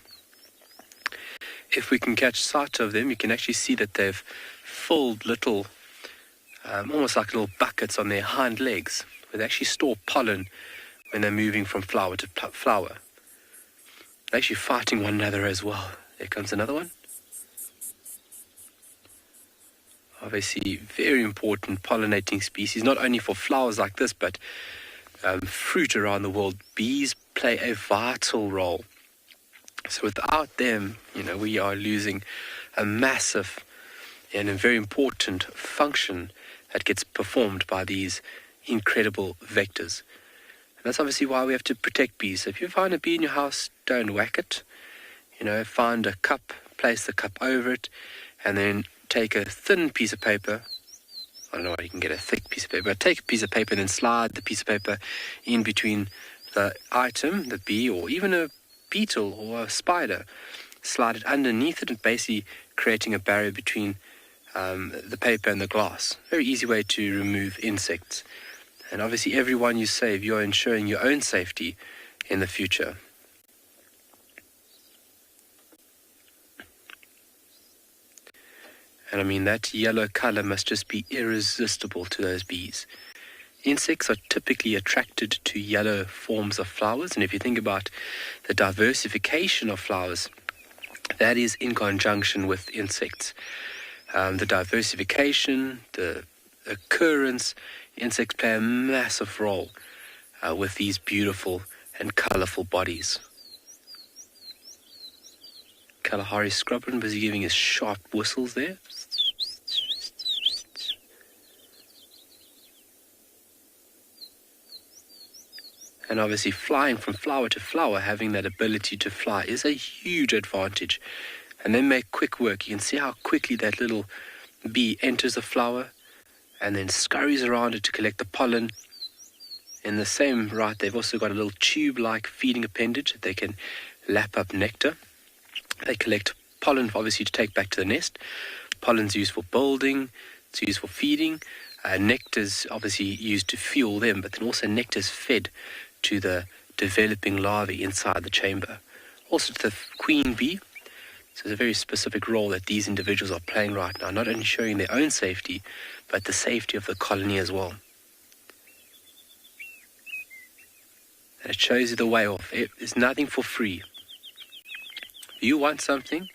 If we can catch sight of them, you can actually see that they've filled little, almost like little buckets on their hind legs, where they actually store pollen when they're moving from flower to flower. They're actually fighting one another as well. There comes another one. Obviously, very important pollinating species, not only for flowers like this, but fruit around the world. Bees play a vital role. So without them, we are losing a massive and a very important function that gets performed by these incredible vectors. That's obviously why we have to protect bees. So if you find a bee in your house, don't whack it. Find a cup, place the cup over it, and then take a thin piece of paper, I don't know, you can get a thick piece of paper. But take a piece of paper and then slide the piece of paper in between the item, the bee, or even a beetle or a spider. Slide it underneath it and basically creating a barrier between the paper and the glass. Very easy way to remove insects. And obviously everyone you save, you're ensuring your own safety in the future. And I mean, that yellow color must just be irresistible to those bees. Insects are typically attracted to yellow forms of flowers, and if you think about the diversification of flowers, that is in conjunction with insects. The diversification, the occurrence, insects play a massive role with these beautiful and colorful bodies. Kalahari scrubber busy giving his sharp whistles there. And obviously flying from flower to flower, having that ability to fly is a huge advantage. And they make quick work. You can see how quickly that little bee enters the flower and then scurries around it to collect the pollen. In the same right, they've also got a little tube-like feeding appendage that they can lap up nectar. They collect pollen, obviously, to take back to the nest. Pollen's used for building, it's used for feeding. Nectar's obviously used to fuel them, but then also nectar's fed to the developing larvae inside the chamber. Also to the queen bee. So it's a very specific role that these individuals are playing right now, not only ensuring their own safety, but the safety of the colony as well. And it shows you the way off. It's nothing for free. If you want something,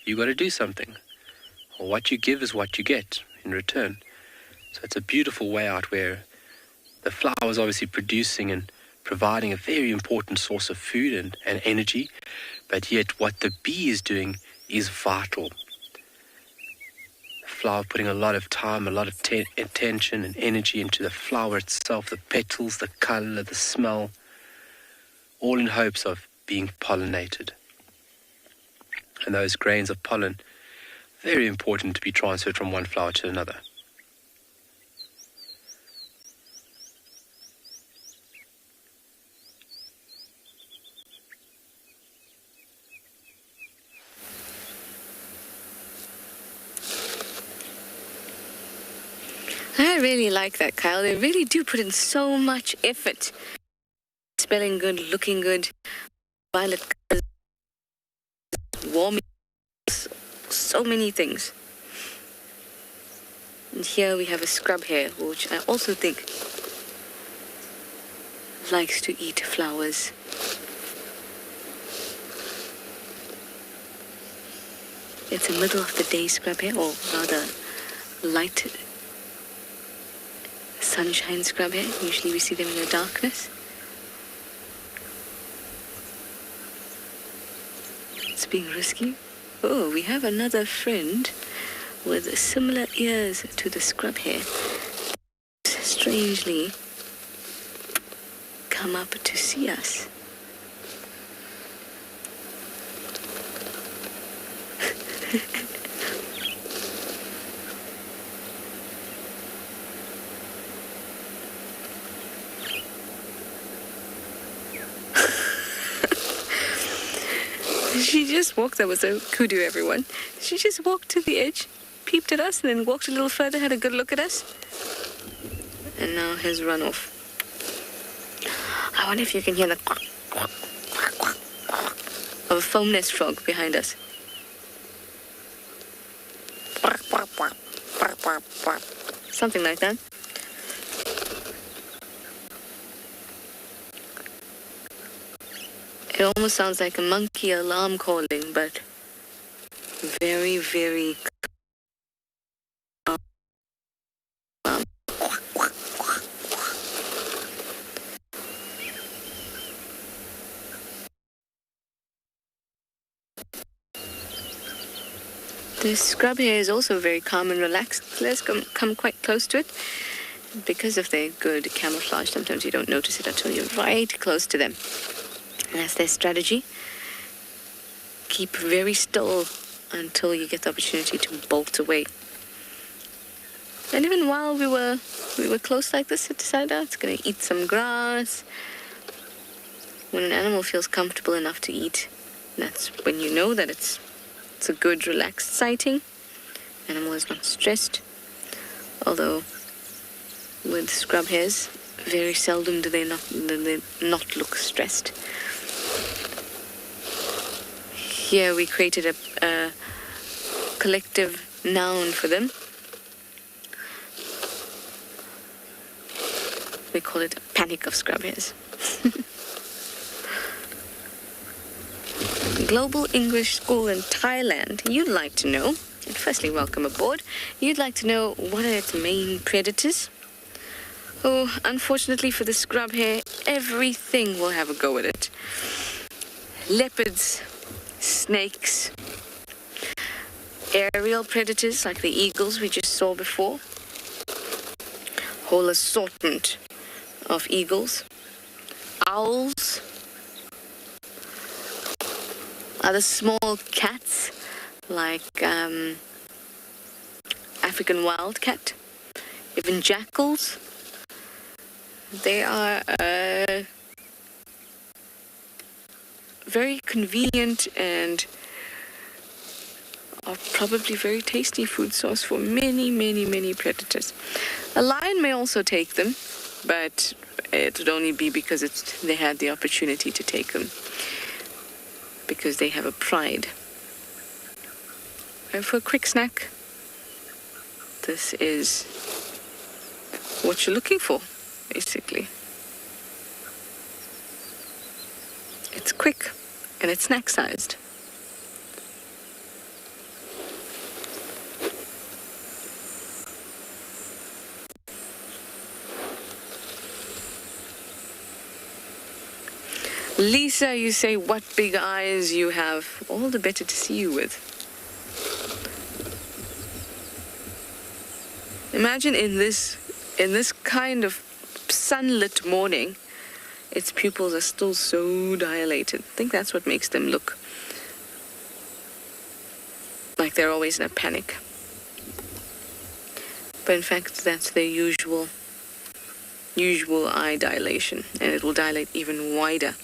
you got to do something. Or what you give is what you get in return. So it's a beautiful way out where the flower is obviously producing and providing a very important source of food and energy, but yet what the bee is doing is vital. The flower putting a lot of time, a lot of attention and energy into the flower itself, the petals, the color, the smell, all in hopes of being pollinated. And those grains of pollen, very important to be transferred from one flower to another. I really like that, Kyle. They really do put in so much effort. Smelling good, looking good, violet colors, warm, so many things. And here we have a scrub hare, which I also think likes to eat flowers. It's a middle of the day scrub hare, or rather light sunshine scrub hare. Usually we see them in the darkness. It's being risky. Oh, we have another friend with similar ears to the scrub hare. Strangely come up to see us. She just walked, that was a kudu, everyone. She just walked to the edge, peeped at us, and then walked a little further, had a good look at us, and now has run off. I wonder if you can hear the quack, quack, quack, quack, quack of a foam nest frog behind us. Quack, quack, quack, quack, quack, quack. Something like that. It almost sounds like a monkey alarm calling, but very, very calm. This scrub here is also very calm and relaxed. Let's come quite close to it. Because of their good camouflage, sometimes you don't notice it until you're right close to them. And that's their strategy. Keep very still until you get the opportunity to bolt away. And even while we were close like this, it decided it's going to eat some grass. When an animal feels comfortable enough to eat, that's when you know that it's a good, relaxed sighting. Animal is not stressed. Although, with scrub hares, very seldom do they not look stressed. Here we created a collective noun for them. We call it a panic of scrub hares. Global English School in Thailand. You'd like to know, and firstly, welcome aboard. You'd like to know what are its main predators? Oh, unfortunately for the scrub hare, everything will have a go at it. Leopards, snakes, aerial predators like the eagles we just saw before. Whole assortment of eagles, owls, other small cats like African wildcat, even jackals. They are very convenient and are probably very tasty food source for many, many, many predators. A lion may also take them, but it would only be because they had the opportunity to take them, because they have a pride. And for a quick snack, this is what you're looking for, basically. It's quick and it's snack-sized. Lisa, you say, what big eyes you have. All the better to see you with. Imagine in this kind of sunlit morning, its pupils are still so dilated. I think that's what makes them look like they're always in a panic. But in fact, that's their usual eye dilation, and it will dilate even wider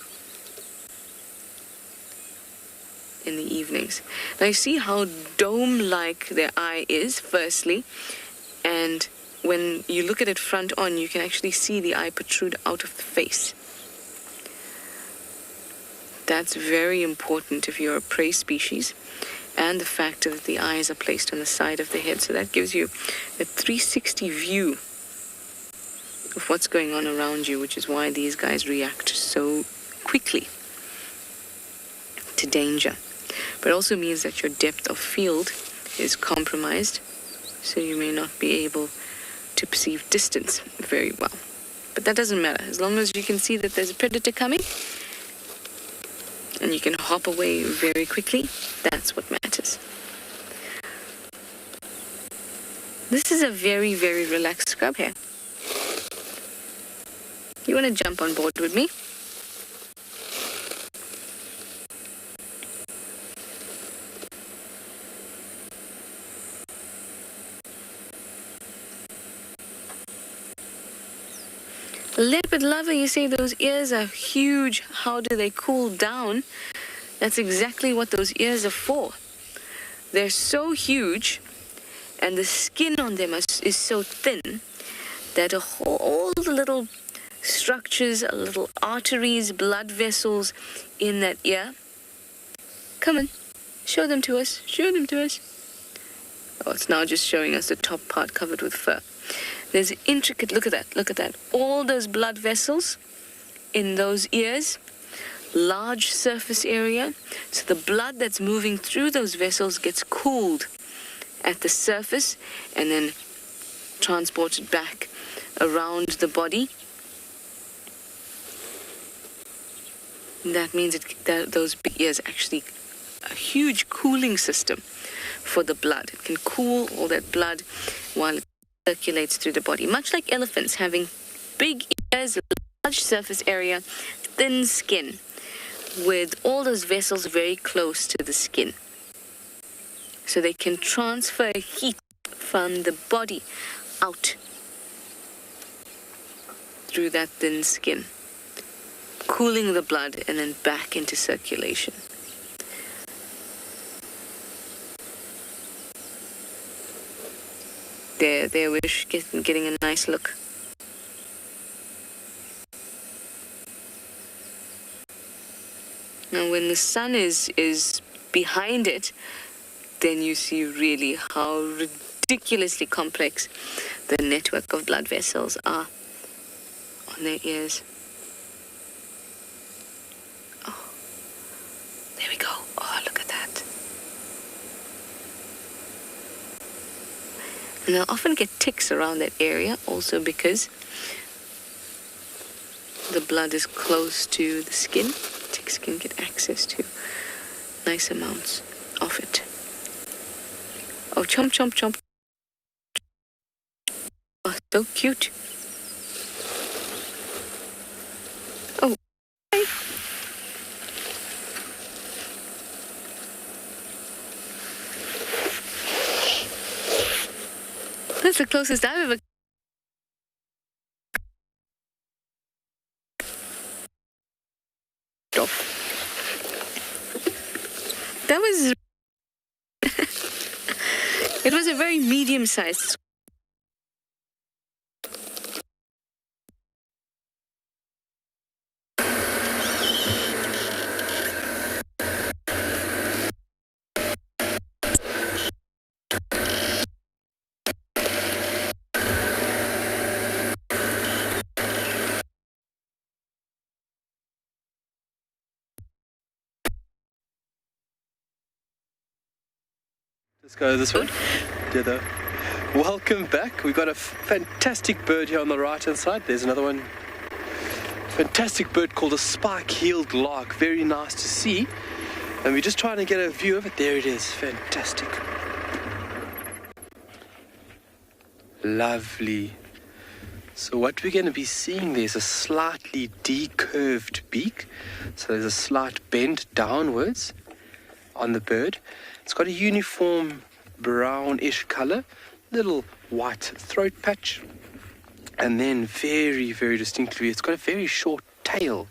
in the evenings. Now you see how dome-like their eye is, firstly, and when you look at it front on, you can actually see the eye protrude out of the face. That's very important if you're a prey species, and the fact that the eyes are placed on the side of the head, so that gives you a 360 view of what's going on around you, which is why these guys react so quickly to danger. But it also means that your depth of field is compromised, so you may not be able to perceive distance very well. But that doesn't matter. As long as you can see that there's a predator coming and you can hop away very quickly, that's what matters. This is a very, very relaxed scrub hare. You want to jump on board with me? Leopard lover, you say those ears are huge. How do they cool down? That's exactly what those ears are for. They're so huge, and the skin on them is so thin that all the little structures, little arteries, blood vessels in that ear. Come on, show them to us. Show them to us. Oh, it's now just showing us the top part covered with fur. There's intricate, look at that. All those blood vessels in those ears, large surface area. So the blood that's moving through those vessels gets cooled at the surface and then transported back around the body. And that means that those big ears actually a huge cooling system for the blood. It can cool all that blood while it circulates through the body, much like elephants having big ears, large surface area, thin skin, with all those vessels very close to the skin. So they can transfer heat from the body out through that thin skin, cooling the blood and then back into circulation. There, we're getting a nice look. Now, when the sun is behind it, then you see really how ridiculously complex the network of blood vessels are on their ears. Oh, there we go. Oh, look at that. And they'll often get ticks around that area also because the blood is close to the skin. Ticks can get access to nice amounts of it. Oh, chomp, chomp, chomp. Oh, so cute. Oh, hey. That's the closest I've ever... That was... It was a very medium-sized... Let's go this way. Ditto. Welcome back. We've got a fantastic bird here on the right-hand side. There's another one. Fantastic bird called a spike-heeled lark. Very nice to see. And we're just trying to get a view of it. There it is. Fantastic. Lovely. So what we're going to be seeing, there's a slightly decurved beak. So there's a slight bend downwards on the bird. It's got a uniform brownish color, little white throat patch, and then very, very distinctly, it's got a very short tail.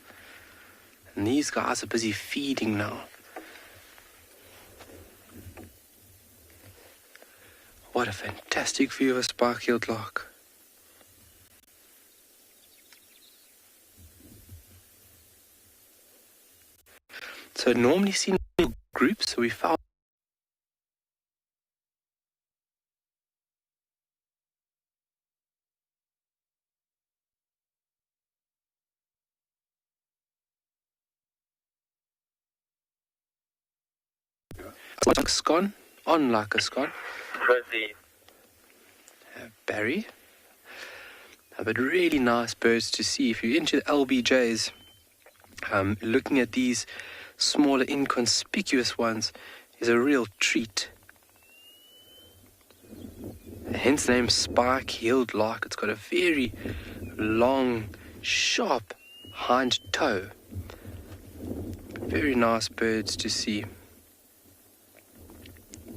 And these guys are busy feeding now. What a fantastic view of a spike-heeled lark. So normally seen in groups, so we found like a scone, on like a scone. Barry. But really nice birds to see. If you're into the LBJs, looking at these smaller, inconspicuous ones is a real treat. Hence the name spike-heeled lark. It's got a very long, sharp hind toe. Very nice birds to see.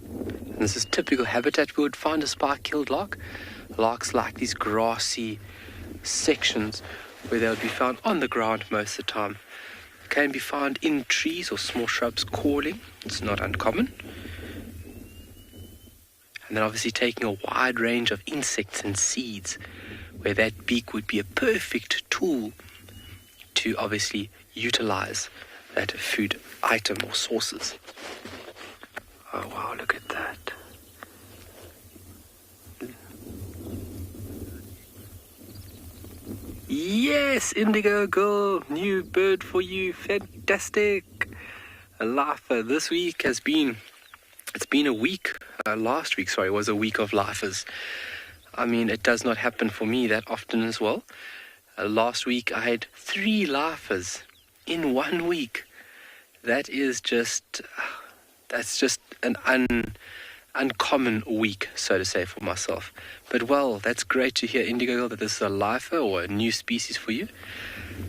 And this is typical habitat we would find a spike-heeled lark. Larks like these grassy sections where they would be found on the ground most of the time. Can be found in trees or small shrubs calling. It's not uncommon. And then obviously taking a wide range of insects and seeds, where that beak would be a perfect tool to obviously utilize that food item or sources. Oh wow, look at that. Yes, Indigo Girl, new bird for you, fantastic. A lifer this week has been, it's been a week, last week, was a week of lifers. I mean, it does not happen for me that often as well. Last week I had 3 lifers in 1 week. That is just, that's just an uncommon week, so to say, for myself. But well, that's great to hear, Indigo Girl, that this is a lifer or a new species for you.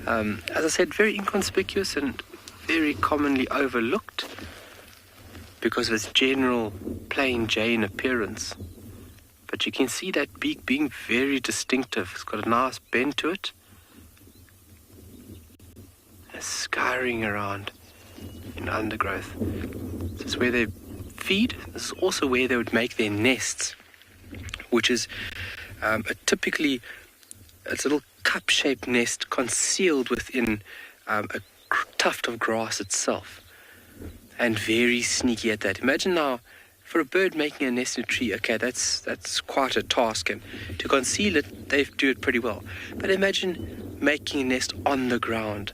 As I said, very inconspicuous and very commonly overlooked because of its general plain Jane appearance. But you can see that beak being very distinctive. It's got a nice bend to it. It's scurrying around in undergrowth. This is where they feed. This is also where they would make their nests, which is typically a little cup-shaped nest concealed within a tuft of grass itself. And very sneaky at that. Imagine now, for a bird making a nest in a tree, okay, that's quite a task, and to conceal it, they do it pretty well. But imagine making a nest on the ground.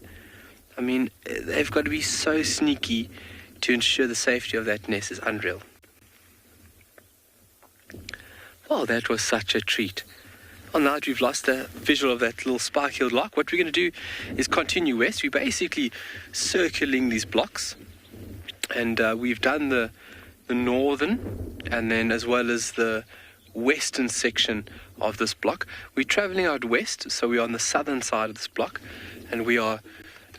I mean, they've got to be so sneaky to ensure the safety of that nest is unreal. Well, that was such a treat. Well, now that we've lost the visual of that little spike-heeled lark, what we're going to do is continue west. We're basically circling these blocks, and we've done the northern and then as well as the western section of this block. We're traveling out west, so we're on the southern side of this block, and we are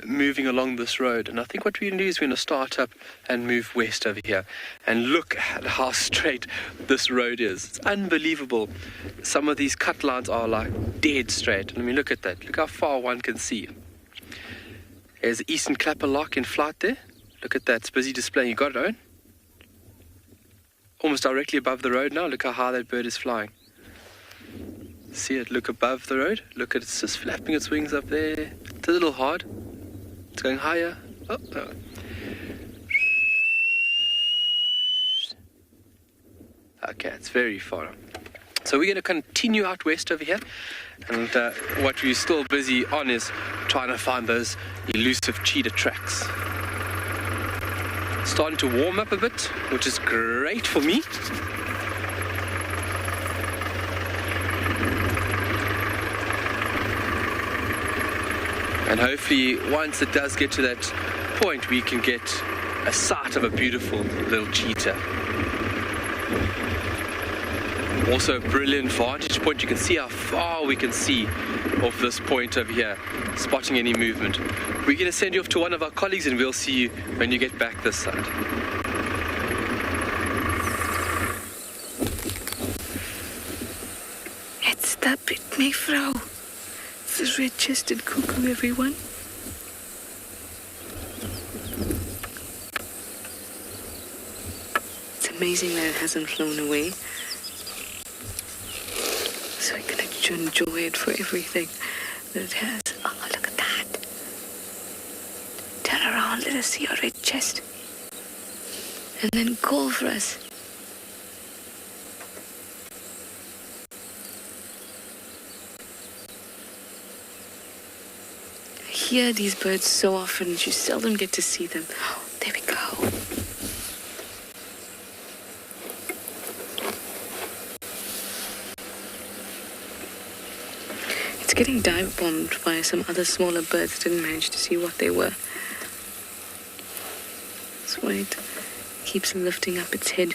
moving along this road. And I think what we're going to do is we're going to start up and move west over here, and look at how straight this road is. It's unbelievable. Some of these cut lines are like dead straight. I mean, look at that. Look how far one can see. There's the eastern clapper lark in flight there. Look at that. It's busy displaying. You got it, Owen? Almost directly above the road now. Look how high that bird is flying. See it? Look above the road. Look at it. It's just flapping its wings up there. It's a little hard. It's going higher. Oh, no. Okay, it's very far. So we're going to continue out west over here. And what we're still busy on is trying to find those elusive cheetah tracks. Starting to warm up a bit, which is great for me. And hopefully, once it does get to that point, we can get a sight of a beautiful little cheetah. Also a brilliant vantage point. You can see how far we can see off this point over here, spotting any movement. We're going to send you off to one of our colleagues, and we'll see you when you get back this side. It's the bit, mevrou. It's the red-chested cuckoo, everyone. It's amazing that it hasn't flown away. So we're going to enjoy it for everything that it has. Oh, look at that. Turn around, let us see your red chest. And then call for us. I hear these birds so often, you seldom get to see them. Oh, there we go. It's getting dive bombed by some other smaller birds. Didn't manage to see what they were. That's why it keeps lifting up its head.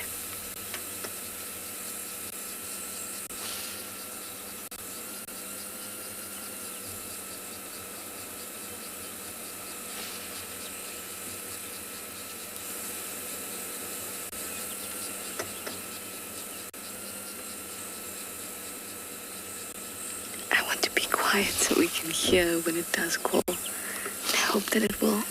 Quiet so we can hear when it does call. I hope that it will.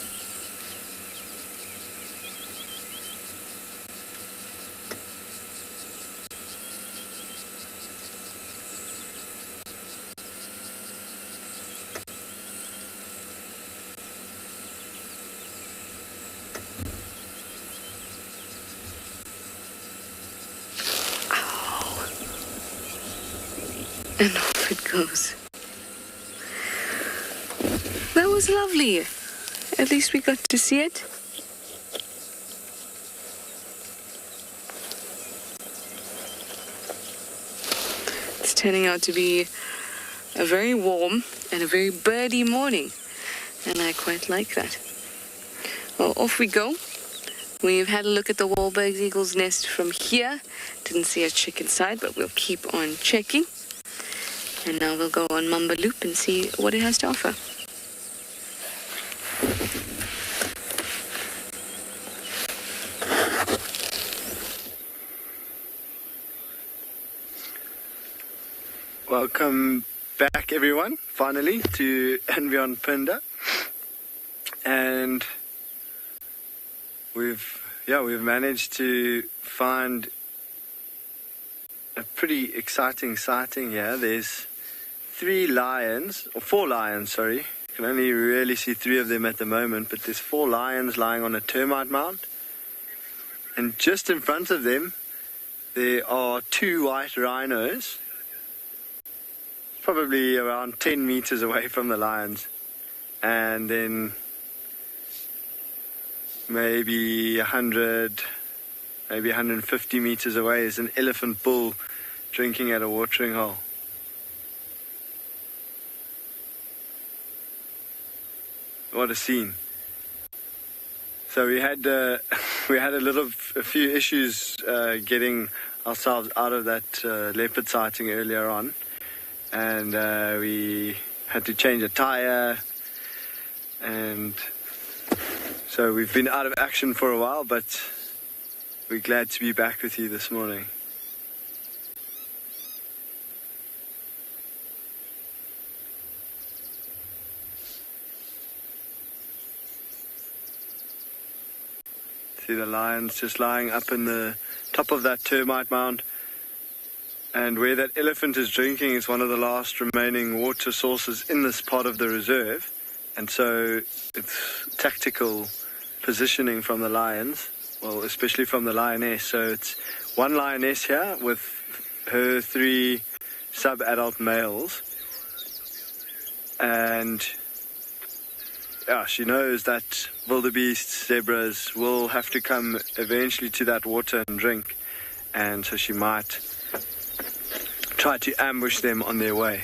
Ow. And off it goes. That was lovely. At least we got to see it. It's turning out to be a very warm and a very birdy morning, and I quite like that. Well, off we go. We've had a look at the Wahlberg eagle's nest from here. Didn't see a chick inside, but we'll keep on checking. And now we'll go on Mamba Loop and see what it has to offer. Welcome back, everyone, finally, to And Beyond Pinda. And we've managed to find a pretty exciting sighting here. There's 4 lions, sorry. You can only really see 3 of them at the moment, but there's 4 lions lying on a termite mound. And just in front of them, there are 2 white rhinos, probably around 10 meters away from the lions. And then maybe 100, maybe 150 meters away is an elephant bull drinking at a watering hole. What a scene. So we had a few issues getting ourselves out of that leopard sighting earlier on, and we had to change a tire, and so we've been out of action for a while, but we're glad to be back with you this morning. See the lions just lying up in the top of that termite mound, and where that elephant is drinking is one of the last remaining water sources in this part of the reserve, and so it's tactical positioning from the lions, well, especially from the lioness. So it's one lioness here with her 3 sub-adult males, and yeah, she knows that wildebeests, zebras will have to come eventually to that water and drink, and so she might try to ambush them on their way.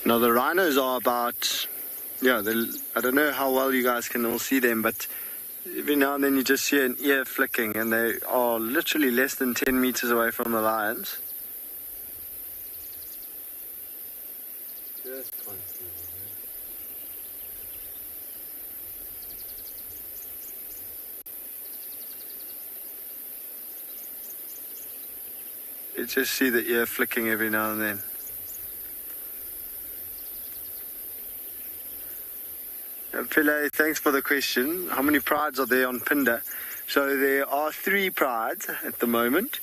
Now the rhinos are about, I don't know how well you guys can all see them, but every now and then you just hear an ear flicking, and they are literally less than 10 meters away from the lions. You just see the ear flicking every now and then. Pile, thanks for the question. How many prides are there on Pinda? So there are 3 prides at the moment.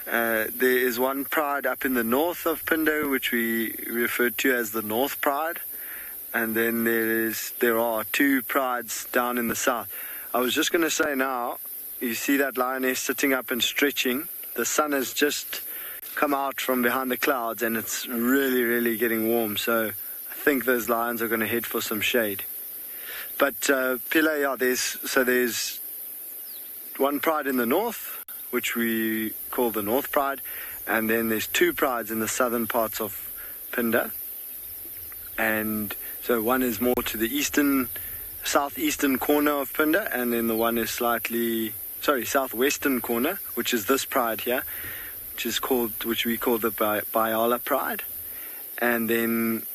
There is 1 pride up in the north of Pinda, which we refer to as the North Pride, and then there are 2 prides down in the south. I was just going to say now, you see that lioness sitting up and stretching. The sun has just come out from behind the clouds, and it's really, really getting warm. So I think those lions are going to head for some shade. But Pile, yeah, there's 1 pride in the north, which we call the North Pride, and then there's 2 prides in the southern parts of Pinda. And so one is more to the southeastern corner of Pinda, and then the one is southwestern corner, which is this pride here, which we call the Biala Pride. And then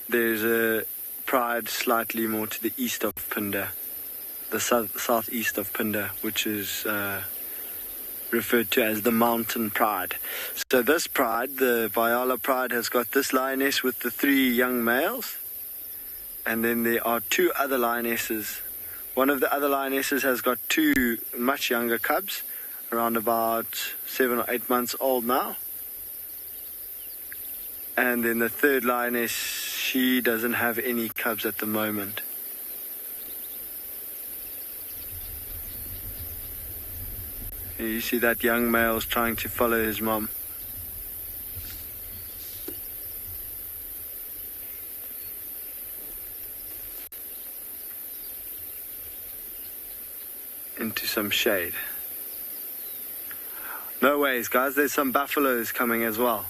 there's a pride slightly more to the east of Pinda, the southeast of Pinda, which is referred to as the Mountain Pride. So this pride, the Biala Pride, has got this lioness with the 3 young males, and then there are 2 other lionesses. One of the other lionesses has got 2 much younger cubs, around about 7 or 8 months old now. And then the 3rd lioness, she doesn't have any cubs at the moment. You see that young male's trying to follow his mom. Into some shade. No ways, guys, there's some buffaloes coming as well.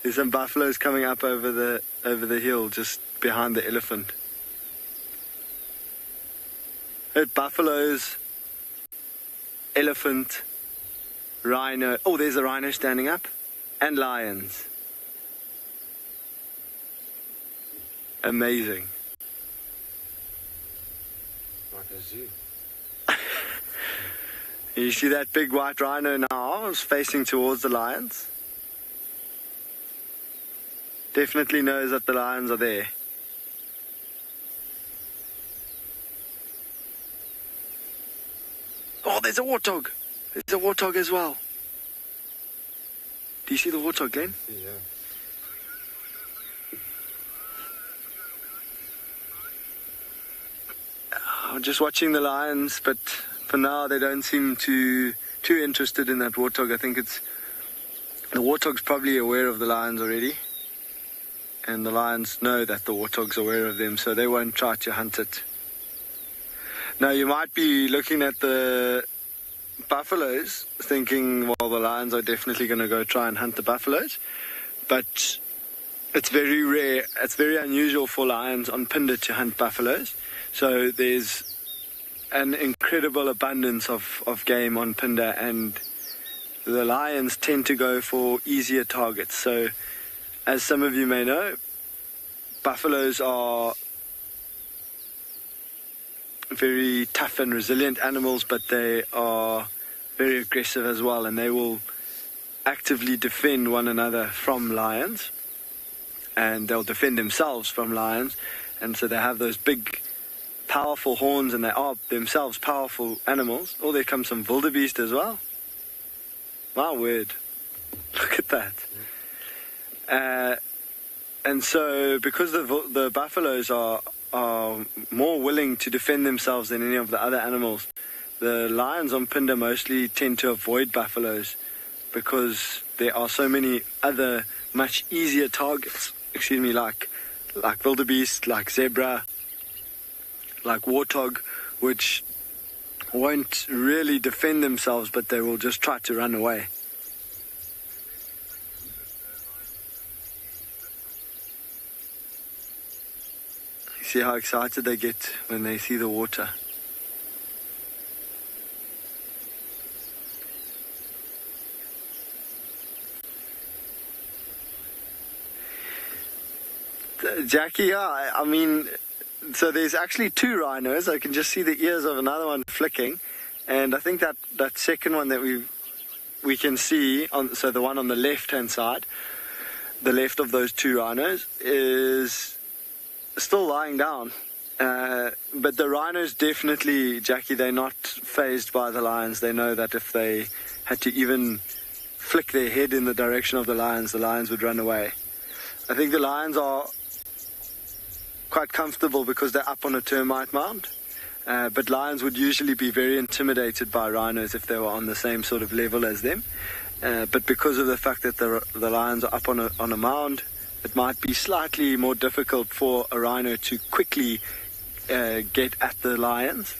There's some buffaloes coming up over the hill just behind the elephant. Buffaloes, elephant, rhino. Oh, there's a rhino standing up. And lions. amazing. Like a zoo. You see that big white rhino now is facing towards the lions. Definitely knows that the lions are there. Oh, there's a warthog. There's a warthog as well. Do you see the warthog, Glenn? Yeah. I'm just watching the lions, but for now they don't seem too interested in that warthog. I think the warthog's probably aware of the lions already, and the lions know that the warthog's aware of them, so they won't try to hunt it. Now you might be looking at the buffaloes thinking, well, the lions are definitely going to go try and hunt the buffaloes, but it's very rare, it's very unusual for lions on Phinda to hunt buffaloes. So there's an incredible abundance of game on Phinda, and the lions tend to go for easier targets. So as some of you may know, buffaloes are very tough and resilient animals, but they are very aggressive as well, and they will actively defend one another from lions, and they'll defend themselves from lions. And so they have those big powerful horns, and they are themselves powerful animals. Oh, there comes some wildebeest as well. My word, look at that. And so because the buffaloes are more willing to defend themselves than any of the other animals, the lions on Phinda mostly tend to avoid buffaloes because there are so many other much easier targets, like wildebeest, like zebra, like warthog, which won't really defend themselves, but they will just try to run away. You see how excited they get when they see the water. Jackie, I mean, so there's actually two rhinos. I can just see the ears of another one flicking, and I think that second one that we can see, so the one on the left-hand side, the left of those two rhinos, is still lying down. But the rhinos definitely, Jackie, they're not fazed by the lions. They know that if they had to even flick their head in the direction of the lions would run away. I think the lions are quite comfortable because they're up on a termite mound, but lions would usually be very intimidated by rhinos if they were on the same sort of level as them, but because of the fact that the lions are up on a mound, it might be slightly more difficult for a rhino to quickly get at the lions.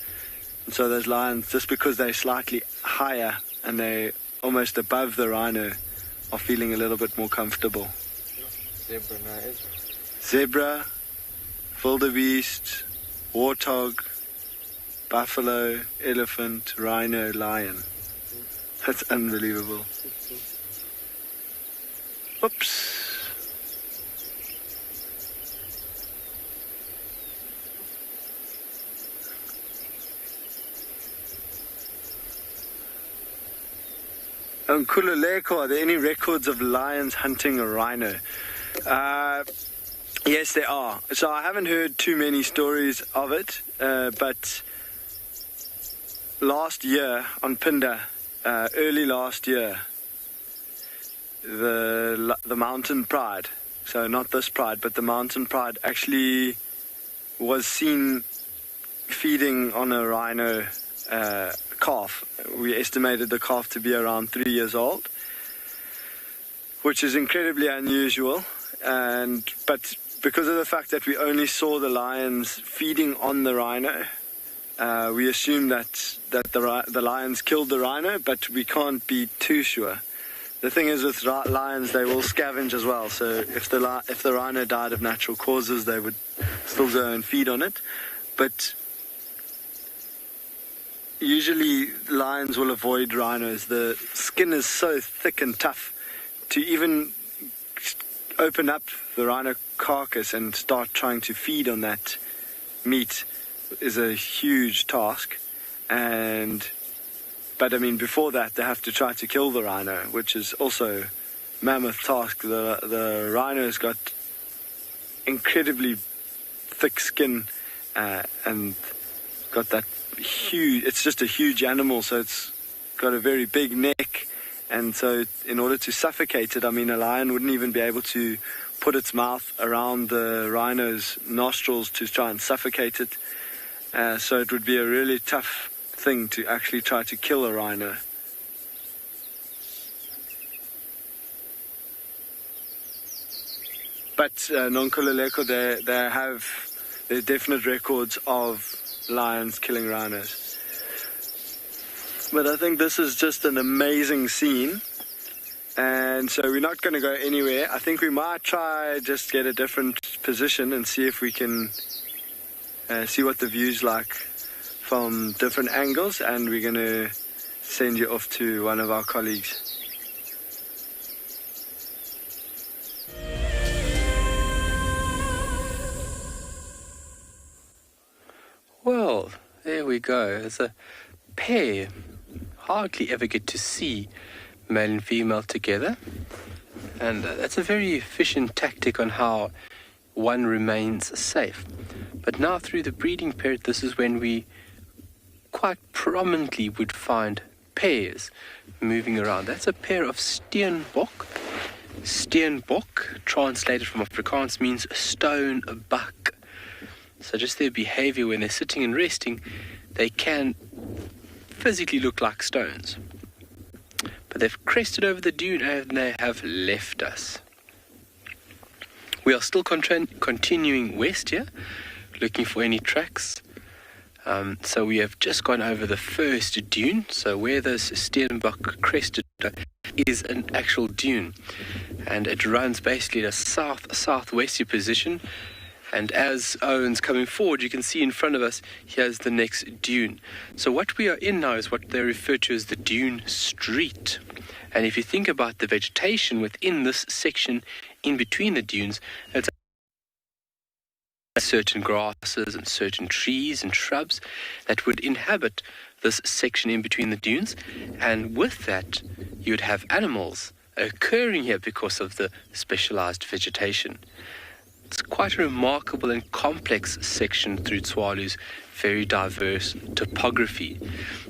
And so those lions, just because they're slightly higher and they're almost above the rhino, are feeling a little bit more comfortable. Zebra, wildebeest, warthog, buffalo, elephant, rhino, lion. That's unbelievable. Oops. On Kululeko, are there any records of lions hunting a rhino? Yes, there are. So I haven't heard too many stories of it, but last year on Phinda, early last year, the mountain pride, so not this pride, but the mountain pride actually was seen feeding on a rhino calf. We estimated the calf to be around 3 years old, which is incredibly unusual. But because of the fact that we only saw the lions feeding on the rhino, we assume that the lions killed the rhino, but we can't be too sure. The thing is, with lions, they will scavenge as well. So if the rhino died of natural causes, they would still go and feed on it. But usually lions will avoid rhinos. The skin is so thick and tough to even open up the rhino carcass and start trying to feed on that meat is a huge task. But I mean, before that, they have to try to kill the rhino, which is also a mammoth task. The rhino's got incredibly thick skin and got that huge, it's just a huge animal, so it's got a very big neck. And so in order to suffocate it, I mean, a lion wouldn't even be able to put its mouth around the rhino's nostrils to try and suffocate it. So it would be a really tough thing to actually try to kill a rhino. But Nonkululeko, they have their definite records of lions killing rhinos. But I think this is just an amazing scene. And so we're not going to go anywhere. I think we might try just get a different position and see if we can see what the view's like from different angles, and we're going to send you off to one of our colleagues. Well, there we go. It's a pair. Hardly ever get to see male and female together. And that's a very efficient tactic on how one remains safe. But now through the breeding period, this is when we quite prominently would find pairs moving around. That's a pair of steenbok. Steenbok, translated from Afrikaans, means stone buck. So just their behavior when they're sitting and resting, they can physically look like stones. But they've crested over the dune and they have left us. We are still continuing west here, looking for any tracks. So we have just gone over the first dune. So where this steenbok crested is an actual dune. And it runs basically at a southwestern position. And as Owen's coming forward, you can see in front of us, here's the next dune. So what we are in now is what they refer to as the Dune Street. And if you think about the vegetation within this section in between the dunes, it's certain grasses and certain trees and shrubs that would inhabit this section in between the dunes. And with that, you'd have animals occurring here because of the specialized vegetation. It's quite a remarkable and complex section through Tswalu's very diverse topography.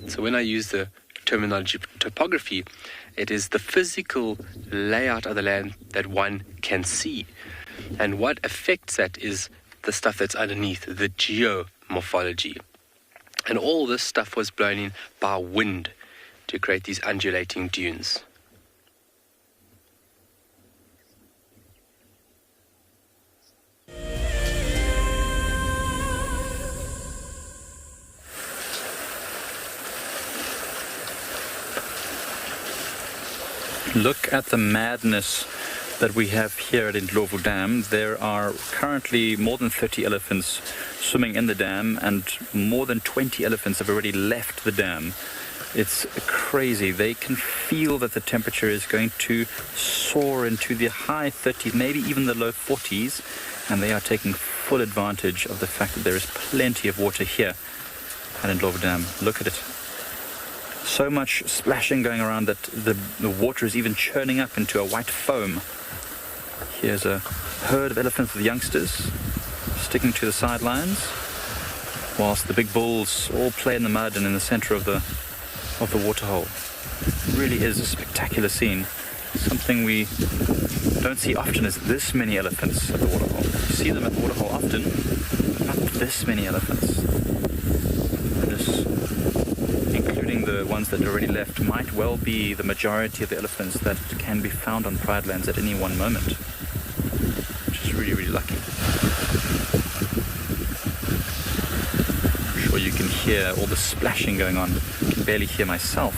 So when I use the terminology topography, it is the physical layout of the land that one can see. And what affects that is the stuff that's underneath, the geomorphology. And all this stuff was blown in by wind to create these undulating dunes. Look at the madness that we have here at Ndlovu Dam. There are currently more than 30 elephants swimming in the dam, and more than 20 elephants have already left the dam. It's crazy. They can feel that the temperature is going to soar into the high 30s, maybe even the low 40s, and they are taking full advantage of the fact that there is plenty of water here at Ndlovu Dam. Look at it. So much splashing going around that the water is even churning up into a white foam. Here's a herd of elephants with youngsters sticking to the sidelines, whilst the big bulls all play in the mud and in the center of the waterhole. It really is a spectacular scene. Something we don't see often is this many elephants at the waterhole. You see them at the waterhole often, but not this many elephants. Including the ones that already left, might well be the majority of the elephants that can be found on Pride Lands at any one moment, which is really, really lucky. I'm sure you can hear all the splashing going on. I can barely hear myself.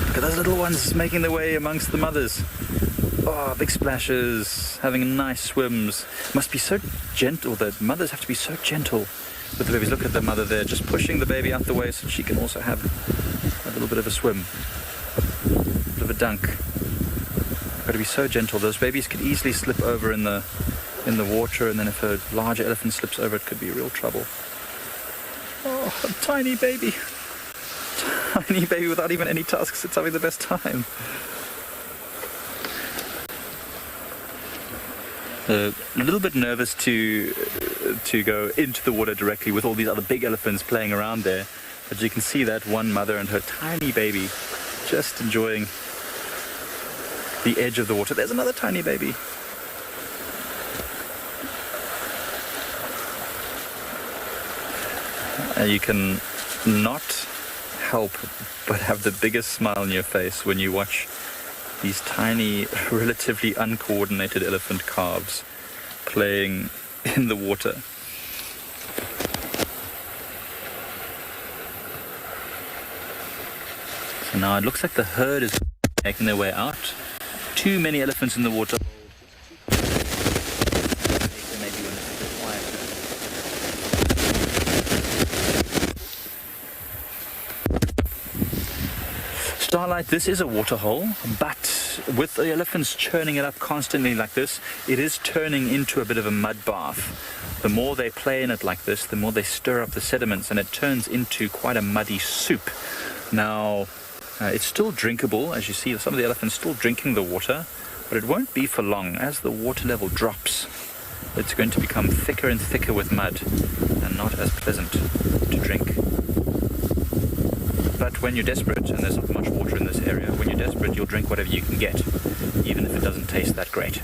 Look at those little ones making their way amongst the mothers. Oh, big splashes, having nice swims. Must be so gentle. The mothers have to be so gentle with the babies. Look at the mother there, just pushing the baby out the way so she can also have a little bit of a swim. of a dunk. Got to be so gentle. Those babies could easily slip over in the water, and then if a larger elephant slips over, it could be real trouble. Oh, a tiny baby. Tiny baby without even any tusks. It's having the best time. A little bit nervous to go into the water directly with all these other big elephants playing around there. But you can see that one mother and her tiny baby just enjoying the edge of the water. There's another tiny baby. You can not help but have the biggest smile on your face when you watch these tiny, relatively uncoordinated elephant calves playing in the water. So now it looks like the herd is making their way out. Too many elephants in the water. Starlight, this is a waterhole, but with the elephants churning it up constantly like this, it is turning into a bit of a mud bath. The more they play in it like this, the more they stir up the sediments, and it turns into quite a muddy soup. Now, it's still drinkable, as you see, some of the elephants still drinking the water, but it won't be for long. As the water level drops, it's going to become thicker and thicker with mud, and not as pleasant to drink. But when you're desperate, and there's not much water in this area, when you're desperate, you'll drink whatever you can get, even if it doesn't taste that great.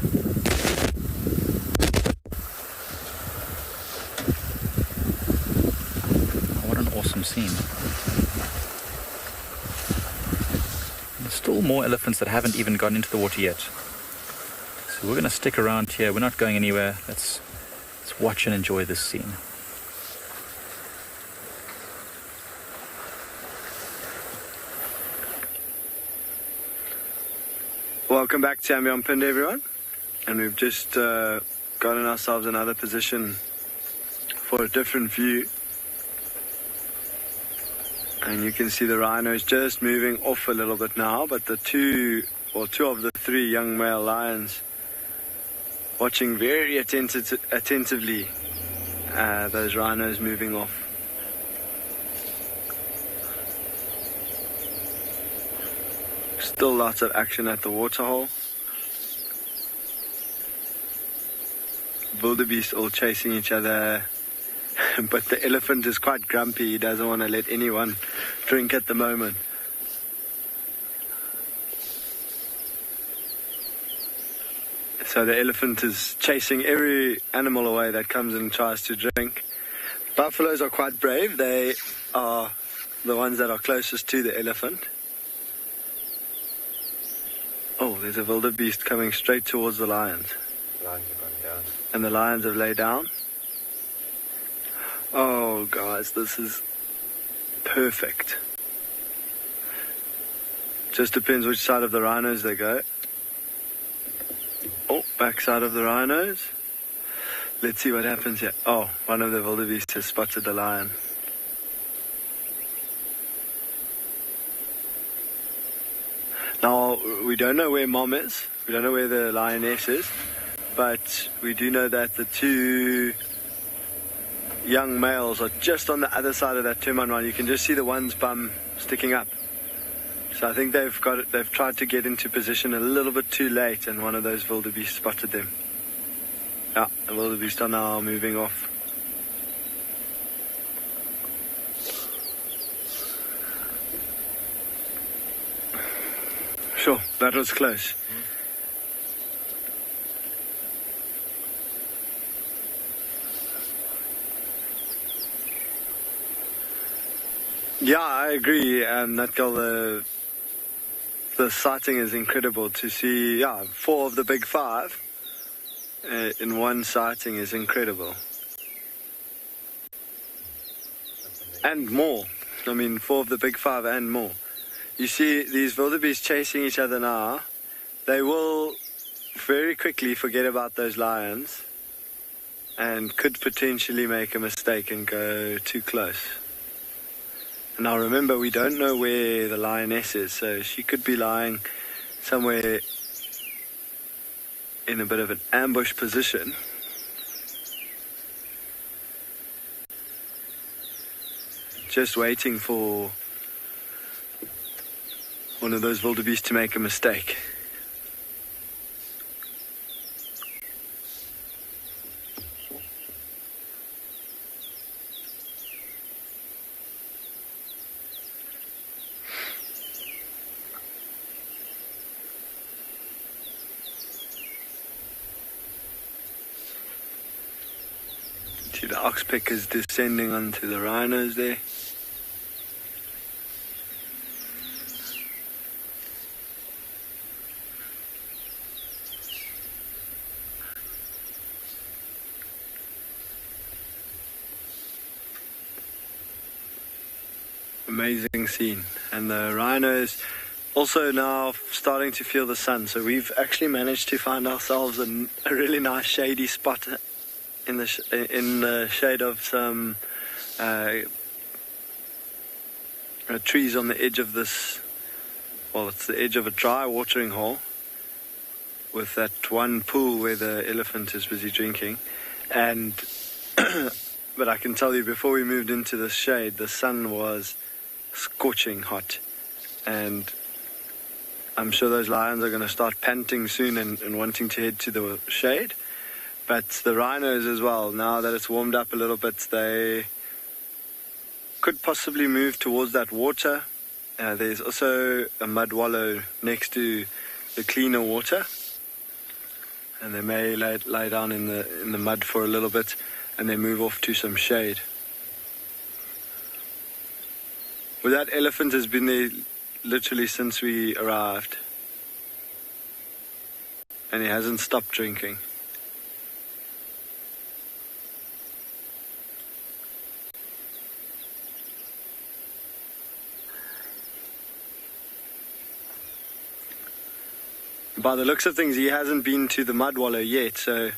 Oh, what an awesome scene. There's still more elephants that haven't even gone into the water yet. So we're going to stick around here. We're not going anywhere. Let's watch and enjoy this scene. Welcome back to Ambion Pind, everyone. And we've just gotten ourselves another position for a different view. And you can see the rhinos just moving off a little bit now, but two of the three young male lions watching very attentively those rhinos moving off. Still lots of action at the waterhole. Wildebeest all chasing each other, but the elephant is quite grumpy. He doesn't want to let anyone drink at the moment. So the elephant is chasing every animal away that comes and tries to drink. Buffaloes are quite brave. They are the ones that are closest to the elephant. Oh, there's a wildebeest coming straight towards the lions. Lions have gone down. And the lions have laid down. Oh, guys, this is perfect. Just depends which side of the rhinos they go. Oh, back side of the rhinos. Let's see what happens here. Oh, one of the wildebeest has spotted the lion. Now, we don't know where Mom is. We don't know where the lioness is. But we do know that the two young males are just on the other side of that turn line. You can just see the one's bum sticking up. So I think they've tried to get into position a little bit too late, and one of those wildebeest spotted them. Yeah, the wildebeest are now moving off. Sure, that was close. Yeah, I agree. That girl, the sighting is incredible. To see, 4 of the big 5 in one sighting is incredible. And more. I mean, 4 of the big 5 and more. You see these wildebeest chasing each other now. They will very quickly forget about those lions and could potentially make a mistake and go too close. Now remember, we don't know where the lioness is, so she could be lying somewhere in a bit of an ambush position. Just waiting for one of those wildebeest to make a mistake. See the oxpeckers descending onto the rhinos there. Amazing scene. And the rhinos also now starting to feel the sun. So we've actually managed to find ourselves a really nice shady spot in the shade of some trees on the edge of this, well, it's the edge of a dry watering hole with that one pool where the elephant is busy drinking. And but I can tell you, before we moved into the shade, the sun was scorching hot, and I'm sure those lions are going to start panting soon and wanting to head to the shade. But the rhinos as well, now that it's warmed up a little bit, they could possibly move towards that water. There's also a mud wallow next to the cleaner water, and they may lie down in the mud for a little bit and then move off to some shade. Well, that elephant has been there literally since we arrived, and he hasn't stopped drinking. By the looks of things, he hasn't been to the mud wallow yet, so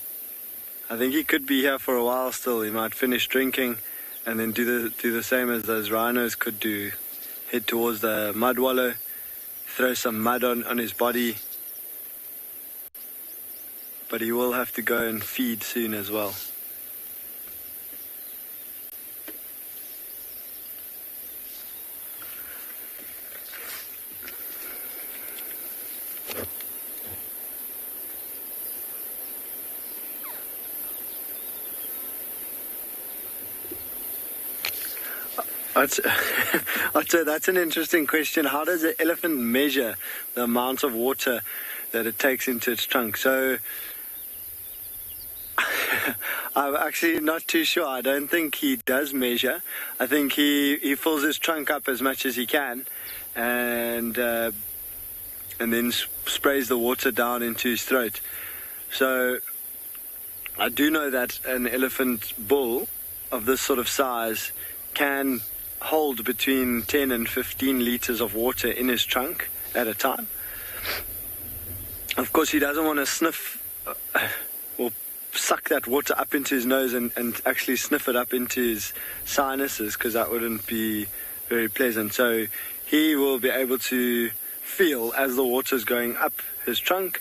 I think he could be here for a while still. He might finish drinking and then do the same as those rhinos could do. Head towards the mud wallow, throw some mud on his body. But he will have to go and feed soon as well. I'd say that's an interesting question. How does an elephant measure the amount of water that it takes into its trunk? So I'm actually not too sure. I don't think he does measure. I think he fills his trunk up as much as he can, and then sprays the water down into his throat. So I do know that an elephant bull of this sort of size can hold between 10 and 15 liters of water in his trunk at a time. Of course, he doesn't want to sniff or suck that water up into his nose and actually sniff it up into his sinuses, because that wouldn't be very pleasant. So he will be able to feel as the water is going up his trunk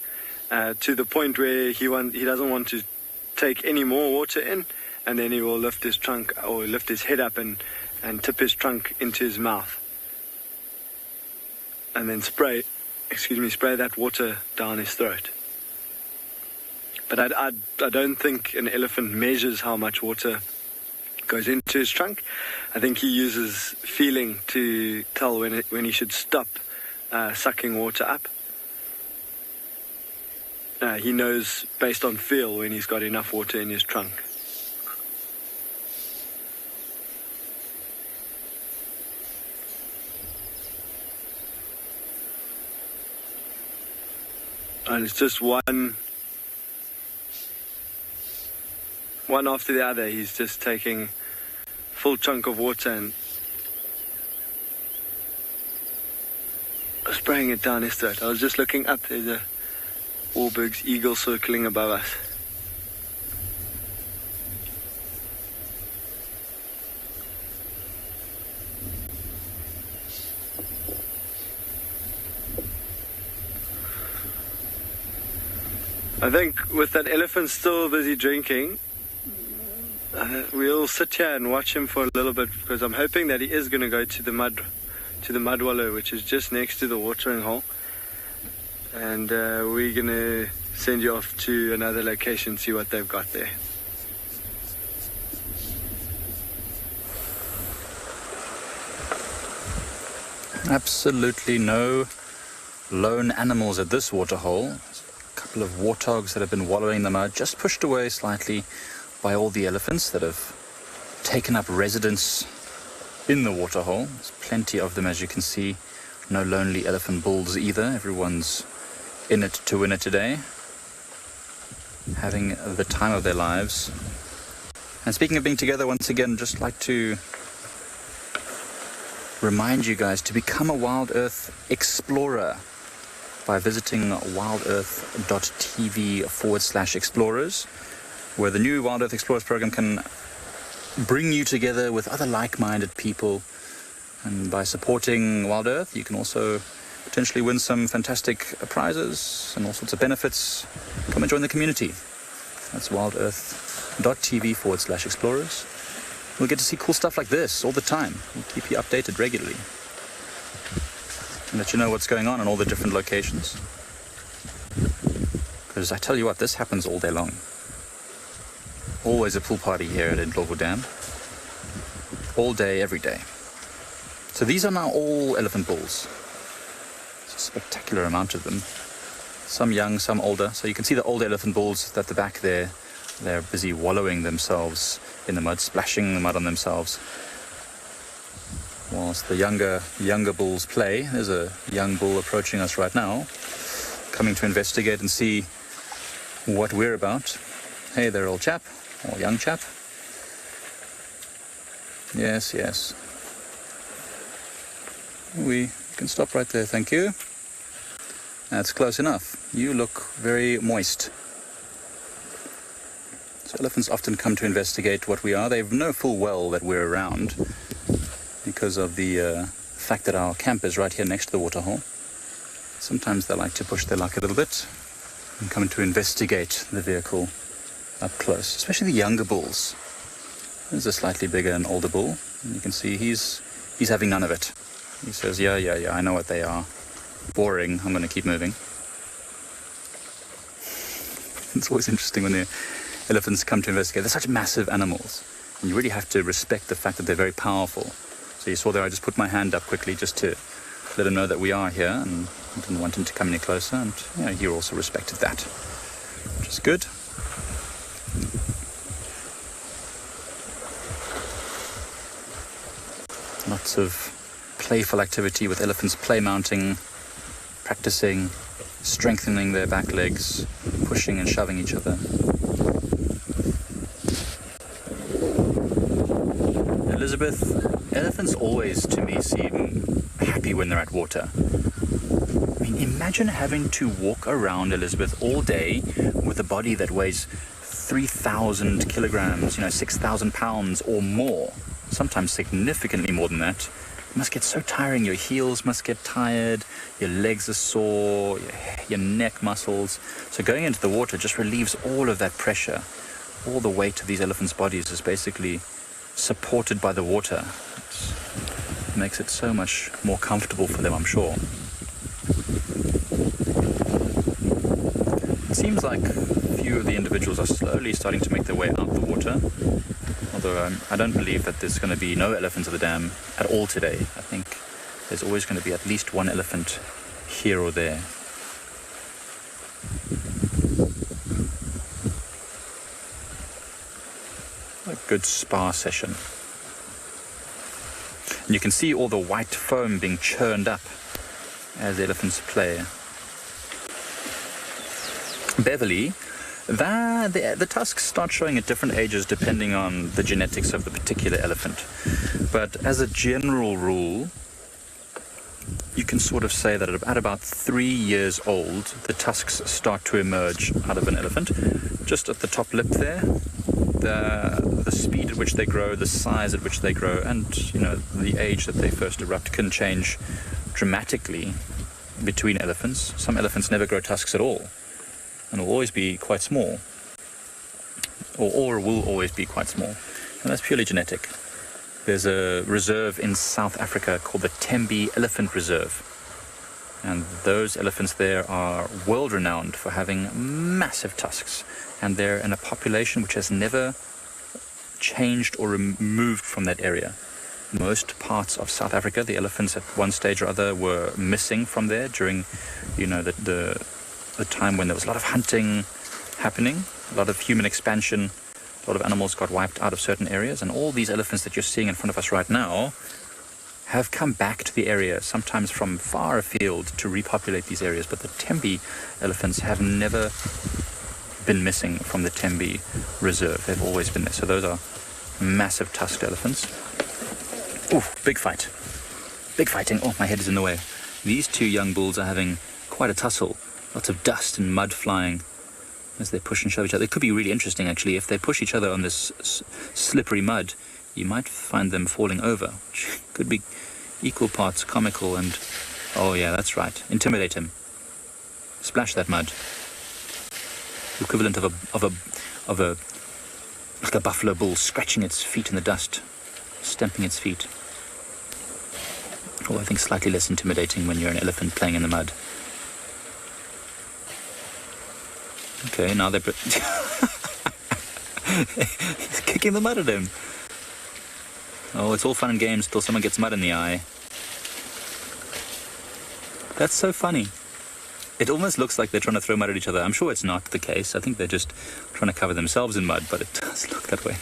to the point where he doesn't want to take any more water in, and then he will lift his trunk or lift his head up and tip his trunk into his mouth, and then spray that water down his throat. But I don't think an elephant measures how much water goes into his trunk. I think he uses feeling to tell when he should stop sucking water up. He knows based on feel when he's got enough water in his trunk. And it's just one after the other. He's just taking full chunk of water and spraying it down his throat. I was just looking up. There's a Wahlberg's eagle circling above us. I think with that elephant still busy drinking, we'll sit here and watch him for a little bit, because I'm hoping that he is going to go to the mud wallow, which is just next to the watering hole, and we're going to send you off to another location, see what they've got there. Absolutely no lone animals at this waterhole. A couple of warthogs that have been wallowing in the mud, just pushed away slightly by all the elephants that have taken up residence in the waterhole. There's plenty of them, as you can see. No lonely elephant bulls either. Everyone's in it to win it today, having the time of their lives. And speaking of being together, once again, just like to remind you guys to become a Wild Earth explorer by visiting wildearth.tv/explorers, where the new Wild Earth Explorers program can bring you together with other like-minded people. And by supporting Wild Earth, you can also potentially win some fantastic prizes and all sorts of benefits. Come and join the community. That's wildearth.tv/explorers. We'll get to see cool stuff like this all the time. We'll keep you updated regularly and let you know what's going on in all the different locations. Because I tell you what, this happens all day long. Always a pool party here at Ndlovu Dam. All day, every day. So these are now all elephant bulls. It's a spectacular amount of them. Some young, some older. So you can see the older elephant bulls at the back there. They're busy wallowing themselves in the mud, splashing the mud on themselves, whilst the younger bulls play. There's a young bull approaching us right now, coming to investigate and see what we're about. Hey there, old chap, or young chap. Yes, yes. We can stop right there, thank you. That's close enough. You look very moist. So elephants often come to investigate what we are. They know full well that we're around because of the fact that our camp is right here next to the waterhole. Sometimes they like to push their luck a little bit and come to investigate the vehicle up close, especially the younger bulls. There's a slightly bigger and older bull, and you can see he's having none of it. He says, yeah, I know what they are. Boring, I'm going to keep moving. It's always interesting when the elephants come to investigate. They're such massive animals, and you really have to respect the fact that they're very powerful. So you saw there, I just put my hand up quickly just to let him know that we are here, and I didn't want him to come any closer, and he also respected that, which is good. Lots of playful activity with elephants, play mounting, practicing, strengthening their back legs, pushing and shoving each other. Elizabeth, elephants always, to me, seem happy when they're at water. I mean, imagine having to walk around, Elizabeth, all day with a body that weighs 3,000 kilograms, 6,000 pounds or more, sometimes significantly more than that. It must get so tiring. Your heels must get tired, your legs are sore, your neck muscles. So going into the water just relieves all of that pressure. All the weight of these elephants' bodies is basically supported by the water. It makes it so much more comfortable for them, I'm sure. It seems like a few of the individuals are slowly starting to make their way out the water. Although I don't believe that there's going to be no elephants at the dam at all today. I think there's always going to be at least one elephant here or there. A good spa session. And you can see all the white foam being churned up as the elephants play. Beverly, the tusks start showing at different ages depending on the genetics of the particular elephant. But as a general rule, you can sort of say that at about 3 years old, the tusks start to emerge out of an elephant. Just at the top lip there, the speed at which they grow, the size at which they grow, and the age that they first erupt can change dramatically between elephants. Some elephants never grow tusks at all. and will always be quite small, or will always be quite small, and that's purely genetic. There's a reserve in South Africa called the Tembe Elephant Reserve, and those elephants there are world-renowned for having massive tusks, and they're in a population which has never changed or removed from that area. Most parts of South Africa, the elephants at one stage or other were missing from there during, the time when there was a lot of hunting happening, a lot of human expansion, a lot of animals got wiped out of certain areas, and all these elephants that you're seeing in front of us right now have come back to the area, sometimes from far afield, to repopulate these areas. But the Tembe elephants have never been missing from the Tembe Reserve. They've always been there. So those are massive tusked elephants. Ooh, big fight. Big fighting. Oh, my head is in the way. These two young bulls are having quite a tussle. Lots of dust and mud flying as they push and shove each other. It could be really interesting, actually. If they push each other on this slippery mud, you might find them falling over, which could be equal parts comical and, oh yeah, that's right, intimidate him. Splash that mud. The equivalent of a like a buffalo bull scratching its feet in the dust, stamping its feet. Or I think slightly less intimidating when you're an elephant playing in the mud. Okay, now they're he's kicking the mud at him. Oh, it's all fun and games till someone gets mud in the eye. That's so funny. It almost looks like they're trying to throw mud at each other. I'm sure it's not the case. I think they're just trying to cover themselves in mud, but it does look that way.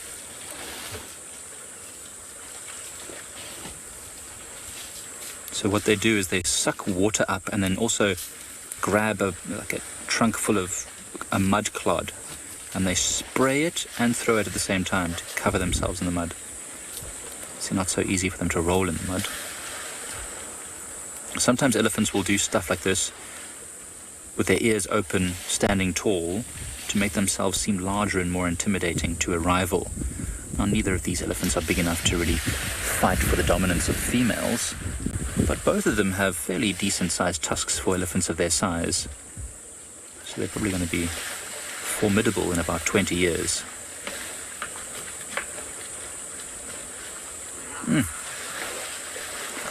So what they do is they suck water up and then also grab a trunk full of a mud clod, and they spray it and throw it at the same time to cover themselves in the mud. It's not so easy for them to roll in the mud. Sometimes elephants will do stuff like this with their ears open, standing tall, to make themselves seem larger and more intimidating to a rival. Now, neither of these elephants are big enough to really fight for the dominance of females, but both of them have fairly decent-sized tusks for elephants of their size. So they're probably going to be formidable in about 20 years. Got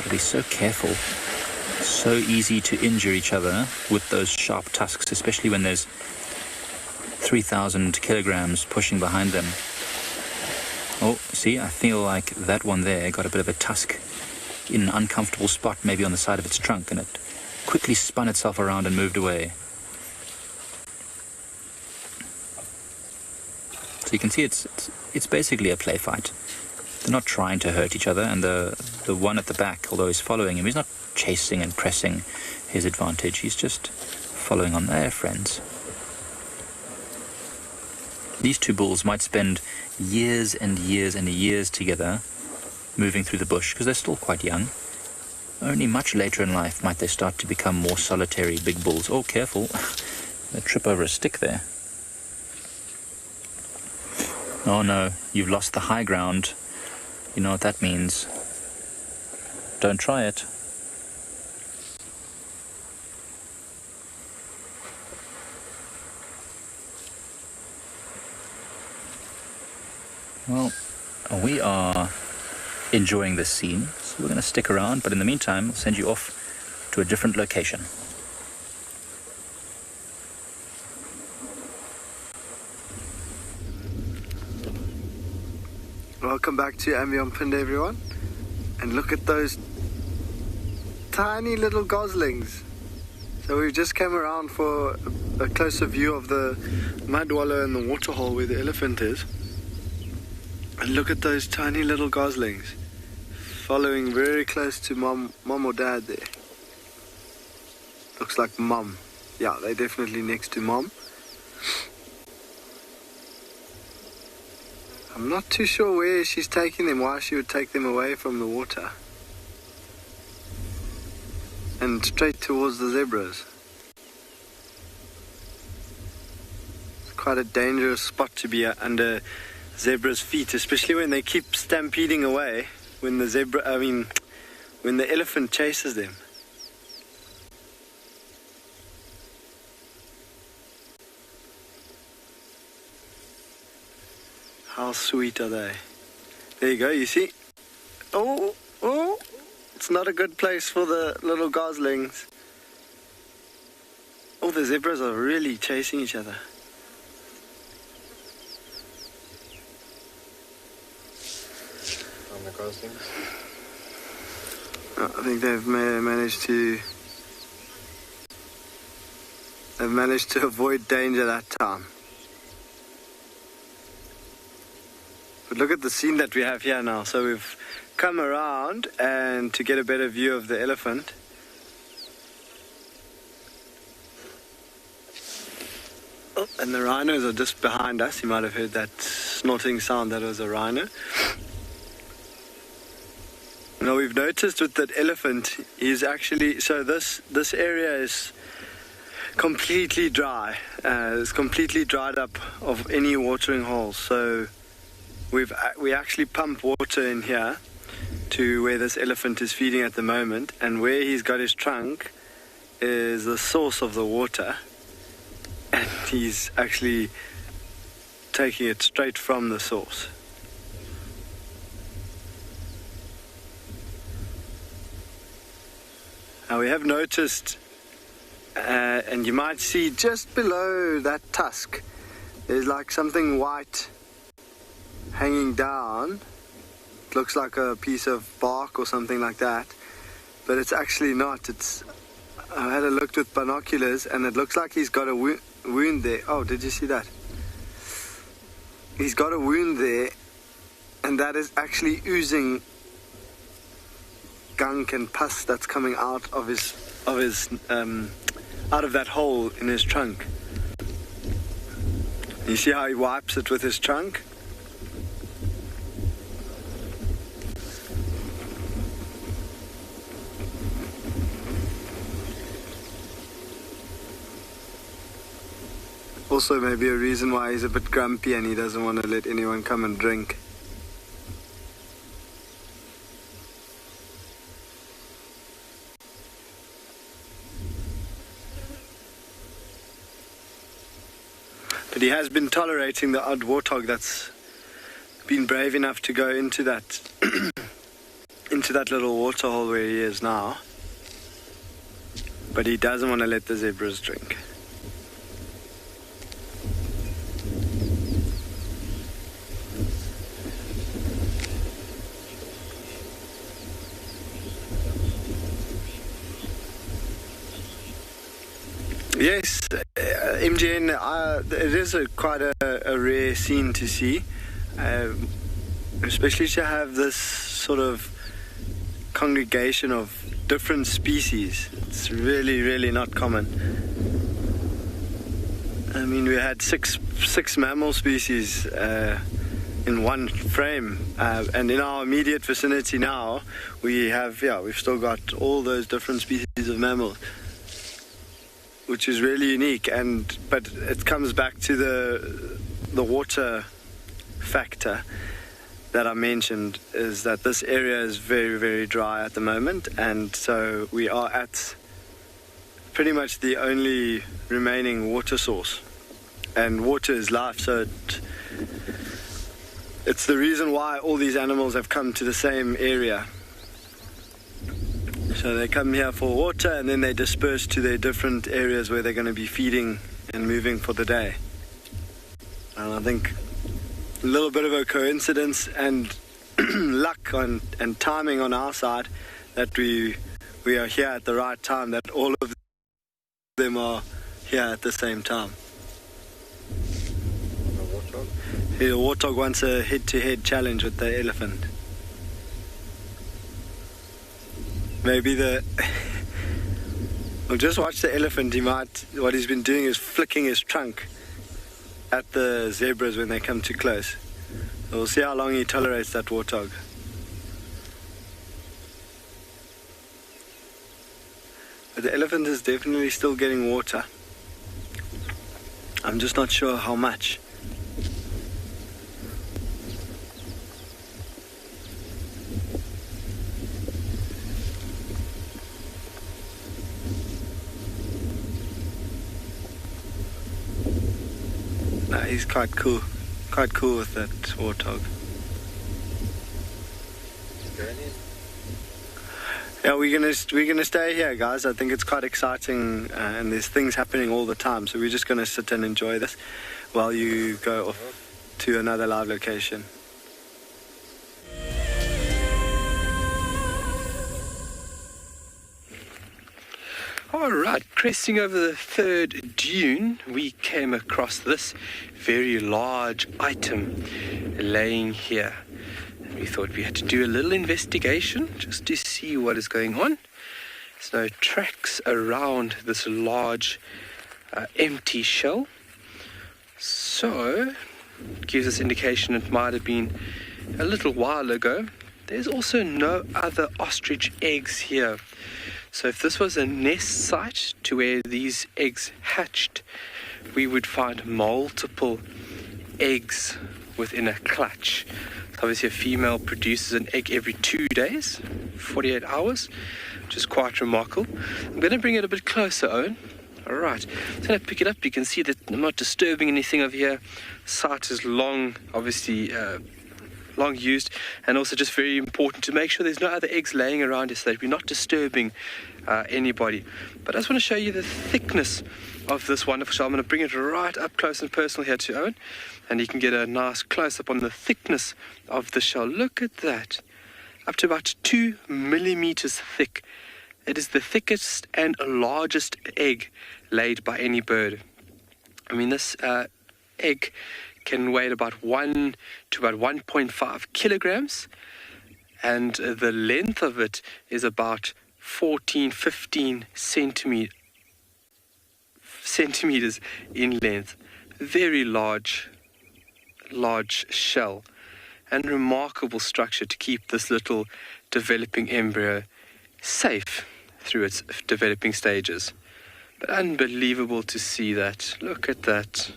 to be so careful. So easy to injure each other with those sharp tusks, especially when there's 3,000 kilograms pushing behind them. Oh, see, I feel like that one there got a bit of a tusk in an uncomfortable spot, maybe on the side of its trunk, and it quickly spun itself around and moved away. So you can see it's basically a play fight. They're not trying to hurt each other, and the one at the back, although he's following him, he's not chasing and pressing his advantage. He's just following on their friends. These two bulls might spend years and years and years together moving through the bush because they're still quite young. Only much later in life might they start to become more solitary big bulls. Oh, careful. They trip over a stick there. Oh no, you've lost the high ground. You know what that means. Don't try it. Well, we are enjoying this scene, so we're going to stick around, but in the meantime, we'll send you off to a different location. Welcome back to Ambient, everyone. And look at those tiny little goslings. So we've just come around for a closer view of the mud wallow and the waterhole where the elephant is. And look at those tiny little goslings following very close to mom or dad there. Looks like mom. Yeah, they're definitely next to mom. I'm not too sure where she's taking them, why she would take them away from the water and straight towards the zebras. It's quite a dangerous spot to be under zebras' feet, especially when they keep stampeding away when the elephant chases them. How sweet are they? There you go, you see? Oh, it's not a good place for the little goslings. Oh, the zebras are really chasing each other. And the goslings? I think they've managed to avoid danger that time. But look at the scene that we have here now. So we've come around and to get a better view of the elephant. Oh, and the rhinos are just behind us. You might have heard that snorting sound. That was a rhino. Now we've noticed with that elephant, he's actually, so this area is completely dry. It's completely dried up of any watering holes. So we actually pump water in here to where this elephant is feeding at the moment, and where he's got his trunk is the source of the water, and he's actually taking it straight from the source. Now we have noticed, and you might see just below that tusk, there's like something white hanging down. It looks like a piece of bark or something like that, but it's actually not. I had a look with binoculars, and it looks like he's got a wound there. Oh, did you see that? He's got a wound there, and that is actually oozing gunk and pus that's coming out of his out of that hole in his trunk. You see how he wipes it with his trunk? Also maybe a reason why he's a bit grumpy and he doesn't want to let anyone come and drink. But he has been tolerating the odd warthog that's been brave enough to go into that into that little water hole where he is now. But he doesn't want to let the zebras drink. Yes, MGN, it is quite a rare scene to see, especially to have this sort of congregation of different species. It's really, really not common. I mean, we had six mammal species in one frame, and in our immediate vicinity now, we've still got all those different species of mammals, which is really unique. But it comes back to the water factor that I mentioned, is that this area is very, very dry at the moment, and so we are at pretty much the only remaining water source, and water is life, so it's the reason why all these animals have come to the same area. So they come here for water, and then they disperse to their different areas where they're going to be feeding and moving for the day. And I think a little bit of a coincidence and luck and timing on our side that we are here at the right time, that all of them are here at the same time. The warthog wants a head-to-head challenge with the elephant. Maybe well, just watch the elephant. What he's been doing is flicking his trunk at the zebras when they come too close. So we'll see how long he tolerates that warthog. But the elephant is definitely still getting water. I'm just not sure how much. He's quite cool. quite cool with that warthog. Yeah, we're gonna stay here, guys. I think it's quite exciting, and there's things happening all the time. So we're just gonna sit and enjoy this while you go off to another live location. All right, cresting over the third dune, we came across this very large item laying here. And we thought we had to do a little investigation just to see what is going on. There's no tracks around this large empty shell. So, it gives us indication it might have been a little while ago. There's also no other ostrich eggs here. So if this was a nest site to where these eggs hatched, we would find multiple eggs within a clutch. Obviously a female produces an egg every 2 days, 48 hours, which is quite remarkable. I'm going to bring it a bit closer, Owen. Alright, I'm going to pick it up. You can see that I'm not disturbing anything over here. Site is long, obviously long used, and also just very important to make sure there's no other eggs laying around here so that we're not disturbing anybody. But I just want to show you the thickness of this wonderful shell. I'm going to bring it right up close and personal here to Owen, and you can get a nice close-up on the thickness of the shell. Look at that, up to about 2 millimeters thick. It is the thickest and largest egg laid by any bird. I mean, this egg can weigh about 1 to about 1.5 kilograms, and the length of it is about 15 centimeters in length. Very large shell, and remarkable structure to keep this little developing embryo safe through its developing stages. But unbelievable to see that. Look at that.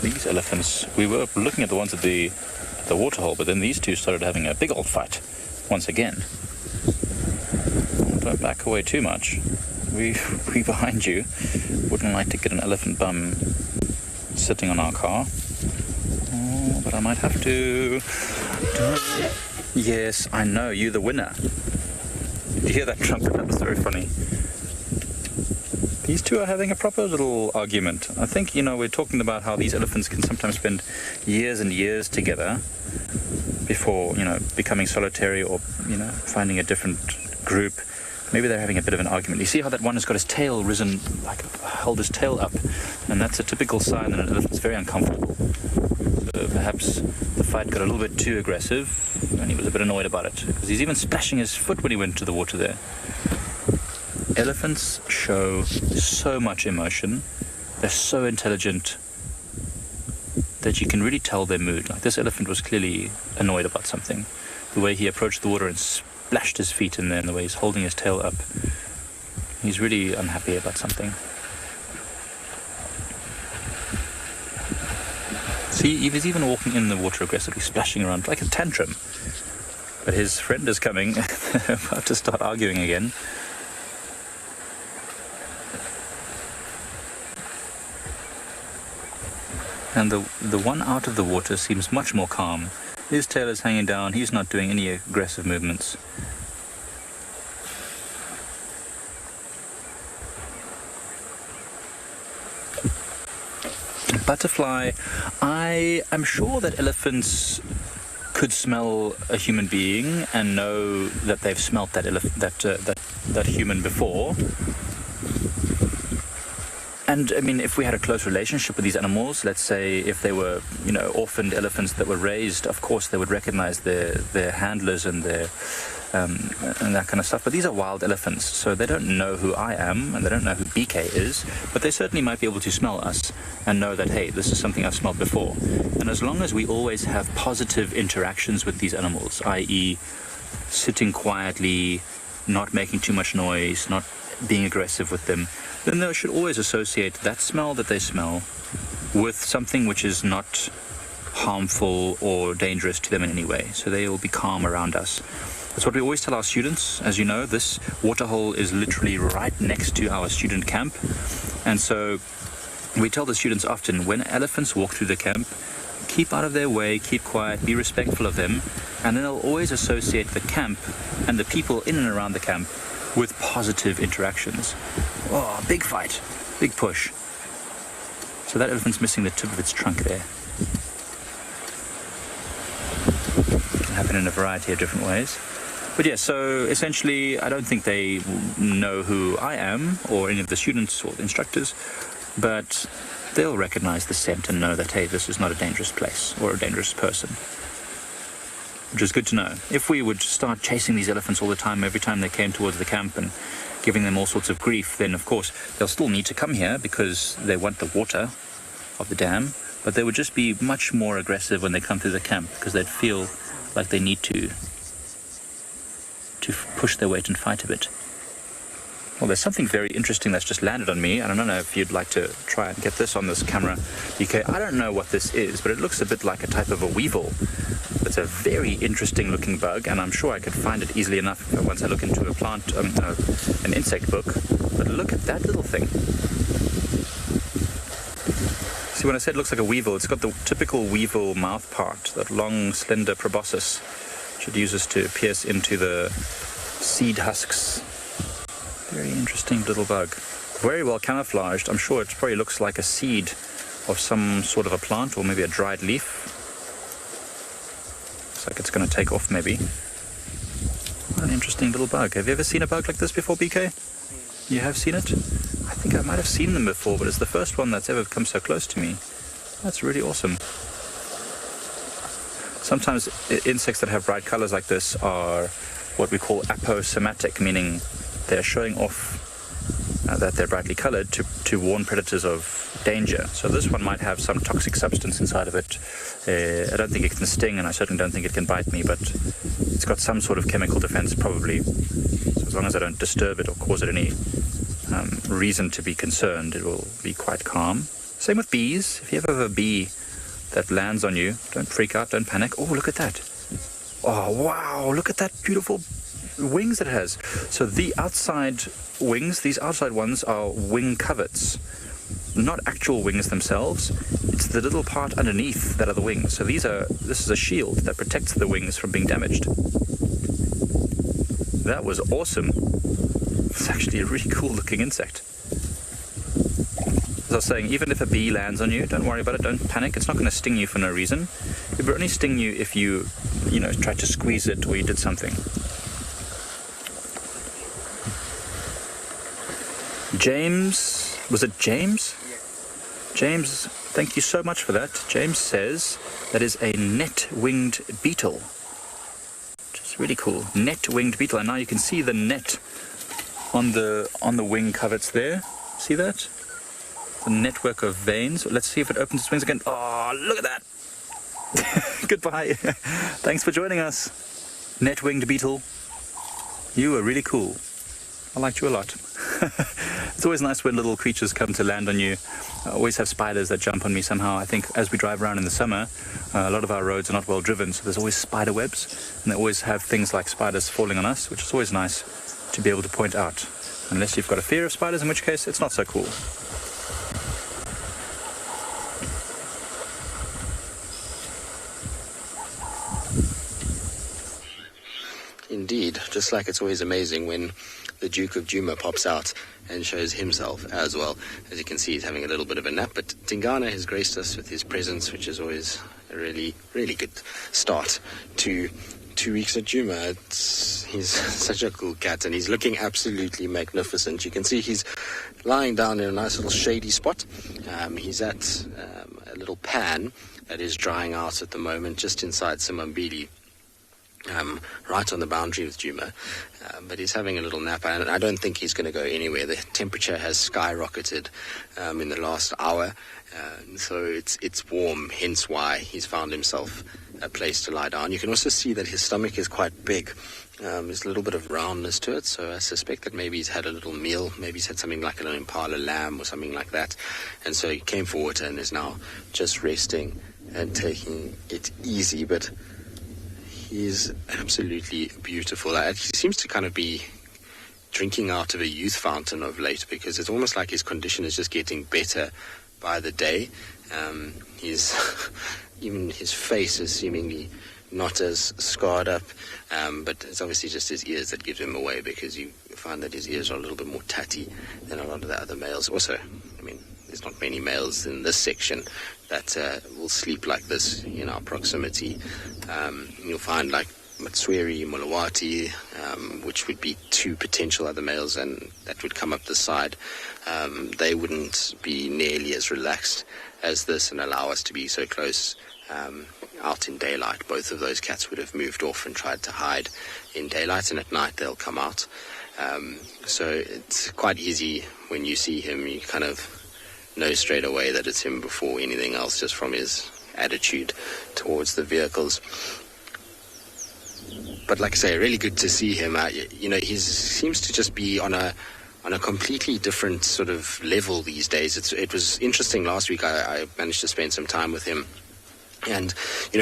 These elephants, we were looking at the ones at the waterhole, but then these two started having a big old fight once again. Don't back away too much. We behind you. Wouldn't like to get an elephant bum sitting on our car. Oh, but I might have to. Yes, I know, you the winner. Did you hear that trumpet? That was very funny. These two are having a proper little argument. I think, we're talking about how these elephants can sometimes spend years and years together before, becoming solitary or, finding a different group. Maybe they're having a bit of an argument. You see how that one has got his tail risen, held his tail up, and that's a typical sign that an elephant's very uncomfortable. So perhaps the fight got a little bit too aggressive, and he was a bit annoyed about it, because he's even splashing his foot when he went to the water there. Elephants show so much emotion. They're so intelligent that you can really tell their mood. Like, this elephant was clearly annoyed about something. The way he approached the water and splashed his feet in there, and the way he's holding his tail up. He's really unhappy about something. See, he's even walking in the water aggressively, splashing around like a tantrum. But his friend is coming. They're about to start arguing again. And the one out of the water seems much more calm. His tail is hanging down. He's not doing any aggressive movements. Butterfly, I am sure that elephants could smell a human being and know that they've smelt that human before. And I mean, if we had a close relationship with these animals, let's say if they were, orphaned elephants that were raised, of course they would recognize their handlers and their and that kind of stuff. But these are wild elephants, so they don't know who I am and they don't know who BK is, but they certainly might be able to smell us and know that, hey, this is something I've smelled before. And as long as we always have positive interactions with these animals, i.e. sitting quietly, not making too much noise, not being aggressive with them, then they should always associate that smell that they smell with something which is not harmful or dangerous to them in any way. So they will be calm around us. That's what we always tell our students. As you know, this waterhole is literally right next to our student camp. And so we tell the students often, when elephants walk through the camp, keep out of their way, keep quiet, be respectful of them, and then they'll always associate the camp and the people in and around the camp with positive interactions. Oh, big fight, big push. So that elephant's missing the tip of its trunk there. It can happen in a variety of different ways. But yeah, so essentially, I don't think they know who I am, or any of the students or the instructors, but they'll recognize the scent and know that, hey, this is not a dangerous place or a dangerous person, which is good to know. If we would start chasing these elephants all the time, every time they came towards the camp and giving them all sorts of grief, then of course they'll still need to come here because they want the water of the dam, but they would just be much more aggressive when they come through the camp because they'd feel like they need to push their weight and fight a bit. Well, there's something very interesting that's just landed on me, and I don't know if you'd like to try and get this on this camera, BK. I don't know what this is, but it looks a bit like a type of a weevil. It's a very interesting looking bug, and I'm sure I could find it easily enough once I look into an insect book. But look at that little thing. See, when I said it looks like a weevil, it's got the typical weevil mouth part, that long, slender proboscis, which it uses to pierce into the seed husks. Very interesting little bug. Very well camouflaged. I'm sure it probably looks like a seed of some sort of a plant or maybe a dried leaf. Looks like it's going to take off maybe. What an interesting little bug. Have you ever seen a bug like this before, BK? You have seen it? I think I might have seen them before, but it's the first one that's ever come so close to me. That's really awesome. Sometimes insects that have bright colors like this are what we call aposematic, meaning they're showing off that they're brightly colored to warn predators of danger. So this one might have some toxic substance inside of it. I don't think it can sting, and I certainly don't think it can bite me, but it's got some sort of chemical defense probably. So as long as I don't disturb it or cause it any reason to be concerned, it will be quite calm. Same with bees. If you ever have a bee that lands on you, don't freak out, don't panic. Oh, look at that. Oh, wow, look at that beautiful wings that it has. So the outside wings, these outside ones are wing coverts, not actual wings themselves. It's the little part underneath that are the wings. So this is a shield that protects the wings from being damaged. That was awesome. It's actually a really cool looking insect. As I was saying, even if a bee lands on you, don't worry about it, don't panic. It's not going to sting you for no reason. It will only sting you if you tried to squeeze it or you did something. James, was it James? Yes. James, thank you so much for that. James says that is a net-winged beetle. Which is really cool. Net-winged beetle. And now you can see the net on the wing coverts there. See that? The network of veins. Let's see if it opens its wings again. Oh, look at that. Goodbye. Thanks for joining us. Net-winged beetle. You were really cool. I liked you a lot. It's always nice when little creatures come to land on you. I always have spiders that jump on me somehow. I think as we drive around in the summer, a lot of our roads are not well driven, so there's always spider webs, and they always have things like spiders falling on us, which is always nice to be able to point out. Unless you've got a fear of spiders, in which case it's not so cool. Indeed, just like it's always amazing when the Duke of Djuma pops out and shows himself as well. As you can see, he's having a little bit of a nap, but Tingana has graced us with his presence, which is always a really, really good start to 2 weeks at Djuma. He's such a cool cat, and he's looking absolutely magnificent. You can see he's lying down in a nice little shady spot. He's at a little pan that is drying out at the moment, just inside Simambili. Right on the boundary with Djuma, but he's having a little nap, and I don't think he's going to go anywhere. The temperature has skyrocketed in the last hour, so it's warm, hence why he's found himself a place to lie down. You can also see that his stomach is quite big. There's a little bit of roundness to it, so I suspect that maybe he's had a little meal, maybe he's had something like an impala lamb or something like that, and so he came for water and is now just resting and taking it easy, but he's absolutely beautiful. He seems to kind of be drinking out of a youth fountain of late, because it's almost like his condition is just getting better by the day. He's even his face is seemingly not as scarred up, but it's obviously just his ears that give him away, because you find that his ears are a little bit more tatty than a lot of the other males. Also, I mean, there's not many males in this section that will sleep like this in our proximity. You'll find like Matsweri, Mulawati, which would be two potential other males, and that would come up the side. They wouldn't be nearly as relaxed as this and allow us to be so close out in daylight. Both of those cats would have moved off and tried to hide in daylight, and at night they'll come out. So it's quite easy when you see him. You kind of know straight away that it's him before anything else, just from his attitude towards the vehicles. But like I say, really good to see him. He seems to just be on a completely different sort of level these days. It was interesting last week. I managed to spend some time with him. And,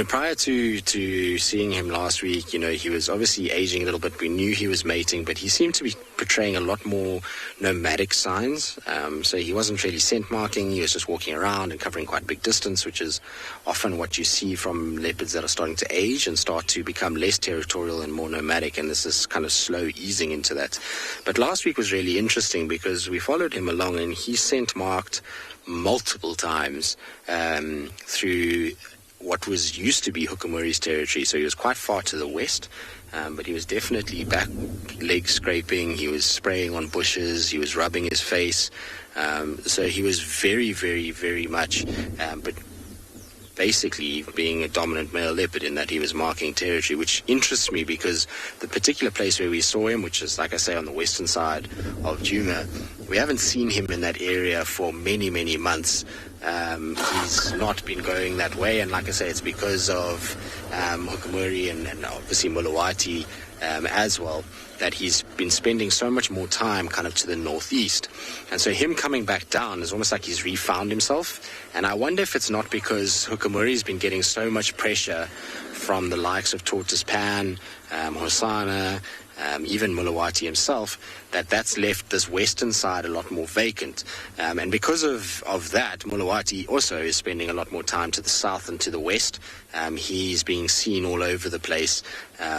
prior to seeing him last week, he was obviously aging a little bit. We knew he was mating, but he seemed to be portraying a lot more nomadic signs. So he wasn't really scent marking. He was just walking around and covering quite big distance, which is often what you see from leopards that are starting to age and start to become less territorial and more nomadic. And this is kind of slow easing into that. But last week was really interesting, because we followed him along, and he scent marked multiple times through what was used to be Hukumuri's territory. So he was quite far to the west, but he was definitely back leg scraping. He was spraying on bushes. He was rubbing his face. So he was very, very, very much, but basically being a dominant male leopard in that he was marking territory, which interests me, because the particular place where we saw him, which is, like I say, on the western side of Djuma, we haven't seen him in that area for many, many months. He's not been going that way, and like I say, it's because of Hukumuri and obviously Mulawati as well, that he's been spending so much more time kind of to the northeast. And so him coming back down is almost like he's refound himself. And I wonder if it's not because Hukumuri's been getting so much pressure from the likes of Tortoise Pan, Hosana, even Mulawati himself, that's left this western side a lot more vacant. And because of that, Mulawati also is spending a lot more time to the south and to the west. He's being seen all over the place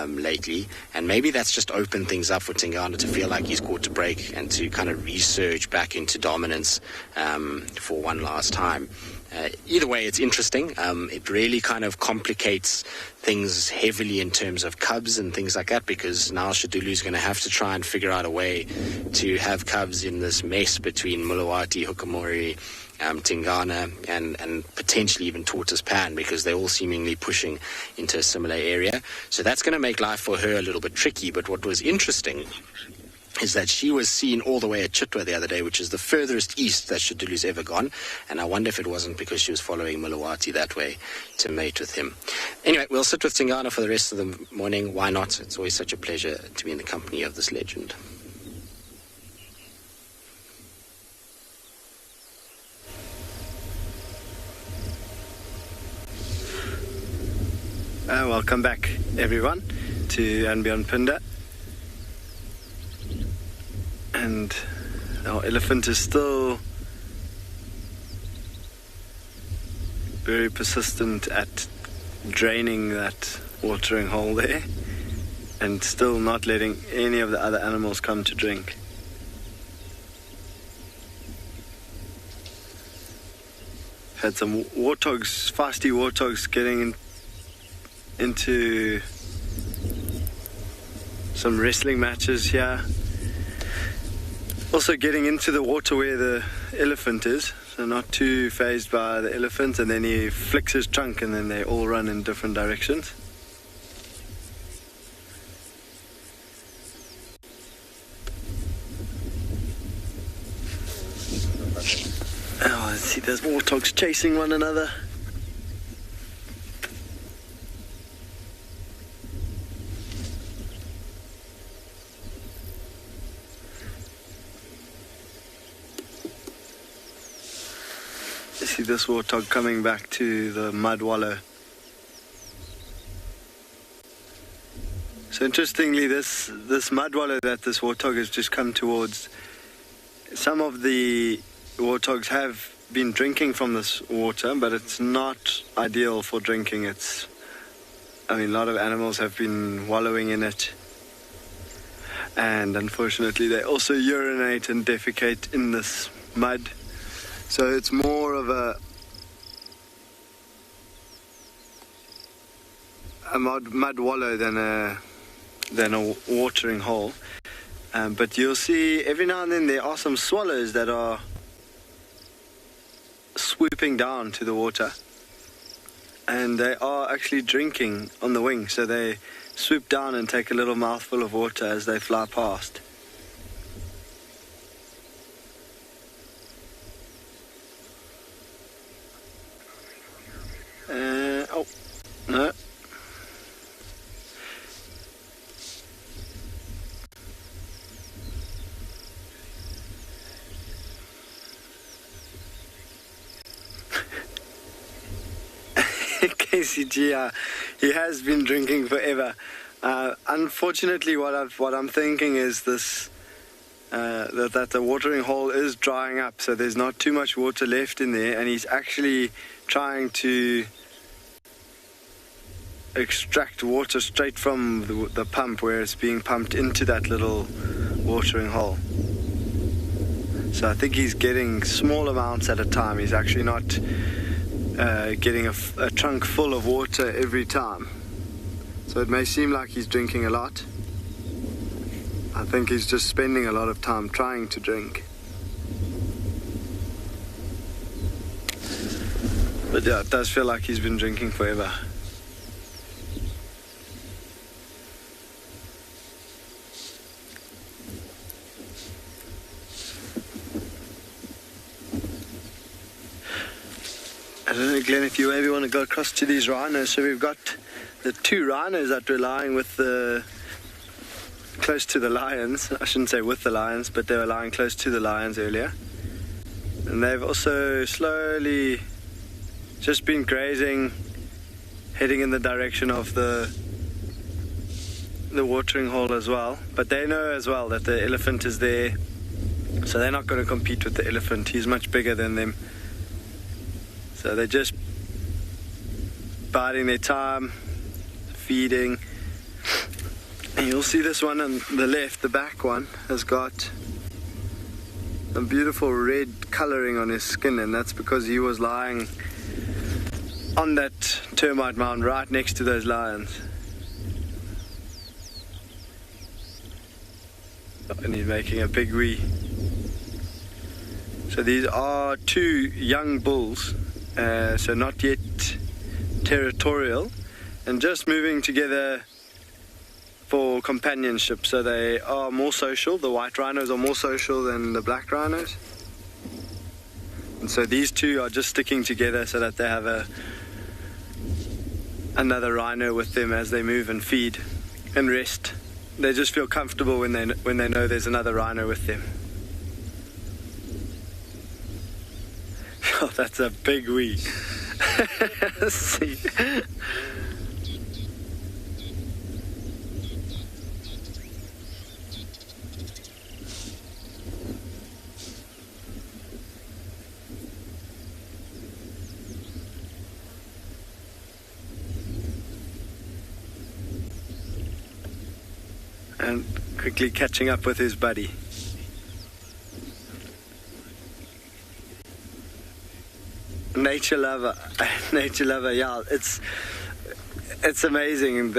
lately. And maybe that's just opened things up for Tingana to feel like he's caught a break and to kind of resurge back into dominance for one last time. Either way, it's interesting. It really kind of complicates things heavily in terms of cubs and things like that, because now Shadulu's going to have to try and figure out a way to have cubs in this mess between Mulawati, Hukumuri, Tingana, and potentially even Tortoise Pan, because they're all seemingly pushing into a similar area. So that's going to make life for her a little bit tricky. But what was interesting is that she was seen all the way at Chitwa the other day, which is the furthest east that Shadulu's ever gone. And I wonder if it wasn't because she was following Mulawati that way to mate with him. Anyway, we'll sit with Tingana for the rest of the morning. Why not? It's always such a pleasure to be in the company of this legend. Welcome back, everyone, to And Beyond Pinda. And our elephant is still very persistent at draining that watering hole there, and still not letting any of the other animals come to drink. Had some warthogs, feisty warthogs, getting into some wrestling matches here. Also getting into the water where the elephant is, so not too phased by the elephant, and then he flicks his trunk and then they all run in different directions. Oh, let's see, there's warthogs chasing one another. see this warthog coming back to the mud wallow. So interestingly, this mud wallow that this warthog has just come towards, some of the warthogs have been drinking from this water, but it's not ideal for drinking. A lot of animals have been wallowing in it, and unfortunately they also urinate and defecate in this mud. So it's more of a mud wallow than a watering hole. But you'll see every now and then there are some swallows that are swooping down to the water, and they are actually drinking on the wing. So they swoop down and take a little mouthful of water as they fly past. Oh, no. KCG, he has been drinking forever. Unfortunately, what I'm thinking is this that the watering hole is drying up, so there's not too much water left in there, and he's actually trying to extract water straight from the pump where it's being pumped into that little watering hole. So I think he's getting small amounts at a time. He's actually not getting a trunk full of water every time. So it may seem like he's drinking a lot. I think he's just spending a lot of time trying to drink. But yeah, it does feel like he's been drinking forever. I don't know, Glenn, if you maybe want to go across to these rhinos. So we've got the two rhinos that we're lying with close to the lions. I shouldn't say with the lions, but they were lying close to the lions earlier. And they've also slowly just been grazing, heading in the direction of the watering hole as well. But they know as well that the elephant is there, so they're not going to compete with the elephant. He's much bigger than them. So they're just biding their time, feeding. And you'll see this one on the left, the back one, has got some beautiful red colouring on his skin, and that's because he was lying on that termite mound right next to those lions. And he's making a big wee. So these are two young bulls. So not yet territorial, and just moving together for companionship. So they are more social. The white rhinos are more social than the black rhinos, and so these two are just sticking together so that they have another rhino with them as they move and feed and rest. They just feel comfortable when they know there's another rhino with them. Oh, that's a big wee. See. And quickly catching up with his buddy. Nature lover, yeah, it's amazing.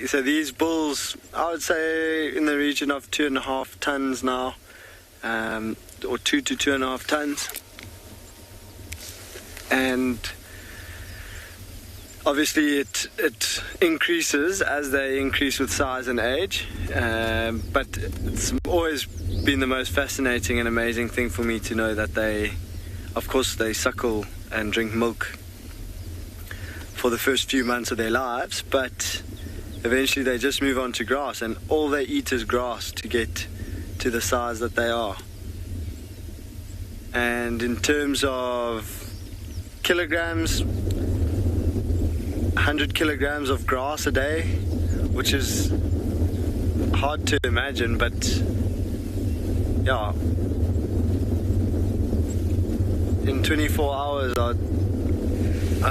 So these bulls, I would say in the region of 2.5 tons now, or 2 to 2.5 tons, and obviously it increases as they increase with size and age, but it's always been the most fascinating and amazing thing for me to know that they suckle and drink milk for the first few months of their lives, but eventually they just move on to grass, and all they eat is grass to get to the size that they are. And in terms of kilograms, 100 kilograms of grass a day, which is hard to imagine, but yeah, in 24 hours I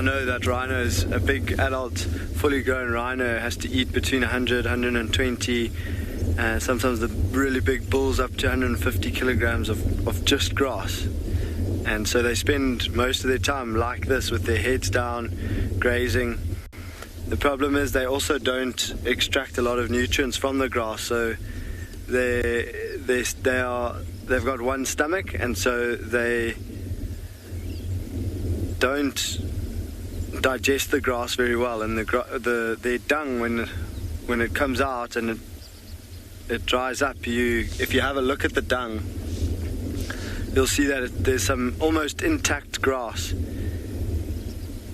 know that rhinos, a big adult fully grown rhino has to eat between 100, 120, sometimes the really big bulls up to 150 kilograms of just grass. And so they spend most of their time like this with their heads down, grazing. The problem is they also don't extract a lot of nutrients from the grass, so they've got one stomach, and so they don't digest the grass very well, and their dung, when it comes out and it dries up, if you have a look at the dung, you'll see that there's some almost intact grass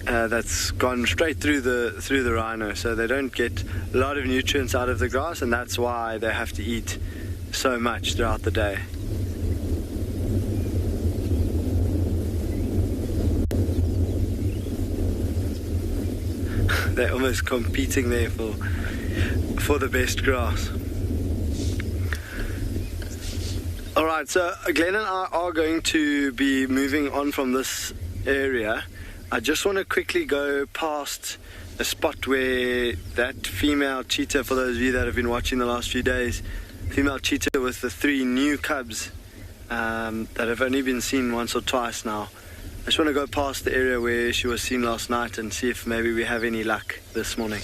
that's gone straight through the rhino, so they don't get a lot of nutrients out of the grass, and that's why they have to eat so much throughout the day. They're almost competing there for the best grass. Alright, so Glenn and I are going to be moving on from this area. I just want to quickly go past a spot where that female cheetah, for those of you that have been watching the last few days, female cheetah with the 3 new cubs that have only been seen once or twice now. I just want to go past the area where she was seen last night and see if maybe we have any luck this morning.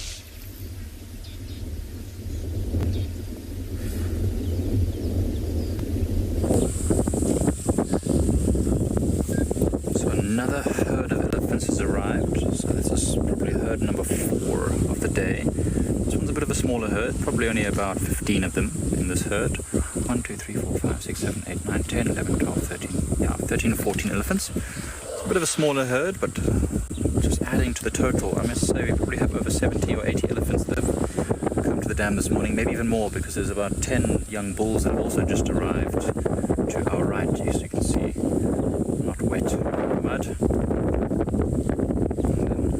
So another herd of elephants has arrived. So this is probably herd number 4 of the day. This one's a bit of a smaller herd, probably only about 15 of them in this herd. 1, 2, 3, 4, 5, 6, 7, 8, 9, 10, 11, 12, 13. Yeah, 13 or 14 elephants. It's a bit of a smaller herd, but just adding to the total, I must say we probably have over 70 or 80 elephants that have come to the dam this morning, maybe even more, because there's about 10 young bulls that have also just arrived to our right, as you can see, not wet mud. And then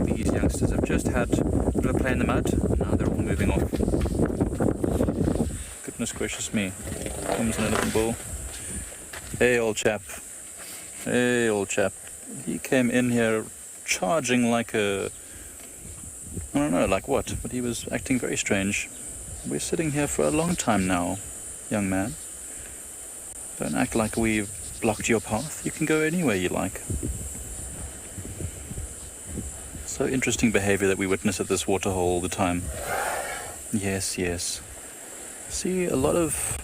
these youngsters have just had a bit of a play in the mud, and now they're all moving off. Goodness gracious me, comes an elephant bull. Hey old chap. Hey, old chap. He came in here charging like I don't know, like what, but he was acting very strange. We're sitting here for a long time now, young man. Don't act like we've blocked your path. You can go anywhere you like. So interesting behavior that we witness at this waterhole all the time. Yes, yes. See, a lot of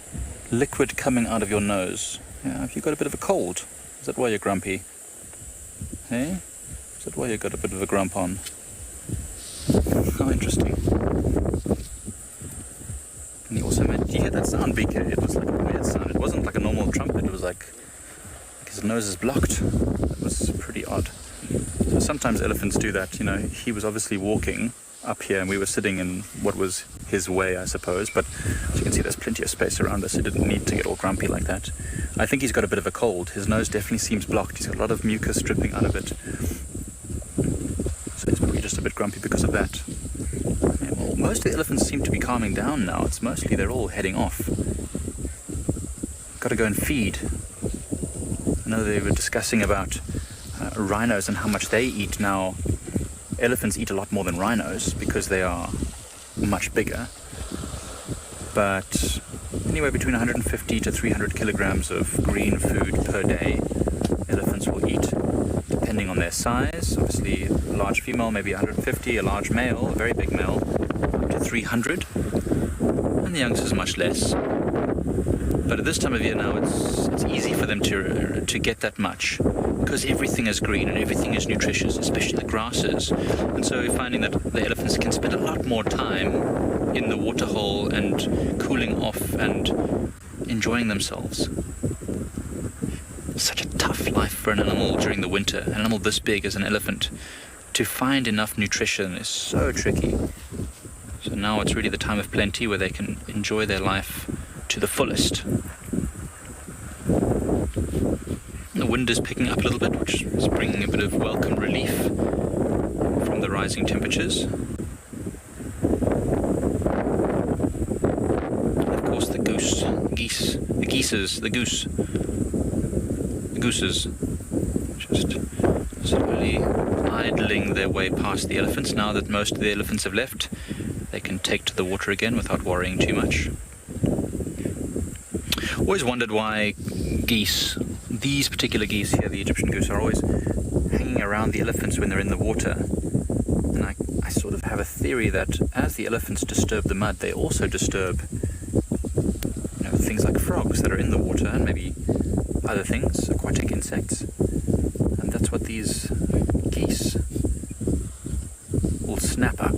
liquid coming out of your nose. Yeah, have you got a bit of a cold? Is that why you're grumpy? Hey? Is that why you got a bit of a grump on? How interesting. And he also did you hear that sound, BK? It was like a weird sound. It wasn't like a normal trumpet. It was like his nose is blocked. That was pretty odd. So sometimes elephants do that, you know. He was obviously walking up here and we were sitting in what was his way, I suppose, but as you can see there's plenty of space around us. He didn't need to get all grumpy like that. I think he's got a bit of a cold. His nose definitely seems blocked. He's got a lot of mucus dripping out of it, so he's probably just a bit grumpy because of that. Yeah, well, most of the elephants seem to be calming down now. It's mostly they're all heading off. Got to go and feed. I know they were discussing about rhinos and how much they eat now. Elephants eat a lot more than rhinos because they are much bigger, but anywhere between 150 to 300 kilograms of green food per day elephants will eat, depending on their size. Obviously, a large female, maybe 150, a large male, a very big male, up to 300, and the youngsters much less. But at this time of year now, it's easy for them to get that much, because everything is green and everything is nutritious, especially the grasses. And so we're finding that the elephants can spend a lot more time in the waterhole and cooling off and enjoying themselves. Such a tough life for an animal during the winter. An animal this big as an elephant, to find enough nutrition is so tricky. So now it's really the time of plenty where they can enjoy their life to the fullest. The wind is picking up a little bit, which is bringing a bit of welcome relief from the rising temperatures. And of course the gooses just slowly idling their way past the elephants. Now that most of the elephants have left, they can take to the water again without worrying too much. Always wondered why geese, these particular geese here, the Egyptian goose, are always hanging around the elephants when they're in the water. And I sort of have a theory that as the elephants disturb the mud, they also disturb things like frogs that are in the water, and maybe other things, aquatic insects. And that's what these geese will snap up.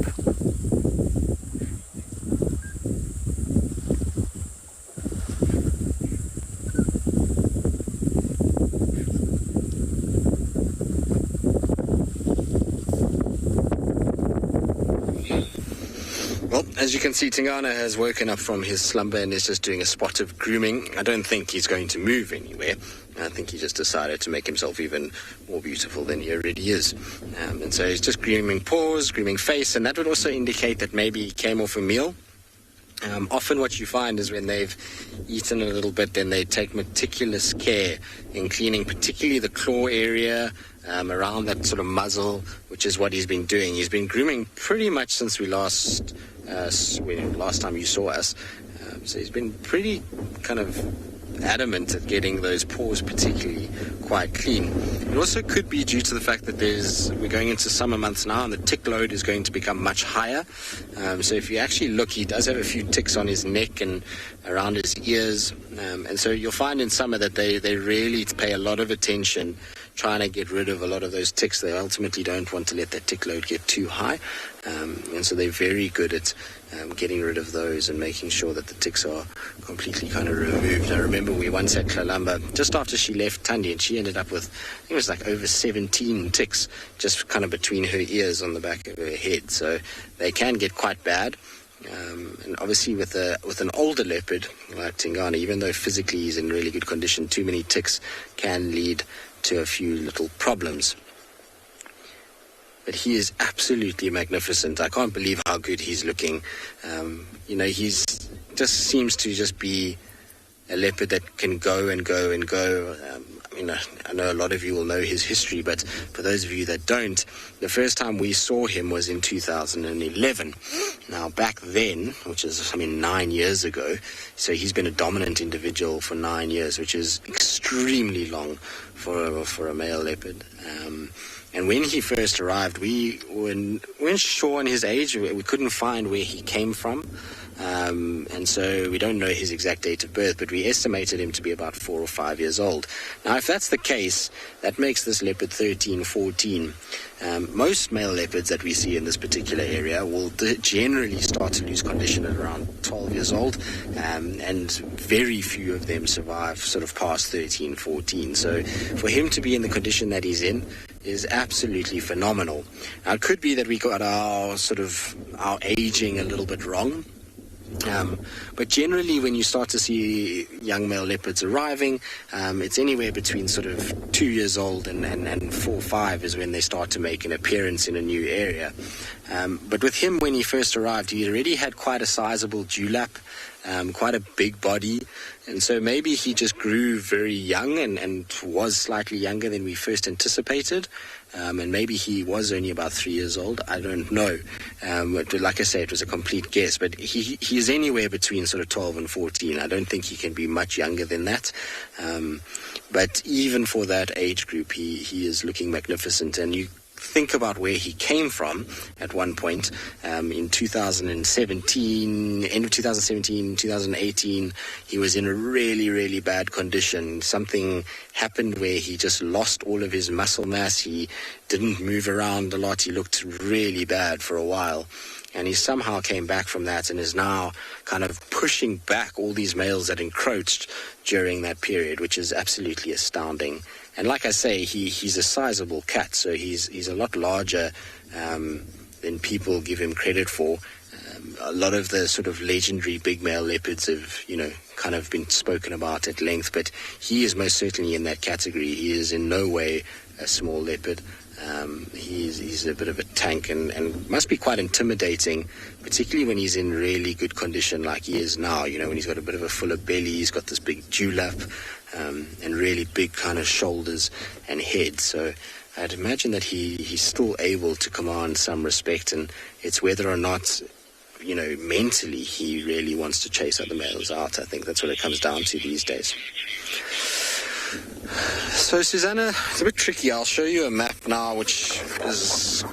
As you can see, Tingana has woken up from his slumber and is just doing a spot of grooming. I don't think he's going to move anywhere. I think he just decided to make himself even more beautiful than he already is. And so he's just grooming paws, grooming face, and that would also indicate that maybe he came off a meal. Often what you find is when they've eaten a little bit, then they take meticulous care in cleaning particularly the claw area, around that sort of muzzle, which is what he's been doing. He's been grooming pretty much since we last time you saw us. So he's been pretty kind of adamant at getting those paws particularly quite clean. It also could be due to the fact that we're going into summer months now, and the tick load is going to become much higher. So if you actually look, he does have a few ticks on his neck and around his ears. And so you'll find in summer that they really pay a lot of attention trying to get rid of a lot of those ticks. They ultimately don't want to let that tick load get too high. And so they're very good at getting rid of those and making sure that the ticks are completely kind of removed. I remember we once had Kalamba, just after she left Tundi, and she ended up with, I think it was like over 17 ticks just kind of between her ears on the back of her head. So they can get quite bad. And obviously with an older leopard like Tingana, even though physically he's in really good condition, too many ticks can lead to a few little problems. But he is absolutely magnificent. I can't believe how good he's looking. He's just seems to just be a leopard that can go and go and go. I know a lot of you will know his history, but for those of you that don't, the first time we saw him was in 2011. Now, back then, which is, 9 years ago, so he's been a dominant individual for 9 years, which is extremely long for a male leopard. And when he first arrived, we weren't sure on his age. We couldn't find where he came from. And so we don't know his exact date of birth, but we estimated him to be about 4 or 5 years old. Now, if that's the case, that makes this leopard 13, 14. Most male leopards that we see in this particular area will generally start to lose condition at around 12 years old, and very few of them survive sort of past 13, 14. So for him to be in the condition that he's in is absolutely phenomenal. Now, it could be that we got our aging a little bit wrong. But generally, when you start to see young male leopards arriving, it's anywhere between sort of 2 years old and 4 or 5 is when they start to make an appearance in a new area. But with him, when he first arrived, he already had quite a sizable dewlap, quite a big body. And so maybe he just grew very young and was slightly younger than we first anticipated. And maybe he was only about 3 years old. I don't know. But like I say, it was a complete guess. But he is anywhere between sort of 12 and 14. I don't think he can be much younger than that. But even for that age group, he is looking magnificent. And you think about where he came from at one point in 2017, end of 2017, 2018, he was in a really, really bad condition. Something happened where he just lost all of his muscle mass. He didn't move around a lot. He looked really bad for a while. And he somehow came back from that and is now kind of pushing back all these males that encroached during that period, which is absolutely astounding. And like I say, he's a sizable cat, so he's a lot larger than people give him credit for. A lot of the sort of legendary big male leopards have, kind of been spoken about at length, but he is most certainly in that category. He is in no way a small leopard. He's a bit of a tank and must be quite intimidating, particularly when he's in really good condition like he is now, when he's got a bit of a fuller belly, he's got this big dewlap, and really big kind of shoulders and head. So I'd imagine that he's still able to command some respect, and it's whether or not, mentally he really wants to chase other males out. I think that's what it comes down to these days. So, Susanna, it's a bit tricky. I'll show you a map now, which is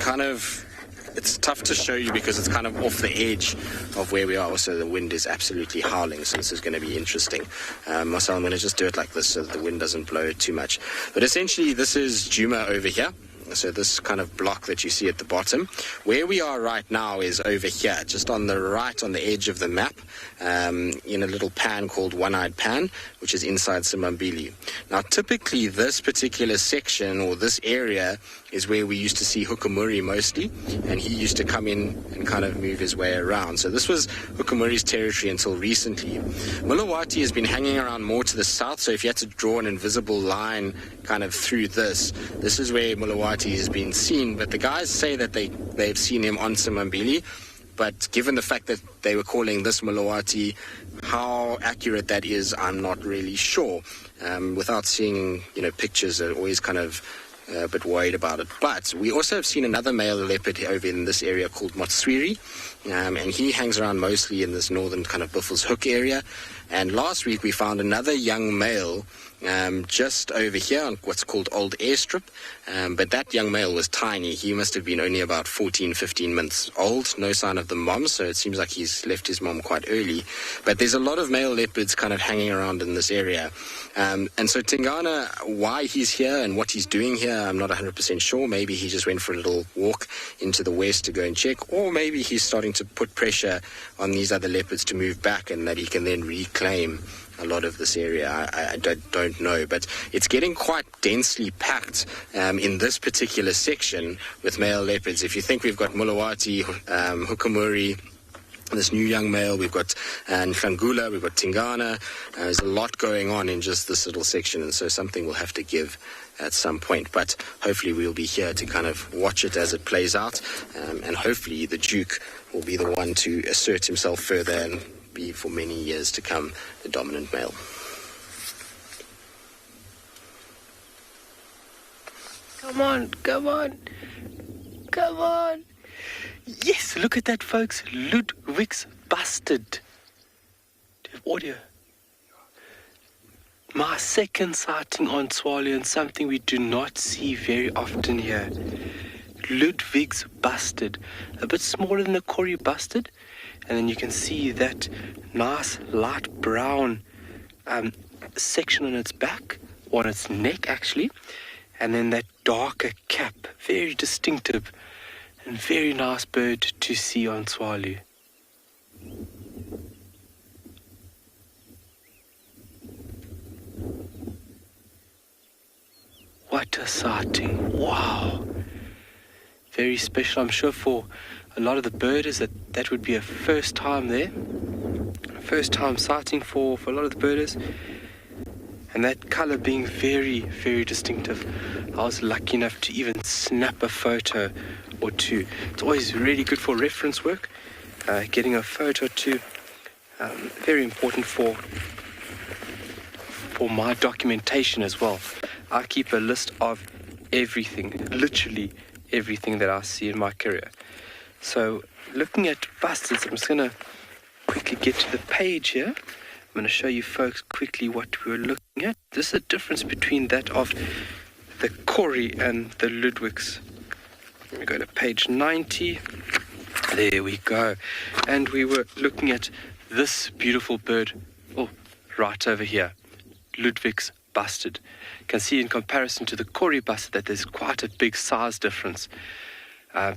it's tough to show you because it's kind of off the edge of where we are. Also, the wind is absolutely howling, so this is going to be interesting. So I'm going to just do it like this so that the wind doesn't blow it too much. But essentially, this is Djuma over here. So this kind of block that you see at the bottom. Where we are right now is over here, just on the right, on the edge of the map, in a little pan called One-Eyed Pan, which is inside Simambili. Now, typically, this particular section or this area is where we used to see Hukumuri mostly, and he used to come in and kind of move his way around. So this was Hukumuri's territory until recently. Mulawati has been hanging around more to the south, so if you had to draw an invisible line kind of through this is where Mulawati has been seen. But the guys say that they've seen him on Simambili, but given the fact that they were calling this Mulawati, how accurate that is, I'm not really sure. Without seeing, pictures, are always kind of a bit worried about it. But we also have seen another male leopard over in this area called Motswiri, and he hangs around mostly in this northern kind of Buffels Hook area. And last week we found another young male just over here on what's called Old Airstrip, but that young male was tiny. He must have been only about 14, 15 months old. No sign of the mom, so it seems like he's left his mom quite early. But there's a lot of male leopards kind of hanging around in this area. And so Tingana, why he's here and what he's doing here, I'm not 100% sure. Maybe he just went for a little walk into the west to go and check, or maybe he's starting to put pressure on these other leopards to move back and that he can then reclaim a lot of this area. I don't know, but it's getting quite densely packed in this particular section with male leopards. If you think we've got Mulawati, Hukumuri, this new young male, we've got Nhlangula, we've got Tingana. There's a lot going on in just this little section, and so something will have to give at some point. But hopefully we'll be here to kind of watch it as it plays out, and hopefully the Duke will be the one to assert himself further and be for many years to come the dominant male. Come on, come on, come on. Yes, look at that, folks. Ludwig's bastard. Do you have audio? My second sighting on Tswalu, and something we do not see very often here. Ludwig's bastard. A bit smaller than the Kori bastard. And then you can see that nice light brown section on its back, or on its neck actually, and then that darker cap, very distinctive and very nice bird to see on Tswalu. What a sighting, wow. Very special, I'm sure for a lot of the birders that would be a first time there. First time sighting for a lot of the birders. And that colour being very, very distinctive. I was lucky enough to even snap a photo or two. It's always really good for reference work. Getting a photo or two, very important for my documentation as well. I keep a list of everything, literally everything that I see in my career. So, looking at bastards, I'm just going to quickly get to the page here. I'm going to show you folks quickly what we were looking at. This is the difference between that of the Kori and the Ludwigs. Let me go to page 90. There we go. And we were looking at this beautiful bird, right over here, Ludwig's bastard. You can see in comparison to the Kori bastard that there's quite a big size difference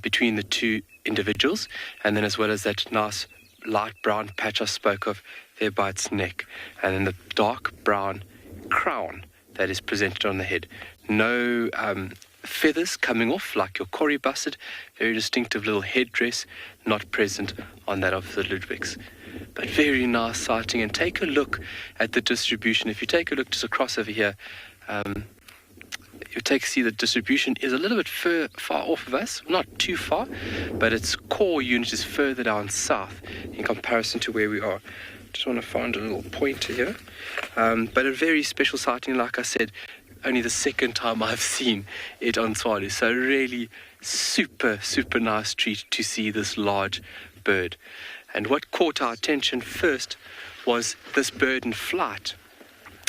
between the two individuals, and then as well as that nice light brown patch I spoke of there by its neck, and then the dark brown crown that is presented on the head. No feathers coming off like your Corrie bustard, very distinctive little headdress, not present on that of the Ludwigs. But very nice sighting, and take a look at the distribution. If you take a look just across over here, you see the distribution is a little bit far off of us, not too far, but its core unit is further down south in comparison to where we are. Just want to find a little pointer here, but a very special sighting, like I said, only the second time I've seen it on Tswalu, so really super nice treat to see this large bird. And what caught our attention first was this bird in flight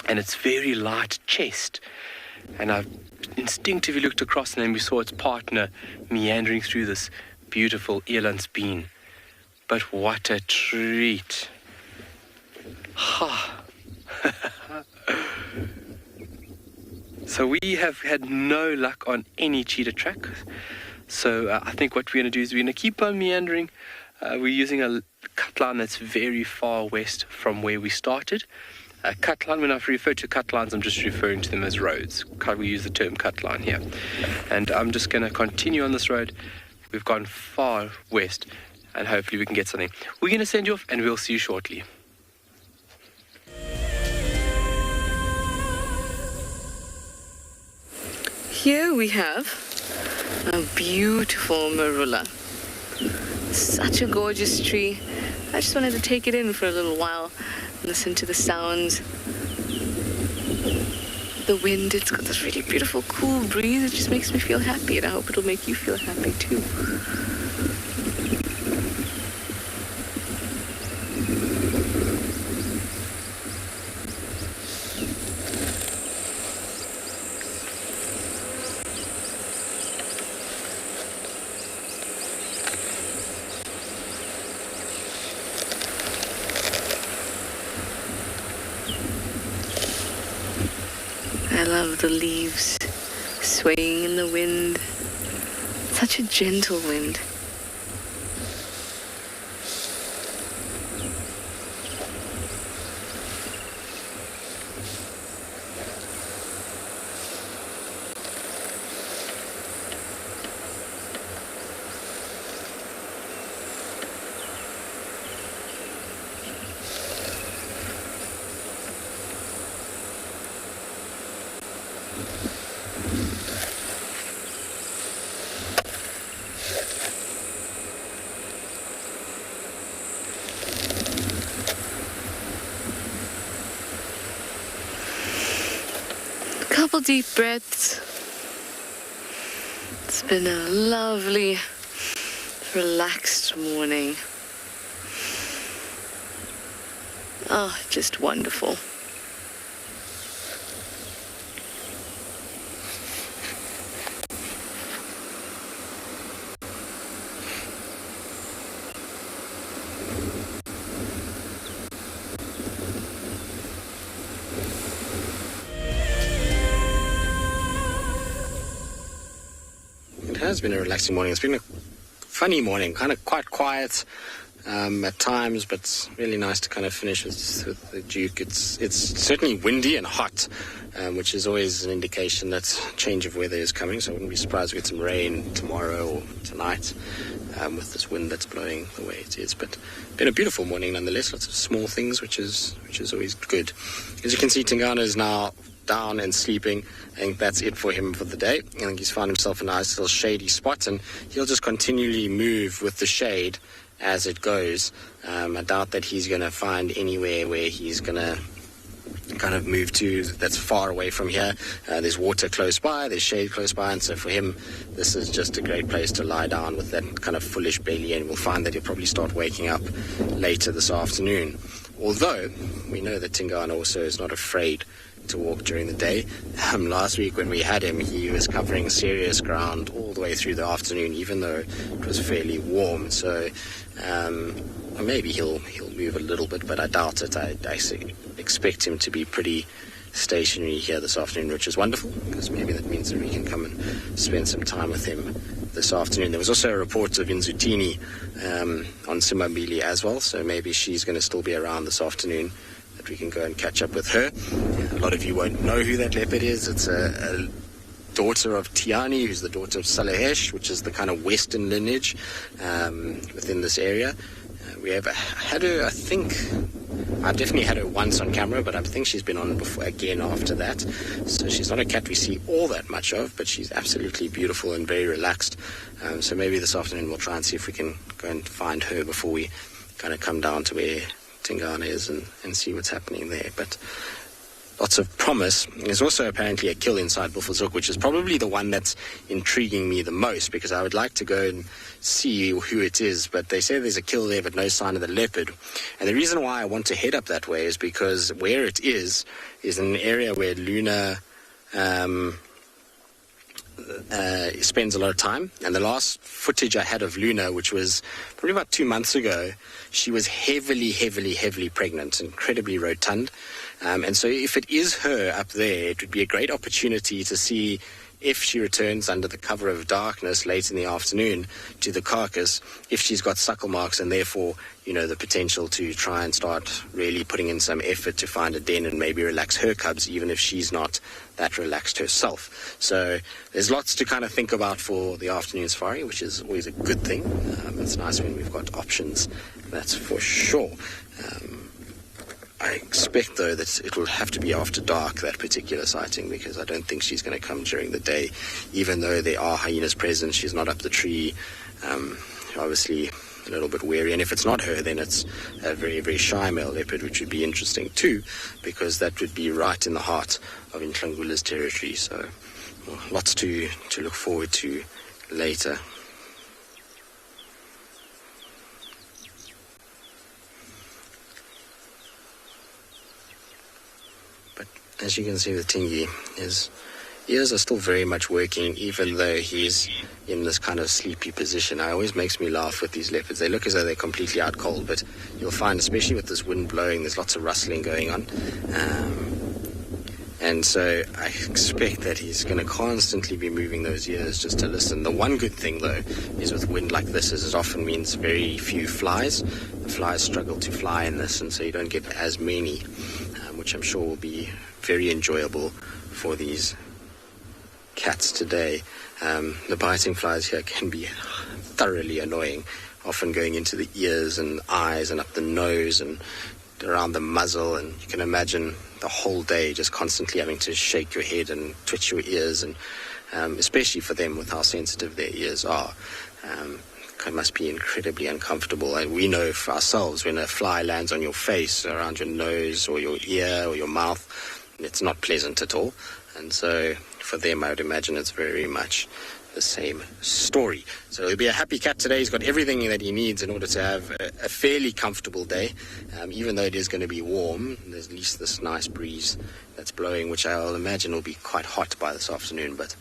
and its very light chest. And I instinctively looked across, and then we saw its partner meandering through this beautiful elandsbeen. But what a treat. Ha! So we have had no luck on any cheetah track. So I think what we're going to do is we're going to keep on meandering. We're using a cut line that's very far west from where we started. A cut line, when I refer to cut lines, I'm just referring to them as roads. We use the term cut line here. And I'm just going to continue on this road. We've gone far west, and hopefully we can get something. We're going to send you off, and we'll see you shortly. Here we have a beautiful marula. Such a gorgeous tree. I just wanted to take it in for a little while, listen to the sounds. The wind, it's got this really beautiful cool breeze. It just makes me feel happy, and I hope it'll make you feel happy too. I love the leaves swaying in the wind. Such a gentle wind. Couple deep breaths. It's been a lovely, relaxed morning. Oh, just wonderful. It has been a relaxing morning. It's been a funny morning, kind of quite quiet at times, but it's really nice to kind of finish with the Duke. It's certainly windy and hot, which is always an indication that change of weather is coming, so I wouldn't be surprised we get some rain tomorrow or tonight with this wind that's blowing the way it is. But been a beautiful morning nonetheless, lots of small things, which is always good. As you can see, Tingana is now down and sleeping. I think that's it for him for the day. I think he's found himself a nice little shady spot, and he'll just continually move with the shade as it goes. I doubt that he's going to find anywhere where he's going to kind of move to that's far away from here. There's water close by, there's shade close by, and so for him this is just a great place to lie down with that kind of fullish belly, and we'll find that he'll probably start waking up later this afternoon. Although we know that Tingana also is not afraid to walk during the day. Last week when we had him, he was covering serious ground all the way through the afternoon, even though it was fairly warm. So maybe he'll move a little bit, but I doubt it. I expect him to be pretty stationary here this afternoon, which is wonderful, because maybe that means that we can come and spend some time with him this afternoon. There was also a report of Inzutini on Simambili as well, so maybe she's going to still be around this afternoon, that we can go and catch up with her. A lot of you won't know who that leopard is. It's a daughter of Tiani, who's the daughter of Salahesh, which is the kind of western lineage within this area. We have had her, I think, I've definitely had her once on camera, but I think she's been on before again after that. So she's not a cat we see all that much of, but she's absolutely beautiful and very relaxed. So maybe this afternoon we'll try and see if we can go and find her before we kind of come down to where Tingana is and see what's happening there. But lots of promise. There's also apparently a kill inside Buffelshoek, which is probably the one that's intriguing me the most, because I would like to go and see who it is, but they say there's a kill there but no sign of the leopard. And the reason why I want to head up that way is because where it is an area where Luna spends a lot of time. And the last footage I had of Luna, which was probably about 2 months ago, she was heavily pregnant, incredibly rotund. And so if it is her up there, it would be a great opportunity to see if she returns under the cover of darkness late in the afternoon to the carcass, if she's got suckle marks and therefore, you know, the potential to try and start really putting in some effort to find a den and maybe relax her cubs, even if she's not that relaxed herself. So there's lots to kind of think about for the afternoon safari, which is always a good thing. It's nice when we've got options, that's for sure. I expect, though, that it will have to be after dark, that particular sighting, because I don't think she's going to come during the day. Even though there are hyenas present, she's not up the tree, obviously a little bit wary. And if it's not her, then it's a very shy male leopard, which would be interesting too, because that would be right in the heart of Ntlangula's territory. So lots to look forward to later. As you can see with Tingy, his ears are still very much working, even though he's in this kind of sleepy position. It always makes me laugh with these leopards. They look as though they're completely out cold, but you'll find, especially with this wind blowing, there's lots of rustling going on. And so I expect that he's going to constantly be moving those ears just to listen. The one good thing, though, is with wind like this, is it often means very few flies. The flies struggle to fly in this, and so you don't get as many, which I'm sure will be very enjoyable for these cats today. The biting flies here can be thoroughly annoying, often going into the ears and eyes and up the nose and around the muzzle, and you can imagine the whole day just constantly having to shake your head and twitch your ears, and especially for them with how sensitive their ears are. It must be incredibly uncomfortable. And we know for ourselves, when a fly lands on your face, around your nose or your ear or your mouth, it's not pleasant at all. And so for them, I would imagine it's very much the same story. So he'll be a happy cat today. He's got everything that he needs in order to have a fairly comfortable day. Even though it is going to be warm, there's at least this nice breeze that's blowing, which I'll imagine will be quite hot by this afternoon, but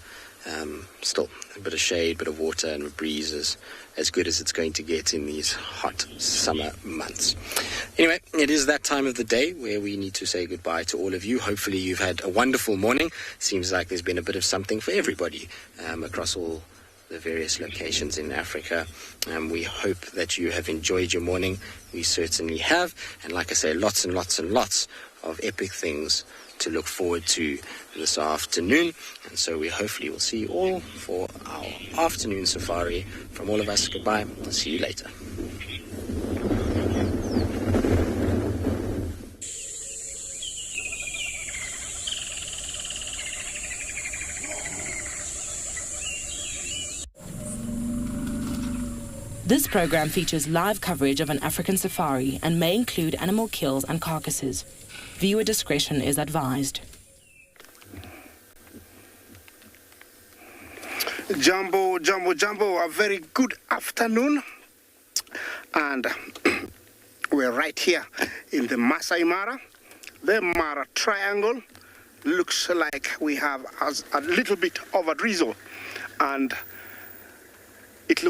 still a bit of shade, bit of water, and a breeze is as good as it's going to get in these hot summer months. Anyway, it is that time of the day where we need to say goodbye to all of you. Hopefully you've had a wonderful morning. Seems like there's been a bit of something for everybody across all the various locations in Africa. We hope that you have enjoyed your morning. We certainly have. And like I say, lots and lots and lots of epic things to look forward to this afternoon. And so we hopefully will see you all for our afternoon safari. From all of us, goodbye. I'll see you later. This program features live coverage of an African safari and may include animal kills and carcasses. Viewer discretion is advised. Jumbo, a very good afternoon. And we're right here in the Masai Mara. The Mara Triangle looks like we have a little bit of a drizzle. And